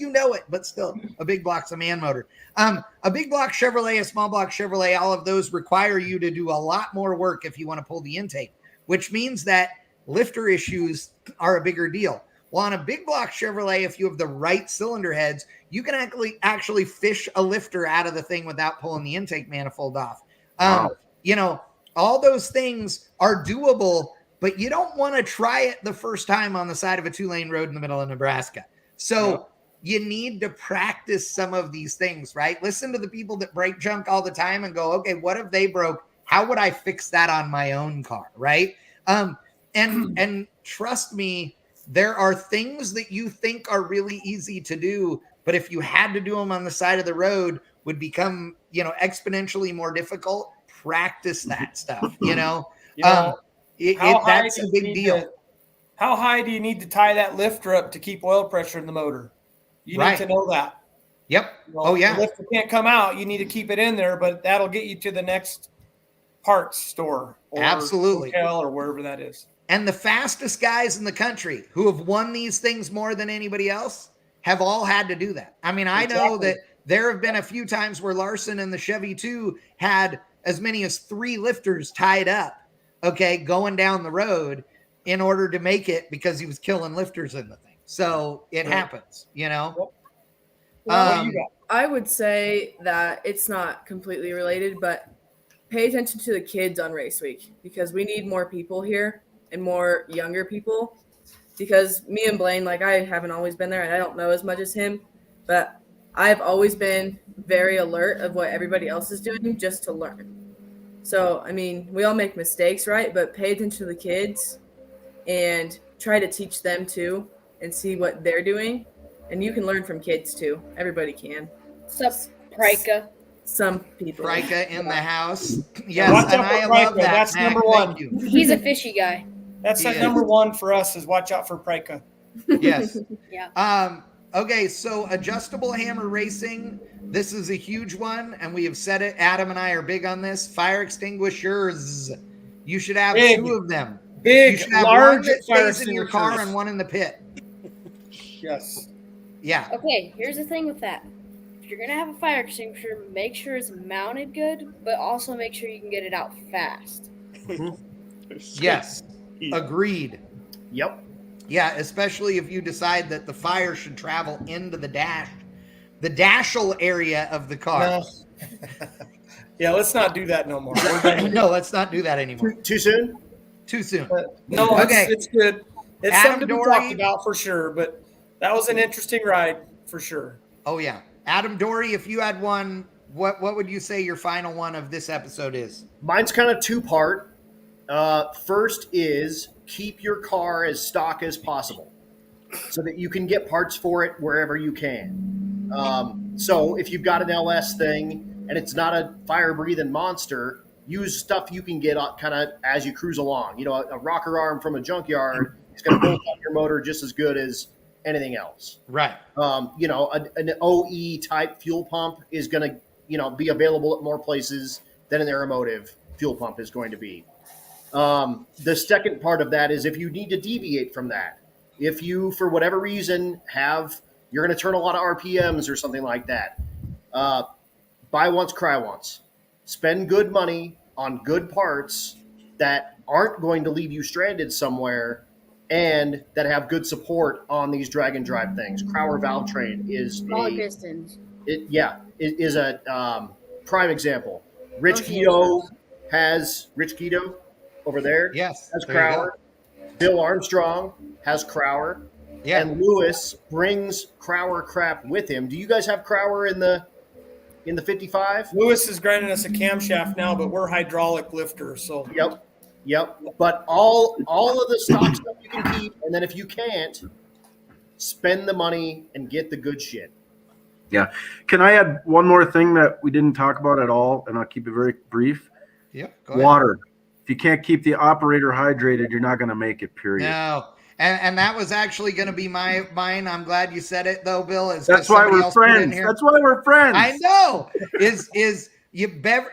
but still, a big block's a man motor. A big block Chevrolet, a small block Chevrolet, all of those require you to do a lot more work if you want to pull the intake, which means that lifter issues are a bigger deal. Well, on a big block Chevrolet, if you have the right cylinder heads, you can actually fish a lifter out of the thing without pulling the intake manifold off. Wow. You know, all those things are doable, but you don't want to try it the first time on the side of a 2-lane road in the middle of Nebraska. So you need to practice some of these things, right? Listen to the people that break junk all the time and go, okay, what if they broke? How would I fix that on my own car, right? And trust me, there are things that you think are really easy to do, but if you had to do them on the side of the road, would become, exponentially more difficult. Practice that stuff, that's a big deal. How high do you need to tie that lifter up to keep oil pressure in the motor? You need to know that. Yep. Oh yeah. The lifter can't come out. You need to keep it in there, but that'll get you to the next parts store or absolutely hotel or wherever that is. And the fastest guys in the country who have won these things more than anybody else have all had to do that. I mean, I know that there have been a few times where Larson and the Chevy 2 had as many as 3 lifters tied up, going down the road in order to make it because he was killing lifters in the thing. So it happens, Well, I would say that it's not completely related, but pay attention to the kids on race week because we need more people here and more younger people, because me and Blaine, I haven't always been there and I don't know as much as him, but I've always been very alert of what everybody else is doing just to learn. So, I mean, we all make mistakes, right? But pay attention to the kids and try to teach them too and see what they're doing. And you can learn from kids too. Everybody can. What's up, Prika? Some people. Prika in the house. Yes, and I love that. That's Mac, number one. He's a fishy guy. That's number one for us is watch out for Prika. Yes. Yeah. Okay, so adjustable hammer racing. This is a huge one, and we have said it. Adam and I are big on this. Fire extinguishers. You should have 2 of them. Big, you should have large one that fire stays in your car and one in the pit. Yes. Yeah. Okay, here's the thing with that. If you're gonna have a fire extinguisher, make sure it's mounted good, but also make sure you can get it out fast. Yes. Agreed. Yep. Yeah, especially if you decide that the fire should travel into the dashel area of the car. No. Yeah, let's not do that no more. No, let's not do that anymore. Too soon? Too soon. No, okay. It's good. It's Adam something to be Dory, talked about for sure, but that was an interesting ride for sure. Oh, yeah. Adam Dory, if you had one, what would you say your final one of this episode is? Mine's kind of 2-part. First is keep your car as stock as possible so that you can get parts for it wherever you can. So if you've got an LS thing and it's not a fire-breathing monster, use stuff you can get kind of as you cruise along. A rocker arm from a junkyard is going to bolt up your motor just as good as anything else. Right. An OE type fuel pump is going to, be available at more places than an Aeromotive fuel pump is going to be. The second part of that is if you need to deviate from that, if you, for whatever reason, you're going to turn a lot of RPMs or something like that, buy once, cry once. Spend good money on good parts that aren't going to leave you stranded somewhere and that have good support on these drag and drive things. Crower valve train is pistons. Is a prime example. Rich Keto over there. Yes, has there Crower. Bill Armstrong has Crower. Yeah. And Lewis brings Crower crap with him. Do you guys have Crower in the 55? Lewis is grinding us a camshaft now, but we're hydraulic lifters. So Yep. But all of the stock stuff you can keep, and then if you can't, spend the money and get the good shit. Yeah. Can I add one more thing that we didn't talk about at all, and I'll keep it very brief? Yep. Go ahead. Water. If you can't keep the operator hydrated, you're not going to make it, period. No. And that was actually going to be mine. I'm glad you said it, though, Bill. That's why we're friends. That's why we're friends. I know.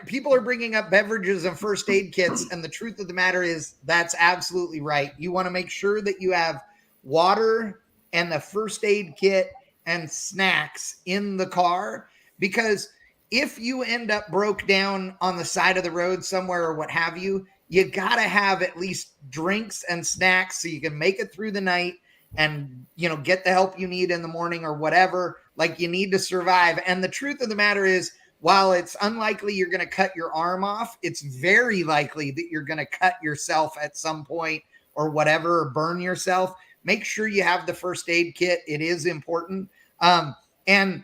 People are bringing up beverages and first aid kits, and the truth of the matter is that's absolutely right. You want to make sure that you have water and the first aid kit and snacks in the car, because if you end up broke down on the side of the road somewhere or what have you, you got to have at least drinks and snacks so you can make it through the night and, get the help you need in the morning or whatever. Like, you need to survive. And the truth of the matter is, while it's unlikely you're going to cut your arm off, it's very likely that you're going to cut yourself at some point or whatever, or burn yourself. Make sure you have the first aid kit. It is important. And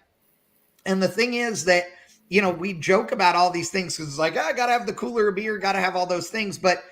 the thing is that, we joke about all these things because it's like, I got to have the cooler of beer, got to have all those things. But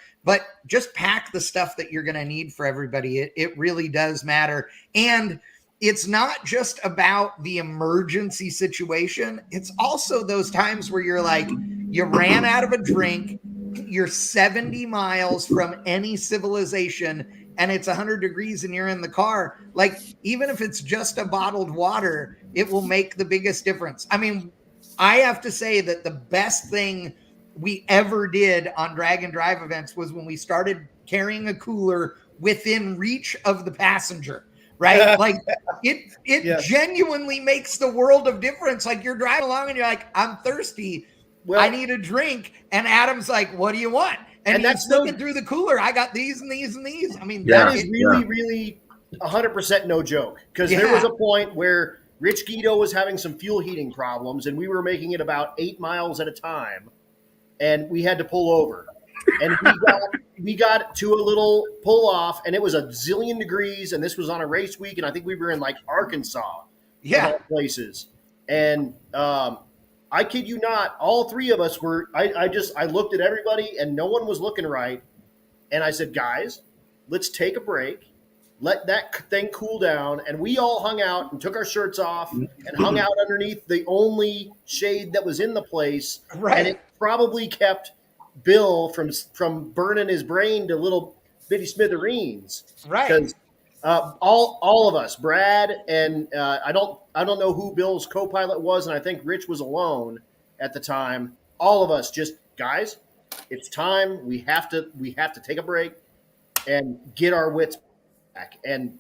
just pack the stuff that you're going to need for everybody. It really does matter. And it's not just about the emergency situation. It's also those times where you're like, you ran out of a drink, you're 70 miles from any civilization, and it's 100 degrees and you're in the car. Like, even if it's just a bottled water, it will make the biggest difference. I mean, I have to say that the best thing we ever did on drag and drive events was when we started carrying a cooler within reach of the passenger, right? Like, it yes. genuinely makes the world of difference. Like, you're driving along and you're like, I'm thirsty. Well, I need a drink. And Adam's like, what do you want? And he's looking through the cooler. I got these and these and these. I mean, that is really 100% no joke. Because there was a point where Rich Guido was having some fuel heating problems, and we were making it about 8 miles at a time, and we had to pull over. And we got to a little pull off, and it was a zillion degrees, and this was on a race week, and I think we were in like Arkansas, of all places. And I kid you not, all three of us were. I looked at everybody, and no one was looking right. And I said, guys, let's take a break. Let that thing cool down. And we all hung out and took our shirts off and hung out underneath the only shade that was in the place. Right. And it probably kept Bill from burning his brain to little bitty smithereens. Right. Because all of us, Brad and I don't know who Bill's co-pilot was, and I think Rich was alone at the time. All of us just, guys, it's time. We have to take a break and get our wits back. And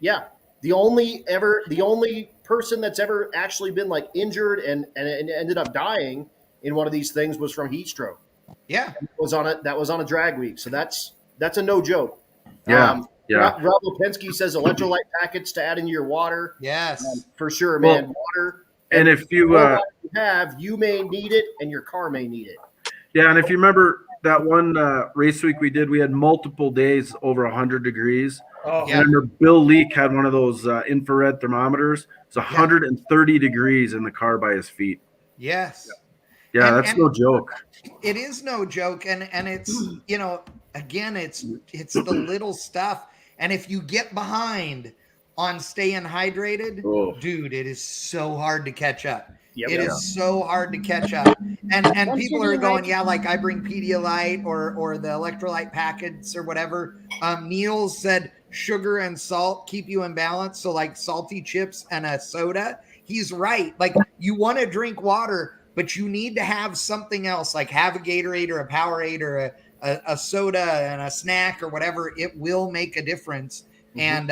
the only person that's ever actually been like injured and ended up dying in one of these things was from heat stroke. Yeah, that was on a drag week. So that's a no joke. Rob Lipinski says electrolyte packets to add into your water. Yes, for sure, man. Water. And if you you may need it, and your car may need it. Yeah, and if you remember that one race week we did, we had multiple days over 100 degrees. Oh, yeah. I remember Bill Leak had one of those infrared thermometers. It's 130 degrees in the car by his feet. Yes. Yeah, that's no joke. It is no joke, and it's again, it's the little stuff. And if you get behind on staying hydrated, dude, it is so hard to catch up. Yep. It is so hard to catch up. And people are going, like I bring Pedialyte or the electrolyte packets or whatever. Neil said sugar and salt keep you in balance. So like salty chips and a soda. He's right. Like, you want to drink water, but you need to have something else, like have a Gatorade or a Powerade or a soda and a snack or whatever. It will make a difference and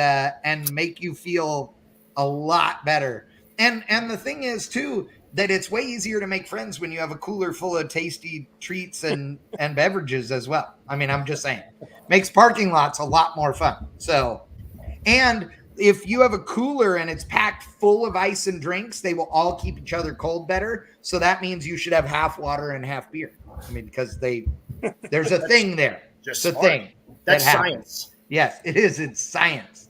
make you feel a lot better. And the thing is too, that it's way easier to make friends when you have a cooler full of tasty treats and beverages as well. I mean, I'm just saying, makes parking lots a lot more fun. So, and if you have a cooler and it's packed full of ice and drinks, they will all keep each other cold better. So that means you should have half water and half beer. I mean, because there's a thing there. Just a thing. That's science. Yes, it is. It's science.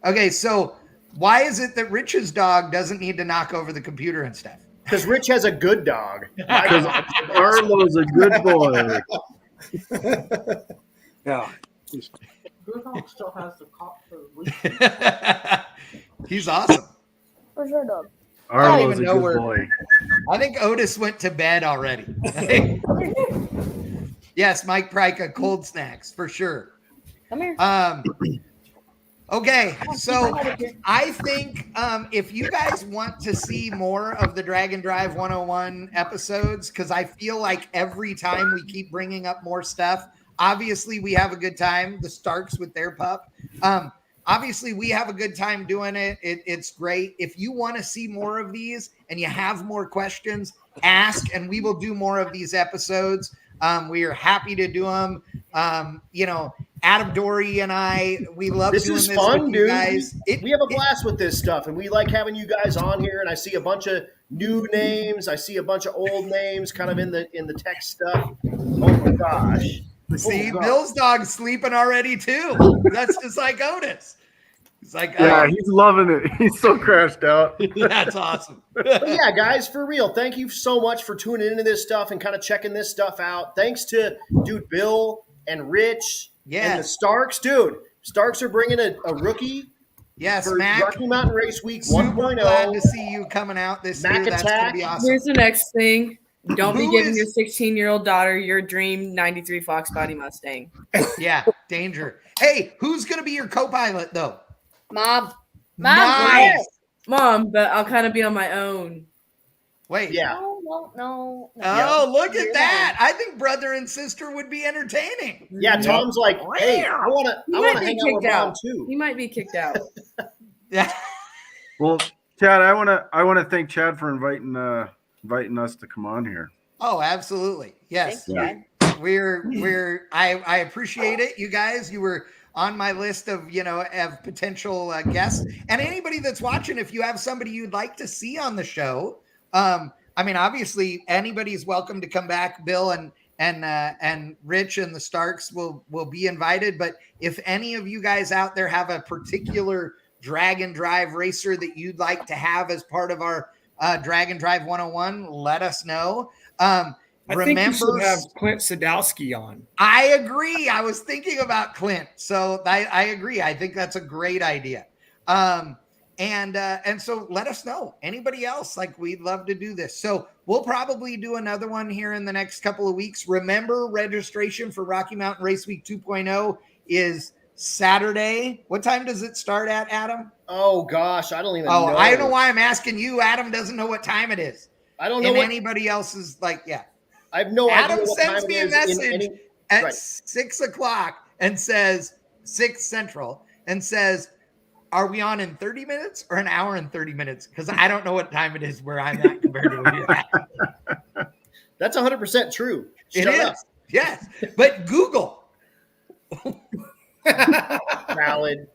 Okay, so why is it that Rich's dog doesn't need to knock over the computer and stuff? Because Rich has a good dog. Because Arlo's a good boy. Yeah. Your dog still has the cop for the He's awesome. Where's your dog? Arlo's a good boy. I think Otis went to bed already. Yes, Mike Pryka, cold snacks for sure. Come here. Okay, so I think if you guys want to see more of the Drag and Drive 101 episodes, because I feel like every time we keep bringing up more stuff, obviously we have a good time. The Starks with their pup. Obviously we have a good time doing it. It's great. If you want to see more of these and you have more questions, ask, and we will do more of these episodes. We are happy to do them. You know, Adam Dory and I, we love this doing is this fun, with you dude. guys. We have a blast with this stuff, and we like having you guys on here. And I see a bunch of new names. I see a bunch of old names, kind of in the tech stuff. Oh my gosh! See, Bill's dog's sleeping already too. That's just like Otis. He's like, yeah, he's loving it. He's so crashed out. That's awesome. But yeah, guys, for real, thank you so much for tuning into this stuff and kind of checking this stuff out. Thanks to dude Bill and Rich and the Starks, dude. Starks are bringing a rookie. Yes, for Mac. Rocky Mountain Race Week Super 1.0. glad to see you coming out this Mac year. That's going to be Attack. awesome. Here's the next thing. Don't be Who giving is- your 16-year-old daughter your dream 93 Fox Body Mustang. Yeah, danger. Hey, who's going to be your co-pilot, though? Mom. Nice. Mom, but I'll kind of be on my own. Wait. Yeah. No. Oh, look at that. I think brother and sister would be entertaining. Yeah, Tom's like, hey, I want to He might be hang out with kicked Mom out. too. He might be kicked out. Yeah. Well, Chad, I want to thank Chad for inviting us to come on here. Oh, absolutely. Yes. Thanks, I appreciate it. You guys, you were on my list of, of potential guests, and anybody that's watching, if you have somebody you'd like to see on the show, I mean, obviously anybody's welcome to come back. Bill and Rich and the Starks will be invited. But if any of you guys out there have a particular drag and drive racer that you'd like to have as part of our Drag and Drive 101, let us know. I think you should have Clint Sadowski on. I agree. I was thinking about Clint. So I agree. I think that's a great idea. And so let us know. Anybody else? Like, we'd love to do this. So we'll probably do another one here in the next couple of weeks. Remember, registration for Rocky Mountain Race Week 2.0 is Saturday. What time does it start at, Adam? Oh gosh, I don't even know. I don't know why I'm asking you. Adam doesn't know what time it is. I don't know and what anybody else is like, yeah. I have no idea Adam what sends time me it a is message at right. 6 o'clock and says 6 Central and says, are we on in 30 minutes or an hour and 30 minutes? Because I don't know what time it is where I'm at compared to where you're at. That's 100% true. It Shut is. up. Yes. But Google. Valid.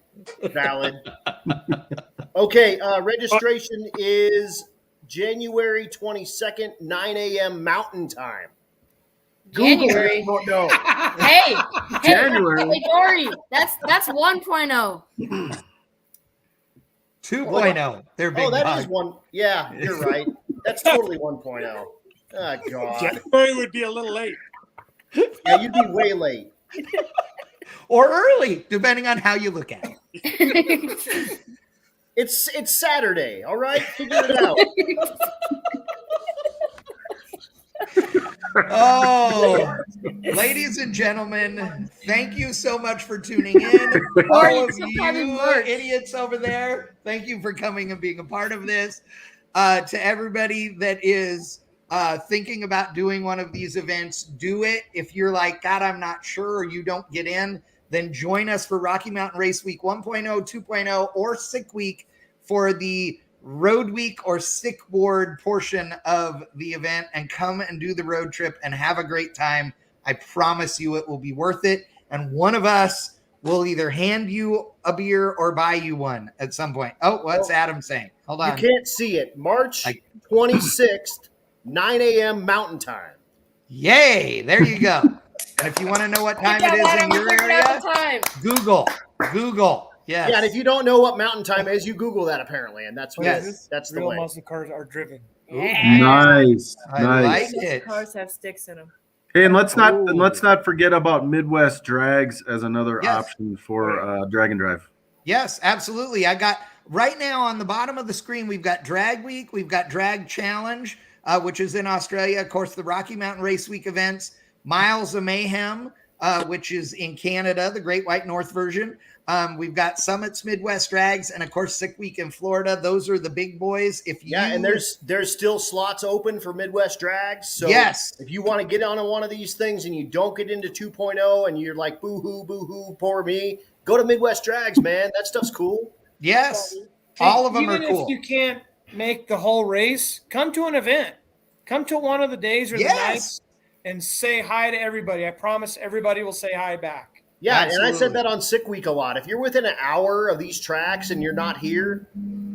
Okay, registration is January 22nd, 9 a.m. Mountain Time. January. Google no. Hey, January. Hey, Dory, that's 1.0. 2.0. They're big. Oh, that dog. is one. Yeah, you're right. That's totally 1.0. Oh, God. January would be a little late. Yeah, you'd be way late. Or early, depending on how you look at it. It's Saturday, all right? Figure it out. Oh, ladies and gentlemen, thank you so much for tuning in. All of you idiots over there, thank you for coming and being a part of this. To everybody that is thinking about doing one of these events, do it. If you're like, God, I'm not sure, or you don't get in, then join us for Rocky Mountain Race Week 1.0, 2.0, or Sick Week for the road week or sick ward portion of the event, and come and do the road trip and have a great time. I promise you it will be worth it. And one of us will either hand you a beer or buy you one at some point. Oh, what's Adam saying? Hold on. You can't see it. March 26th, 9 a.m. Mountain Time. Yay. There you go. And if you want to know what time it is in your area, Google. Yes. Yeah, and if you don't know what Mountain Time is, you Google that apparently, and that's what that's the Real way. muscle cars are driven. Nice. I like it. Cars have sticks in them. Hey, and let's not forget about Midwest Drags as another option for Drag and Drive. Yes, absolutely. I got right now on the bottom of the screen, we've got Drag Week, we've got Drag Challenge, which is in Australia. Of course, the Rocky Mountain Race Week events, Miles of Mayhem, which is in Canada, the Great White North version. We've got Summits Midwest Drags, and of course Sick Week in Florida. Those are the big boys. And there's still slots open for Midwest Drags. So if you want to get on one of these things and you don't get into 2.0 and you're like, boo-hoo, poor me, go to Midwest Drags, man. That stuff's cool. Yes. All of them are cool. Even if you can't make the whole race, come to an event. Come to one of the days or the nights. and say hi to everybody. I promise everybody will say hi back. Yeah, Absolutely. and I said that on Sick Week a lot. If you're within an hour of these tracks and you're not here,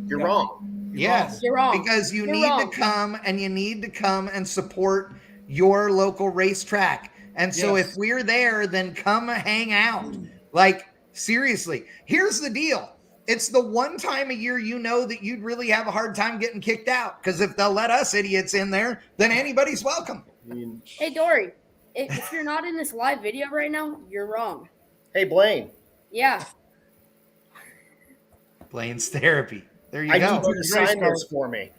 you're wrong. Yes, You're wrong. because you You're need wrong. to come and you need to come and support your local racetrack. And so Yes. if we're there, then come hang out. Like, seriously, here's the deal. It's the one time a year you know that you'd really have a hard time getting kicked out, because if they'll let us idiots in there, then anybody's welcome. I mean, Hey, Dory, if you're not in this live video right now, you're wrong. hey, Blaine, Yeah. Blaine's therapy. There you I go. need you to sign this for me.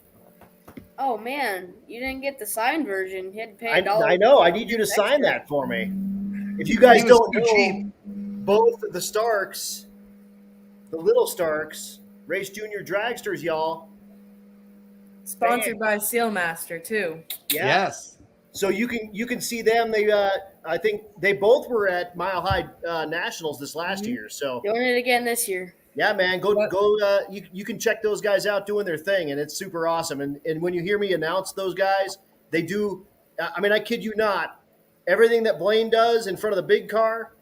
Oh, man. You didn't get the signed version. You had to pay I $1. know. I need you to sign extra. that for me. If you guys He was don't too know, cheap. both the Starks, the little Starks, Race Junior Dragsters, y'all. Sponsored by Sealmaster too. Yeah. Yes. So you can see them. They I think they both were at Mile High Nationals this last year. So Doing it again this year. yeah, man, go. You can check those guys out doing their thing, and it's super awesome. And when you hear me announce those guys, they do. I mean, I kid you not. Everything that Blaine does in front of the big car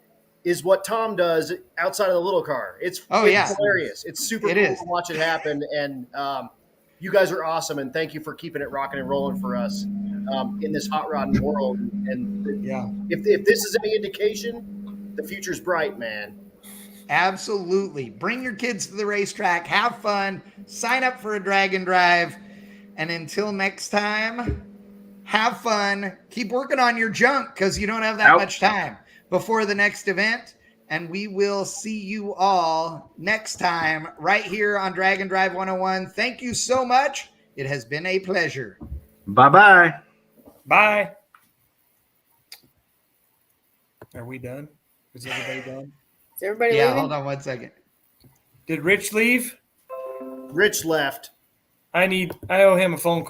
is what Tom does outside of the little car. It's hilarious. It's super cool to watch it happen. And you guys are awesome, and thank you for keeping it rocking and rolling for us in this hot rodding world. And if this is any indication, the future's bright, man. Absolutely. Bring your kids to the racetrack. Have fun. Sign up for a drag and drive. And until next time, have fun. Keep working on your junk, because you don't have that much time before the next event. And we will see you all next time right here on Drag and Drive 101. Thank you so much. It has been a pleasure. Bye-bye. Bye. Are we done? Is everybody done? Is everybody Yeah, leaving? hold on one second. Did Rich leave? Rich left. I owe him a phone call.